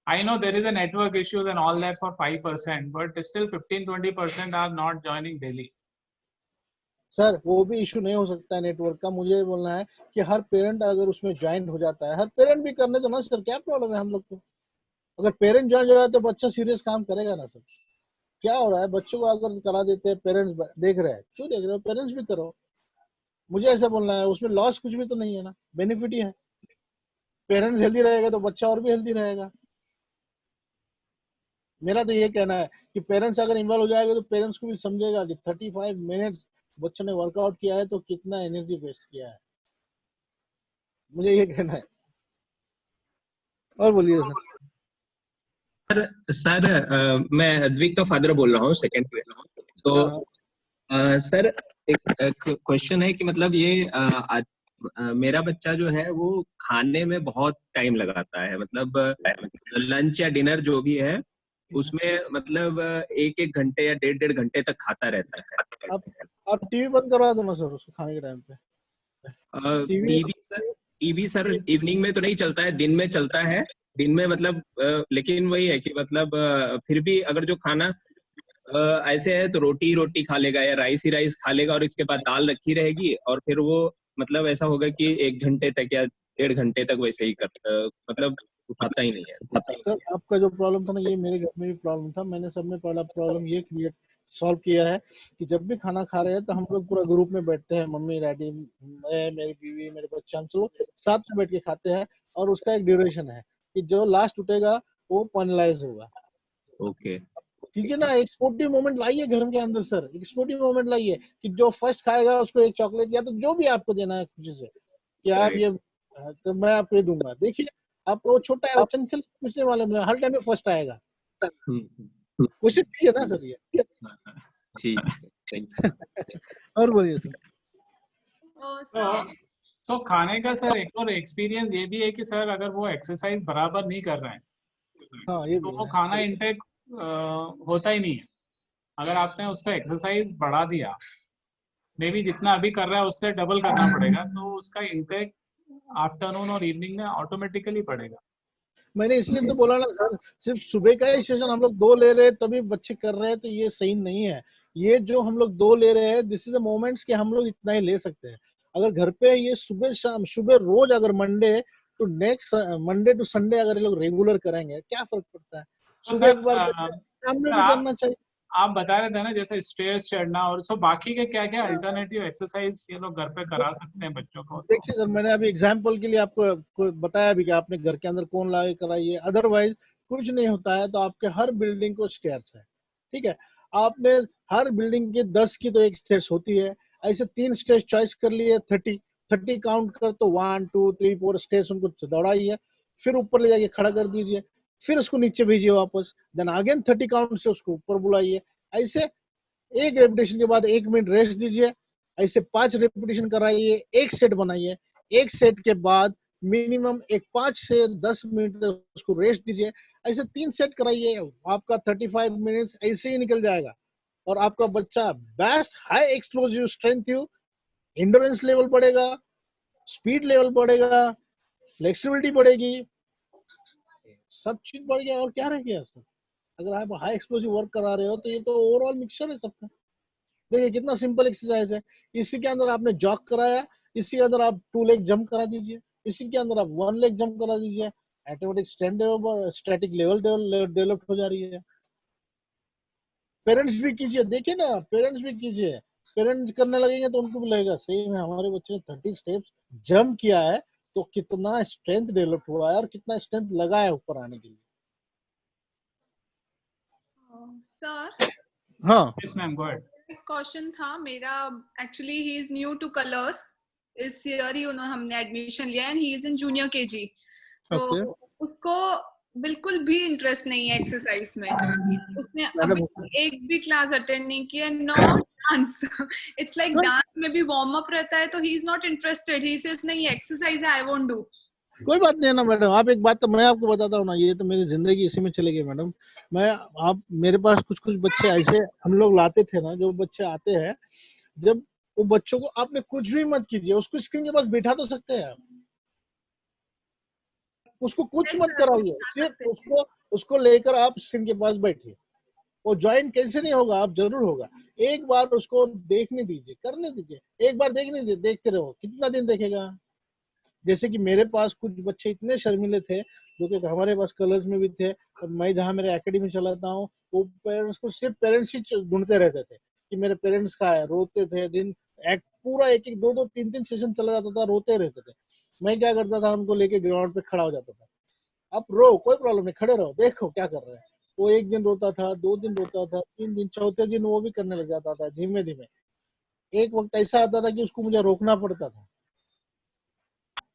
I know there is a network issues and all that for 5%, but still 15-20% are not joining daily. Sir वो भी इशू नहीं हो सकता है नेटवर्क का। मुझे बोलना है कि हर पेरेंट अगर उसमें ज्वाइन हो जाता है, हर पेरेंट भी करने दो ना सर, क्या प्रॉब्लम है हम लोग को? अगर पेरेंट ज्वाइन हो जाए तो बच्चा सीरियस काम करेगा ना सर। क्या हो रहा है, बच्चों को अगर करा देते हैं, पेरेंट्स देख रहे हैं, क्यों देख रहे हो, पेरेंट्स भी करो। मुझे ऐसा बोलना है, उसमें लॉस कुछ भी तो नहीं है ना, बेनिफिट ही है। पेरेंट्स हेल्दी रहेगा तो बच्चा और भी हेल्दी रहेगा। मेरा तो ये कहना है कि पेरेंट्स अगर इन्वॉल्व हो जाएगा तो पेरेंट्स को भी समझेगा कि 35 मिनट्स बच्चों ने वर्कआउट किया है तो कितना एनर्जी वेस्ट किया है। मुझे ये कहना है। और बोलिए सर। सर मैं अद्विक का फादर बोल रहा हूँ, सेकंड पे। तो सर एक क्वेश्चन है कि मतलब ये मेरा बच्चा जो है वो खाने में बहुत टाइम लगाता है, मतलब लंच या डिनर जो भी है उसमें मतलब 1-1 घंटे या 1.5 घंटे तक खाता रहता है। आप टीवी बंद करवा दो ना सर उसको खाने के टाइम पे। टीवी सर इवनिंग में तो नहीं चलता है, दिन में चलता है। दिन में मतलब लेकिन वही है कि मतलब फिर भी अगर जो खाना ऐसे है तो रोटी खा लेगा या राइस ही राइस खा लेगा, और इसके बाद दाल रखी रहेगी, और फिर वो मतलब ऐसा होगा कि 1 घंटे तक या 1.5 घंटे तक वैसे ही मतलब उठाता ही नहीं है। सर आपका जो प्रॉब्लम था ना, ये मेरे घर में भी प्रॉब्लम था। मैंने सब में पहला प्रॉब्लम ये सॉल्व किया है कि जब भी खाना खा रहे हैं तो हम लोग पूरा ग्रुप में बैठते हैं, मम्मी डैडी मैं मेरी बीवी मेरे बच्चे, हम लोग साथ में बैठ के खाते हैं। और उसका एक ड्यूरेशन है कि जो लास्ट उठेगा वो पेनलाइज होगा। ओके कीजिए ना, एक स्पोर्टिव मोमेंट लाइए घर के अंदर सर, एक स्पोर्टिव मोमेंट लाइए कि जो फर्स्ट खाएगा उसको एक चॉकलेट या तो जो भी आपको देना है खुशी से कि आप ये तो मैं आपको ये दूंगा। देखिए आपको वो छोटा है, वो चंचल पूछने वाले में हर टाइम में फर्स्ट आएगा। कोशिश कीजिए ना सर ये। ठीक। और बोलिए सर। सो खाने का सर एक और एक्सपीरियंस ये भी है कि सर अगर वो एक्सरसाइज बराबर नहीं कर रहे हैं तो वो खाना इंटेक होता ही नहीं है। अगर आपने उसका एक्सरसाइज बढ़ा दिया, मे बी जितना अभी कर रहा है उससे डबल करना पड़ेगा, तो उसका इंटेक आफ्टरनून और इवनिंग में ऑटोमेटिकली बढ़ेगा। मैंने इसलिए तो बोला ना सर, सिर्फ सुबह का ही सेशन हम लोग 2 ले रहे हैं तभी बच्चे कर रहे हैं, तो ये सही नहीं है। ये जो हम लोग 2 ले रहे हैं, दिस इज अ मोमेंट्स कि हम लोग इतना ही ले सकते हैं। अगर घर पे ये सुबह शाम सुबह रोज अगर मंडे टू संडे अगर ये लोग रेगुलर करेंगे क्या फर्क पड़ता है। सुबह एक बार शाम में भी करना चाहिए। आप बता रहे थे ना जैसे स्टेयर्स चढ़ना, और सो बाकी के क्या क्या अल्टरनेटिव एक्सरसाइज ये लोग घर पे करा सकते हैं बच्चों को। देखिए सर, मैंने अभी एग्जांपल के लिए आपको बताया भी कि आपने घर के अंदर कौन लाके कराइए। अदरवाइज कुछ नहीं होता है तो आपके हर बिल्डिंग को स्टेयर्स है, ठीक है। आपने हर बिल्डिंग के 10 की तो एक स्टेयर्स होती है, ऐसे 3 स्टेयर्स चॉइस कर लिए, 30 काउंट कर तो 1 2 3 4 स्टेयर्स उनको दौड़ाइए, फिर ऊपर ले जाके खड़ा कर दीजिए, फिर उसको नीचे भेजिए वापस, देन अगेन 30 काउंट से उसको ऊपर बुलाइए। ऐसे एक रेपिटेशन के बाद 1 मिनट रेस्ट दीजिए, ऐसे 5 रेपिटेशन कराइए, एक सेट बनाइए। एक सेट के बाद मिनिमम एक 5 से 10 मिनट तक उसको रेस्ट दीजिए। ऐसे 3 सेट कराइए, आपका 35 मिनट्स ऐसे ही निकल जाएगा और आपका बच्चा best high explosive strength endurance level बढ़ेगा, स्पीड लेवल बढ़ेगा, फ्लेक्सिबिलिटी बढ़ेगी, सब चीज बढ़ गया। और क्या रह गया सर? अगर आप हाई एक्सप्लोजिव वर्क करा रहे हो तो ये तो ओवरऑल मिक्सचर है सबका। देखिए कितना सिंपल एक्सरसाइज है। इसी के अंदर आपने जॉग कराया, इसी के अंदर आप 2 लेग जंप करा दीजिए, इसी के अंदर आप 1 लेग जंप करा दीजिए, ऑटोमेटिक स्टैटिक लेवल डेवलप हो जा रही है। पेरेंट्स भी कीजिए, देखिए ना, पेरेंट्स भी कीजिए। पेरेंट्स करने लगेंगे तो उनको भी लगेगा सही में हमारे बच्चे ने 30 स्टेप्स जंप किया है तो कितना स्ट्रेंथ डेवलप हुआ है और कितना स्ट्रेंथ लगा है ऊपर आने के लिए। सर हाँ yes ma'am, go ahead. Question था मेरा, actually he is new two colours, इस ईयर ही हमने एडमिशन लिया and he is in junior KG. तो उसको बिल्कुल भी इंटरेस्ट नहीं है एक्सरसाइज में। उसने अभी एक भी क्लास अटेंड नहीं किया, no dance. It's like dance में भी वार्म अप रहता है तो he is not interested, he says नहीं एक्सरसाइज आई वोंट डू। कोई बात नहीं है ना मैडम। आप एक बात तो मैं आपको बताता हूँ ना, ये तो मेरी जिंदगी इसी में चली गई मैडम। आप मेरे पास कुछ बच्चे ऐसे हम लोग लाते थे ना, जो बच्चे आते हैं, जब वो बच्चों को आपने कुछ भी मत कीजिए, उसको स्क्रीन के पास बैठा तो सकते हैं आप, उसको कुछ मत कराइए, सिर्फ उसको लेकर आप स्क्रीन के पास बैठिए। वो ज्वाइन कैसे नहीं होगा, आप जरूर होगा। एक बार उसको देखने दीजिए, करने दीजिए, एक बार देखने दीजिए, देखते रहो, कितना दिन देखेगा। जैसे कि मेरे पास कुछ बच्चे इतने शर्मीले थे, जो कि हमारे पास कलर्स में भी थे। और मैं जहाँ मेरे एकेडमी चलाता हूँ, वो पेरेंट्स को सिर्फ पेरेंट्स ही ढूंढते रहते थे कि मेरे पेरेंट्स कहाँ है, रोते थे दिन पूरा एक एक 2 3 3 सेशन चला जाता था, रोते रहते थे। मैं क्या करता था, उनको लेके ग्राउंड पे खड़ा हो जाता था, आप रो, कोई प्रॉब्लम नहीं, खड़े रहो, देखो क्या कर रहे हैं। वो 1 दिन रोता था, 2 दिन रोता था, 3 दिन, चौथे दिन वो भी करने लग जाता था धीमे धीमे। एक वक्त ऐसा आता था कि उसको मुझे रोकना पड़ता था।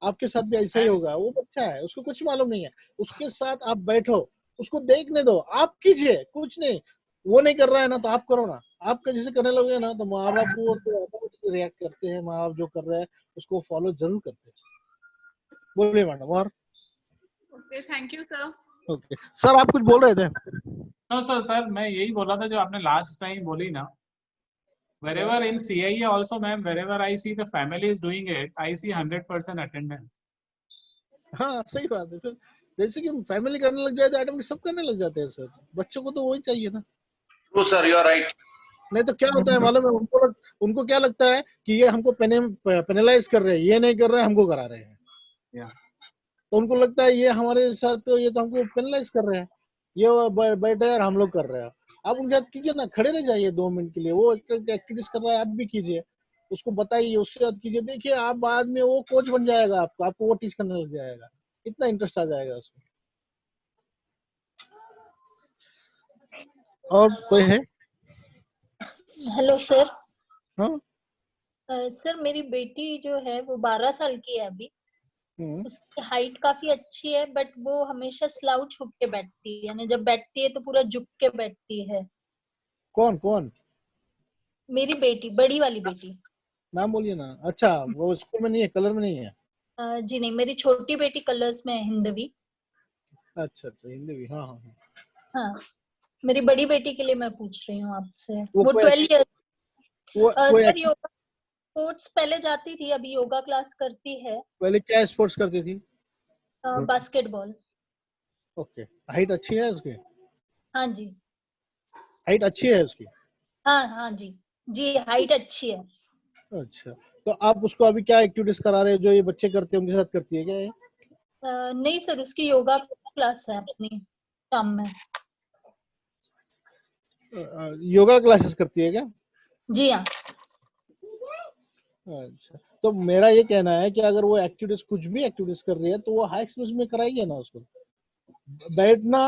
आपके साथ भी ऐसा ही होगा। वो बच्चा है, उसको कुछ मालूम नहीं है, उसके साथ आप बैठो, उसको देखने दो, आप कीजिए, कुछ नहीं। वो नहीं कर रहा है ना, तो आप करो ना। आपका जैसे करने लगे ना, तो माँ बाप वो तो रिएक्ट करते हैं। माँ बाप जो कर रहे हैं उसको फॉलो जरूर करते हैं। बोलिए मैडम। और okay, thank you sir. Okay sir, आप कुछ बोल रहे थे? नो सर, मैं यही बोला था जो आपने लास्ट टाइम बोली ना, wherever in CIE also ma'am, wherever I see the family is doing it, I see 100% attendance. हाँ सही बात है। फिर जैसे कि फैमिली करने लग जाए तो ऑटोमेटिक सब करने लग जाते हैं सर। बच्चों को तो वही चाहिए ना। True sir, you are right. नहीं तो क्या होता है मालूम है, उनको क्या लगता है कि ये हमको पेनलाइज कर रहे हैं, ये नहीं कर रहे हैं, हमको करा रहे हैं। तो उनको लगता है ये हमारे साथ, तो ये तो हमको पेनलाइज कर रहे हैं, ये बैठे और हम लोग कर रहे हैं। आप उनके साथ कीजिए ना, खड़े रह जाइए 2 मिनट के लिए। वो एक्टिविटीज कर रहा है, आप भी कीजिए, उसको बताइए, उसके साथ कीजिए। देखिए आप बाद में वो कोच बन जाएगा, आपको वो टीच करने लग जाएगा, इतना इंटरेस्ट आ जाएगा उसमें। और कोई है? Hello sir. हाँ सर मेरी बेटी जो है वो 12 साल की है अभी। उसकी हाइट काफी अच्छी है, बट वो हमेशा स्लाउच होके के बैठती है, यानी जब बैठती है तो पूरा झुक के बैठती है। कौन? मेरी बेटी, बड़ी वाली बेटी। नाम बोलिए ना। अच्छा, वो स्कूल में नहीं है, कलर में नहीं है? जी नहीं, मेरी छोटी बेटी कलर्स में है, हिंदवी। अच्छा, हिंदवी। हाँ। हाँ, मेरी बड़ी बेटी के लिए मैं पूछ रही हूँ आपसे। वो 12 ईयर। सर कोई योगा स्पोर्ट्स पहले जाती थी, अभी योगा क्लास करती है। पहले क्या स्पोर्ट्स करती थी? बास्केटबॉल। ओके, हाइट अच्छी है उसकी? हाँ जी। हाइट अच्छी है उसकी? हाँ जी, हाइट अच्छी है। अच्छा, तो आप उसको अभी क्या एक्टिविटीज करा रहे हैं जो ये बच्चे करते हैं, उनके साथ करती है क्या ये? नहीं सर, उसकी योगा क्लास है अपनी शाम में। योगा क्लासेस करती है क्या? जी हाँ। अच्छा, तो मेरा ये कहना है कि अगर वो एक्टिविटीज, कुछ भी एक्टिविटीज कर रही है, तो वो हाई एक्सप्रेस में कराइए ना उसको। बैठना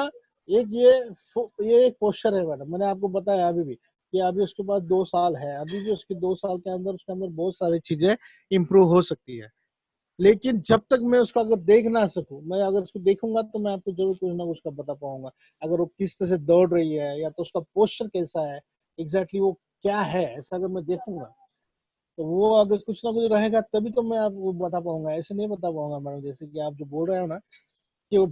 ये एक पोस्चर है मैडम। मैंने आपको बताया अभी भी कि अभी उसके पास 2 साल है, अभी भी उसके 2 साल के अंदर उसके अंदर बहुत सारी चीजें इम्प्रूव हो सकती है। लेकिन जब तक मैं उसको अगर देख ना सकूं, मैं अगर उसको देखूंगा तो मैं आपको जरूर कुछ ना कुछ का बता पाऊंगा। अगर वो किस तरह से दौड़ रही है, या तो उसका पोस्चर कैसा है, एग्जैक्टली वो क्या है, ऐसा अगर मैं देखूंगा, तो वो अगर कुछ ना कुछ रहेगा तभी तो मैं आपको बता पाऊंगा। ऐसे नहीं बता पाऊंगा मैडम। जैसे कि आप जो बोल रहे हो ना कि वो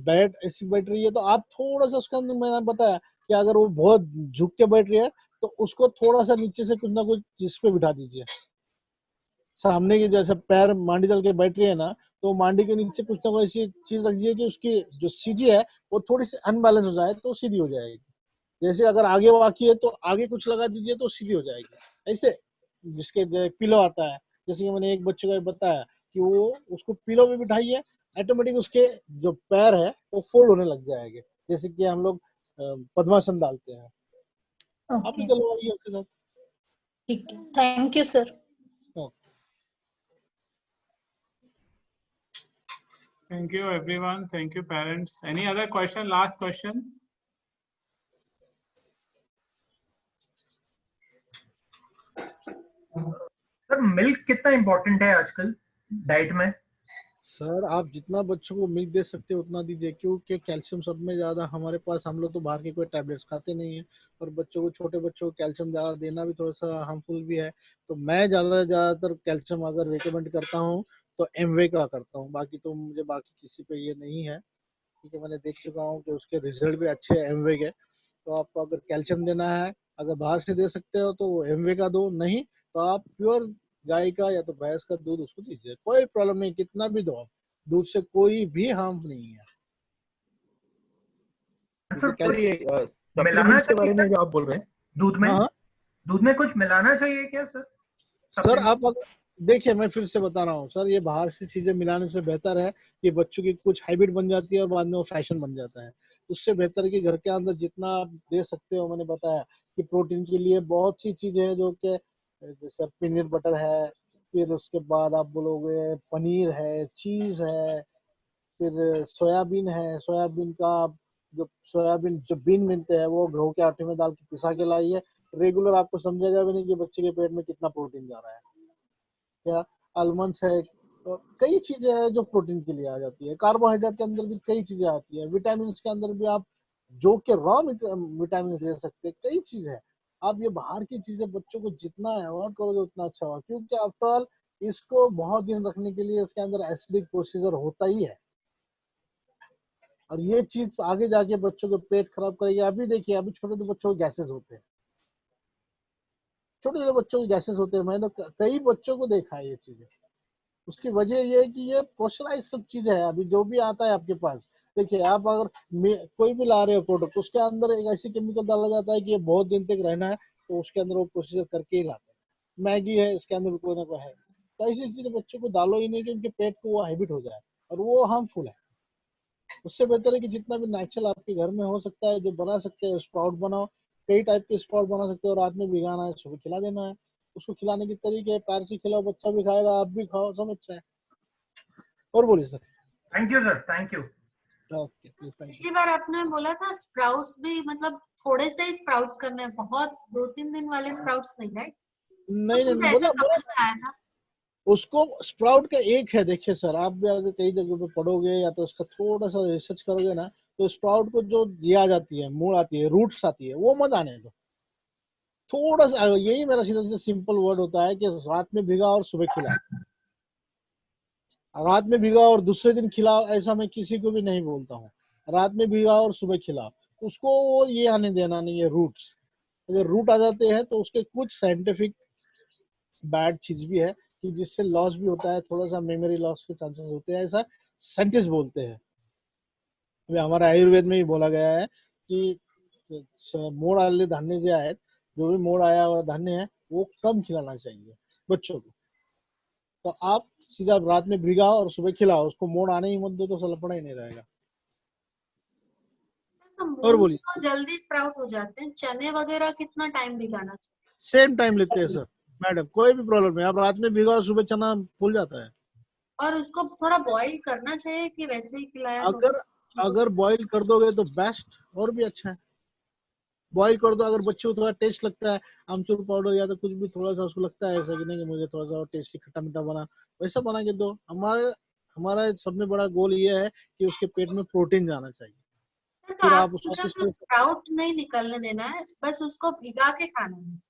ऐसी बैठ रही है, तो आप थोड़ा सा उसके अंदर, मैंने बताया कि अगर वो बहुत झुक के बैठ रही है, तो उसको थोड़ा सा नीचे से कुछ ना कुछ जिस पे बिठा दीजिए। सामने की जैसे पैर मांडी तल के बैठ रही है ना, तो मांडी के नीचे कुछ ना कुछ ऐसी चीज रख दीजिए कि उसकी जो सीजी है वो थोड़ी सी अनबैलेंस हो जाए, तो सीधी हो जाएगी। जैसे अगर आगे वाकी है तो आगे कुछ लगा दीजिए तो सीधी हो जाएगी। ऐसे जिसके पिलो आता है, जैसे कि मैंने एक बच्चे को बताया कि वो उसको पिलो पे बिठाइए, ऑटोमेटिक उसके जो पैर है वो फोल्ड होने लग जाएंगे, जैसे कि हम लोग पद्मासन डालते हैं। आप भी डलवाइए उसके साथ। ठीक है, thank you sir. Thank you everyone. Thank you parents. Any other question? Last question. Sir milk कितना इम्पोर्टेंट है आजकल डाइट में? सर आप जितना बच्चों को मिल्क दे सकते हो उतना दीजिए, क्योंकि कैल्शियम सब में ज्यादा हमारे पास, हम लोग तो बाहर के कोई टैबलेट्स खाते नहीं है, और बच्चों को, छोटे बच्चों को कैल्शियम ज्यादा देना भी थोड़ा सा हार्मफुल भी है। तो मैं ज्यादातर कैल्शियम अगर रिकमेंड करता हूँ तो एमवे का करता हूँ। बाकी तो मुझे बाकी किसी पे ये नहीं है, क्योंकि मैंने देख चुका हूँ कि उसके रिजल्ट भी अच्छे हैं एमवे के। तो आपको अगर कैल्शियम देना है, अगर बाहर से दे सकते हो तो एमवे का दो, नहीं तो आप प्योर गाय का या तो भैंस का दूध उसको दीजिए, कोई प्रॉब्लम नहीं, कितना भी दो, दूध से कोई भी हार्म नहीं है। मिलाना के बारे में जो आप बोल रहे हैं, दूध में, दूध में कुछ मिलाना चाहिए क्या सर? सर आप देखिए मैं फिर से बता रहा हूँ सर, ये बाहर से चीजें मिलाने से बेहतर है कि बच्चों की कुछ हैबिट बन जाती है और बाद में वो फैशन बन जाता है। उससे बेहतर है कि घर के अंदर जितना आप दे सकते हो, मैंने बताया कि प्रोटीन के लिए बहुत सी चीजें हैं जो कि जैसे पीनट बटर है, फिर उसके बाद आप बोलोगे पनीर है, चीज है, फिर सोयाबीन है। सोयाबीन का जो सोयाबीन जो बीन मिलते हैं वो गेहूं के आटे में डाल के पिसा के लाइए। रेगुलर आपको समझेगा भी नहीं कि बच्चे के पेट में कितना प्रोटीन जा रहा है। या आलमंड्स है, तो कई चीजें हैं जो प्रोटीन के लिए आ जाती है। कार्बोहाइड्रेट के अंदर भी कई चीजें आती है। विटामिन के अंदर भी आप जो कि रॉ विटामिन ले सकते हैं, कई चीजें हैं। आप ये बाहर की चीजें बच्चों को जितना अवॉइड करोगे उतना अच्छा होगा, क्योंकि आफ्टर ऑल इसको बहुत दिन रखने के लिए इसके अंदर एसिडिक प्रोसीजर होता ही है, और ये चीज आगे जाके बच्चों के पेट खराब करेगी। अभी देखिए, अभी छोटे छोटे बच्चों को गैसेस होते हैं, छोटे छोटे बच्चों को गैसेस होते हैं। मैंने कई बच्चों को देखा है ये चीजें। उसकी वजह ये है कि ये प्रेशराइज सब चीजें है। अभी जो भी आता है आपके पास, देखिए आप अगर कोई भी ला रहे हो प्रोडक्ट, उसके अंदर एक ऐसी केमिकल डाला जाता है कि ये बहुत दिन तक रहना है, तो उसके अंदर वो प्रोसीजर करके ही लाते हैं। मैगी है, इसके अंदर भी कोई ना कोई है। तो ऐसी चीजें बच्चों को डालो ही नहीं कि उनके पेट को वो हैबिट हो जाए, और वो हार्मफुल है। उससे बेहतर है कि जितना भी नेचुरल आपके घर में हो सकता है, जो बना सकते हैं, स्प्राउट बनाओ। कई टाइप के स्प्राउट बना सकते हो। रात में भिगाना है, सुबह खिला देना है। उसको खिलाने के तरीके पैर से खिलाओ, बच्चा भी खाएगा, आप भी खाओ, सब अच्छा है। और बोलिए sir. Thank you sir, thank you. Okay, please. Thank पिछली बार आपने बोला था स्प्राउट्स भी, मतलब थोड़े से ही स्प्राउट्स करने हैं, बहुत 2-3 दिन वाले स्प्राउट्स नहीं, राइट? नहीं नहीं, ऐसा समझ में आया था। उसको स्प्राउट का एक है। देखिए सर, आप भी अगर कई जगह पे पढ़ोगे या तो उसका थोड़ा सा रिसर्च करोगे ना, तो स्प्राउट को जो ये आ जाती है, मूड़ आती है, रूट्स आती है, वो मत आने दो। थोड़ा सा यही मेरा सीधा सीधा सिंपल वर्ड होता है कि रात में भिगा और सुबह खिलाओ। रात में भिगा और दूसरे दिन खिलाओ, ऐसा मैं किसी को भी नहीं बोलता हूँ। रात में भिगा और सुबह खिलाओ। उसको वो ये आने देना नहीं है, रूट्स। अगर रूट आ जाते हैं तो उसके कुछ साइंटिफिक बैड चीज भी है कि जिससे लॉस भी होता है, थोड़ा सा मेमोरी लॉस के चांसेस होते हैं, ऐसा साइंटिस्ट बोलते हैं। हमारे आयुर्वेद में भी बोला गया है कि मोड़ आले धान्य जो है, जो भी मोड़ आया हुआ धान्य है, वो कम खिलाना चाहिए बच्चों को। तो आप सीधा रात में भिगाओ और सुबह खिलाओ, उसको मोड़ आने ही मत दो, तो सलपड़ा ही नहीं रहेगा। और बोलिए। तो जल्दी स्प्राउट हो जाते हैं, चने वगैरह कितना टाइम भिगाना? सेम टाइम लेते हैं सर मैडम, कोई भी प्रॉब्लम नहीं। आप रात में भिगाओ, सुबह चना फूल जाता है। और उसको थोड़ा बॉईल करना चाहिए कि वैसे ही खिलाया तो? अगर बॉईल कर दोगे तो बेस्ट, और भी अच्छा है। बॉईल कर दो। अगर बच्चे को थोड़ा टेस्ट लगता है, आमचूर पाउडर या तो कुछ भी थोड़ा सा उसको लगता है ऐसा कि नहीं कि मुझे थोड़ा सा टेस्टी खट्टा मीठा बना, वैसा बना के दो। हमारा सब में बड़ा गोल ये है कि उसके पेट में प्रोटीन जाना चाहिए। तो फिर आप आप उसको तो स्प्राउट नहीं निकलने देना है, बस उसको भिगा के खाना है।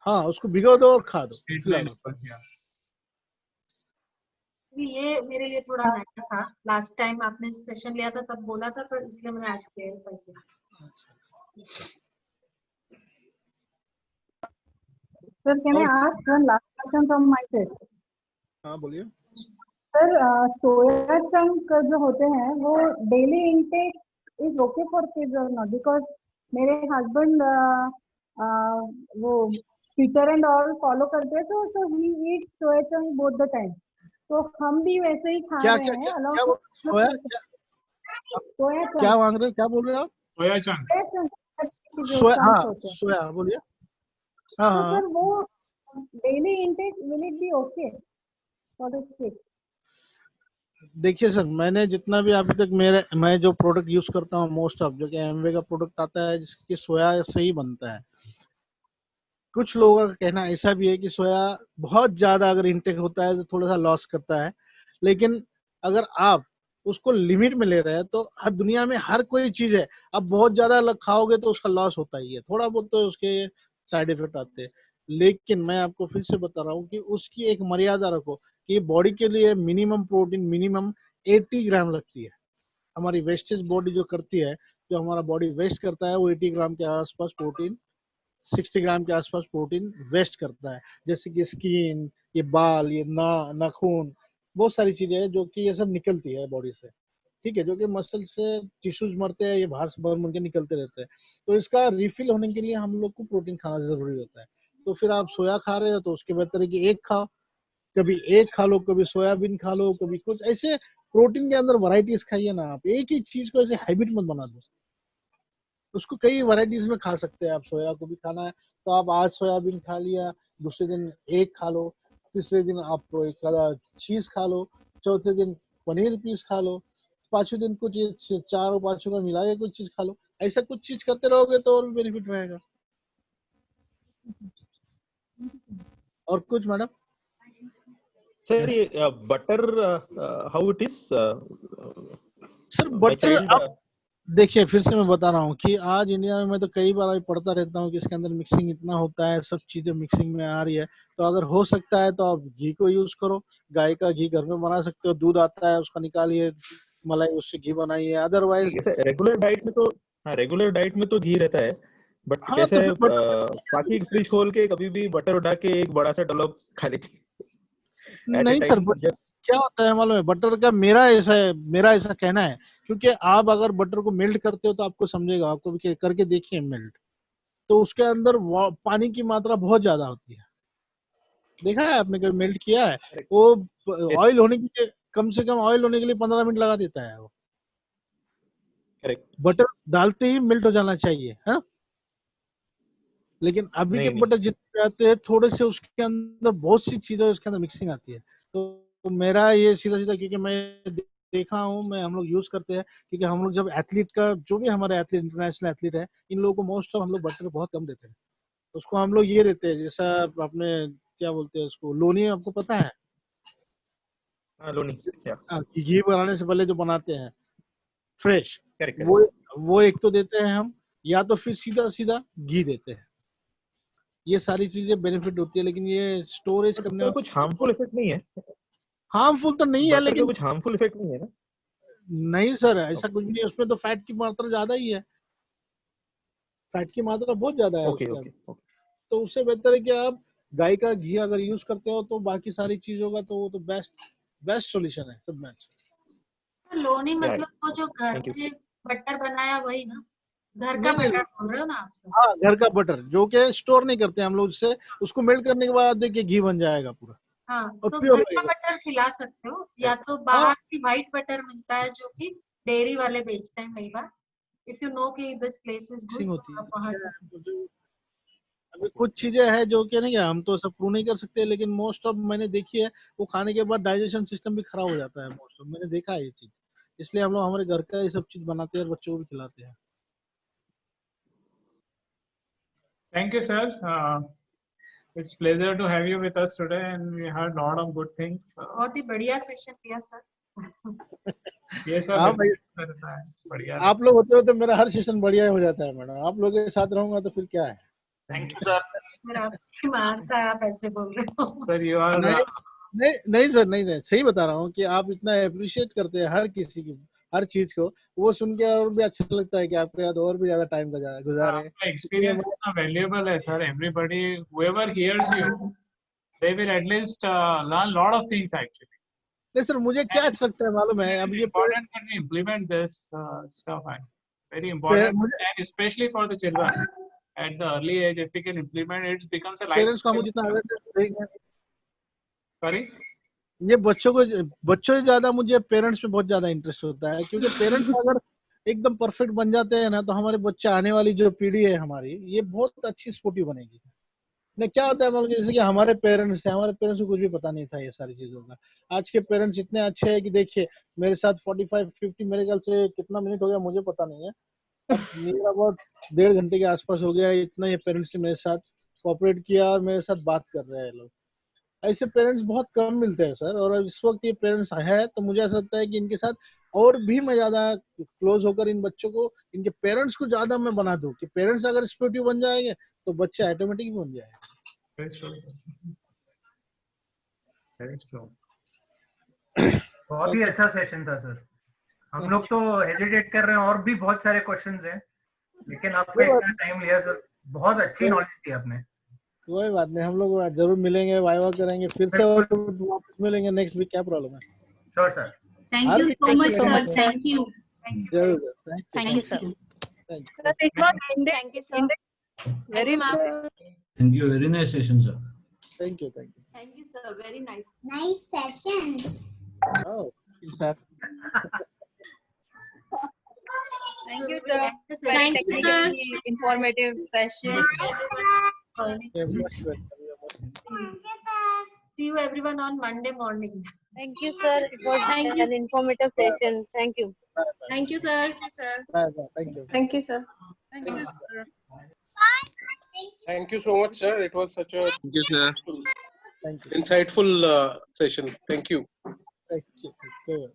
हाँ, उसको भिगो दो और खा दो, खिला दो। ये मेरे लिए थोड़ा नया था। लास्ट टाइम आपने सेशन लिया था तब बोला था, पर इसलिए मैंने आज क्लियर कर दिया। Sir, can I ask one last question from my side? हाँ बोलिए। Sir, soya chunk जो होते हैं वो daily intake is okay for kids or not? Because मेरे husband वो Twitter and all follow करते हैं, तो he eats soya chunk both the time. तो हम भी वैसे ही खा रहे हैं along with soya chunk. क्या मांग रहे हो, क्या बोल रहे हो आप? Soya chunks. सोया बोलिए। हाँ तो सर वो daily intake will it be okay for the kids? देखिए सर, मैंने जितना भी अभी तक मैं जो प्रोडक्ट यूज करता हूँ, मोस्ट ऑफ जो कि एमवे का प्रोडक्ट आता है जिसकी सोया से ही बनता है। कुछ लोगों का कहना ऐसा भी है कि सोया बहुत ज्यादा अगर इंटेक होता है तो थोड़ा सा लॉस करता है, लेकिन अगर आप उसको लिमिट में ले रहे हैं तो हर दुनिया में हर कोई चीज है, आप बहुत ज्यादा खाओगे तो उसका लॉस होता ही है। थोड़ा बहुत तो उसके साइड इफेक्ट आते हैं, लेकिन मैं आपको फिर से बता रहा हूँ कि उसकी एक मर्यादा रखो कि बॉडी के लिए मिनिमम प्रोटीन मिनिमम 80 ग्राम लगती है। हमारी वेस्टेज बॉडी जो करती है, जो हमारा बॉडी वेस्ट करता है, वो 80 ग्राम के आसपास प्रोटीन, 60 ग्राम के आसपास प्रोटीन वेस्ट करता है। जैसे कि स्किन, ये बाल, ये नाखून, बहुत सारी चीजें हैं जो कि ये सब निकलती है बॉडी से, ठीक है, जो कि मसल से टिश्यूज मरते हैं, ये बाहर से बन के निकलते रहते हैं। तो इसका रिफिल होने के लिए हम लोग को प्रोटीन खाना जरूरी होता है। तो फिर आप सोया खा रहे हो तो उसके बेहतर है कि एक खाओ, कभी एग खा लो, कभी सोयाबीन खा लो, कभी कुछ ऐसे प्रोटीन के अंदर वैरायटीज खाइए ना। आप एक ही चीज को ऐसे हैबिट मत बना दो, उसको कई वैरायटीज में खा सकते हैं आप। सोया को भी खाना है तो आप आज सोयाबीन खा लिया, दूसरे दिन एग खा लो, तीसरे दिन आप एक आधा चीज खा लो, चौथे दिन पनीर पीस खा लो, पांचवें दिन कुछ चारों पांचों का मिला के कुछ चीज खा लो। ऐसा कुछ चीज करते रहोगे तो और भी बेनिफिट रहेगा। और कुछ मैडम? सर ये butter how it is sir butter अब देखिए, फिर से मैं बता रहा हूँ कि आज इंडिया में मैं तो कई बार अभी पढ़ता रहता हूँ कि इसके अंदर मिक्सिंग इतना होता है, सब चीजें मिक्सिंग में आ रही है। तो अगर हो सकता है तो आप घी को यूज करो, गाय का घी घर में बना सकते हो, दूध आता है उसका निकालिए, मलाई उससे घी बनाइए। अदरवाइज रेगुलर डाइट में तो, हाँ रेगुलर डाइट में तो घी रहता है, बट हाँ, कैसे तो बाकी फ्रिज खोल के कभी भी बटर उठा के एक बड़ा सा डॉलप खा लेती नहीं सर, क्या होता है मालूम है बटर का? मेरा ऐसा कहना है, क्योंकि आप अगर बटर को मेल्ट करते हो तो आपको समझेगा, आपको भी करके देखिए मेल्ट, तो उसके अंदर पानी की मात्रा बहुत ज्यादा होती है। देखा है आपने, कभी मेल्ट किया है? वो ऑयल होने के लिए कम से कम ऑयल होने के लिए 15 मिनट लगा देता है वो। बटर डालते ही मेल्ट हो जाना चाहिए, है। लेकिन अभी के बटर जितने आते हैं थोड़े से उसके अंदर बहुत सी चीजें उसके अंदर मिक्सिंग आती है। तो मेरा ये सीधा सीधा, क्योंकि मैं देखा हूँ, मैं हम लोग यूज करते हैं, क्योंकि हम लोग जब एथलीट का, जो भी हमारे एथलीट इंटरनेशनल एथलीट है, इन लोगों को मोस्ट ऑफ हम लोग बटर बहुत कम देते हैं। उसको हम लोग ये देते हैं, जैसा आपने क्या बोलते हैं उसको, लोनी, आपको पता है? लोनी घी बनाने से पहले जो बनाते हैं फ्रेश, वो एक तो देते हैं हम, या तो फिर सीधा सीधा घी देते हैं। ये सारी चीजें बेनिफिट होती है, लेकिन ये स्टोरेज करने में कुछ हार्मफुल इफेक्ट नहीं है। हार्मफुल तो नहीं है, बटर लेकिन का कुछ हार्मफुल इफेक्ट नहीं है ना? नहीं सर, ऐसा कुछ भी नहीं, उसमें तो फैट की मात्रा ज्यादा ही है, फैट की मात्रा बहुत ज्यादा है उसके अंदर। तो उससे बेहतर है कि आप गाय का घी अगर यूज करते हो तो बाकी सारी चीजों का तो वो तो बेस्ट सॉल्यूशन है सब में। लोनी मतलब वो जो घर में बटर बनाया वही ना? घर का बटर बोल रहे हो ना आप सब? हाँ, घर का बटर जो कि स्टोर नहीं करते हम लोग, उससे उसको मेल्ट करने के बाद देखिए घी बन जाएगा पूरा। हाँ, और तो प्योर घर का रहेगा। बटर खिला सकते हो, या तो बाहर की व्हाइट बटर मिलता है जो कि डेयरी वाले बेचते हैं कई बार। इफ यू नो कि दिस प्लेस इज गुड, आप वहां से। अभी कुछ चीजें हैं जो कि नहीं, हम तो सब प्रूव नहीं कर सकते, लेकिन मोस्ट ऑफ मैंने देखी है, वो खाने के बाद डाइजेशन सिस्टम भी खराब हो जाता है मोस्ट ऑफ, मैंने देखा है ये चीज। इसलिए हम लोग हमारे घर का ये सब चीज बनाते हैं और बच्चों को भी खिलाते हैं। Thank you, sir. It's pleasure to have you with us today, and we heard lot of good things. बहुत ही बढ़िया सेशन दिया सर। ये सर हाँ भाई, बढ़िया। आप लोग होते हो तो मेरा हर सेशन बढ़िया हो जाता है मैडम। आप लोगों के साथ रहूंगा तो फिर क्या है। Thank you sir. मेरा आपकी मानता है, आप ऐसे बोल रहे हो। सर यू आर नहीं सर, नहीं सही बता रहा हूँ कि आप इतना अप्रिशिएट करते हैं हर किसी की, हर चीज को, वो सुन के और भी अच्छा लगता है कि आपके साथ और भी ज्यादा टाइम गुजारे। एक्सपीरियंस इतना वैल्यूएबल है sir. Everybody whoever hears you, they will at least learn lot of things actually. नहीं सर, मुझे क्या अच्छा लगता है मालूम है, अब ये important when we implement this stuff, very important, and especially for the children at the early age, if we can implement it, becomes a life parents को हम जितना अवेयरनेस देंगे। सॉरी, ये बच्चों से ज्यादा मुझे पेरेंट्स में बहुत ज्यादा इंटरेस्ट होता है, क्योंकि पेरेंट्स अगर एकदम परफेक्ट बन जाते हैं ना, तो हमारे बच्चे, आने वाली जो पीढ़ी है हमारी, ये बहुत अच्छी स्पोर्टिव बनेगी। नहीं क्या होता है, जैसे कि हमारे पेरेंट्स को कुछ भी पता नहीं था ये सारी चीजों का। आज के पेरेंट्स इतने अच्छे हैं कि देखिए मेरे साथ 45-50 मेरे ख्याल से कितना मिनट हो गया मुझे पता नहीं है, अब नियर अबाउट 1.5 घंटे के आसपास हो गया, इतना ये पेरेंट्स ने मेरे साथ कोऑपरेट किया और मेरे साथ बात कर रहे हैं लोग। ऐसे पेरेंट्स बहुत कम मिलते हैं सर, और इस वक्त ये पेरेंट्स है तो मुझे ऐसा लगता है कि इनके साथ और भी मैं ज्यादा क्लोज होकर इन बच्चों को, इनके पेरेंट्स को ज्यादा मैं बना दूं, कि पेरेंट्स अगर स्पोर्टिव बन जाएंगे तो बच्चे ऑटोमेटिक बन जाएंगे। बहुत ही अच्छा सेशन था सर। हम लोग तो हेजिटेट कर रहे हैं, और भी बहुत सारे क्वेश्चंस हैं, लेकिन आपने इतना टाइम लिया सर, बहुत अच्छी नॉलेज दी आपने। कोई बात नहीं, हम लोग जरूर मिलेंगे, वाइवा करेंगे फिर से, और वापस मिलेंगे नेक्स्ट वीक, क्या प्रॉब्लम है। Sure sir. Thank you so much sir. Thank you. जरूर, thank you sir. It was very Thank you, sir. very ma'am. Thank you. Very nice session, sir. Thank you. Thank you, sir. Very nice. Nice session. Oh. sir. Thank you, sir. Very Thank you, sir. technically informative session. You're most welcome. See you everyone on Monday morning. Thank you, sir. It was an informative session. Thank you. Thank you, sir. Bye. Thank you. Thank you, sir. Thank you so much, sir. It was such a Thank you, sir. Thank you. insightful session. Thank you. Thank you.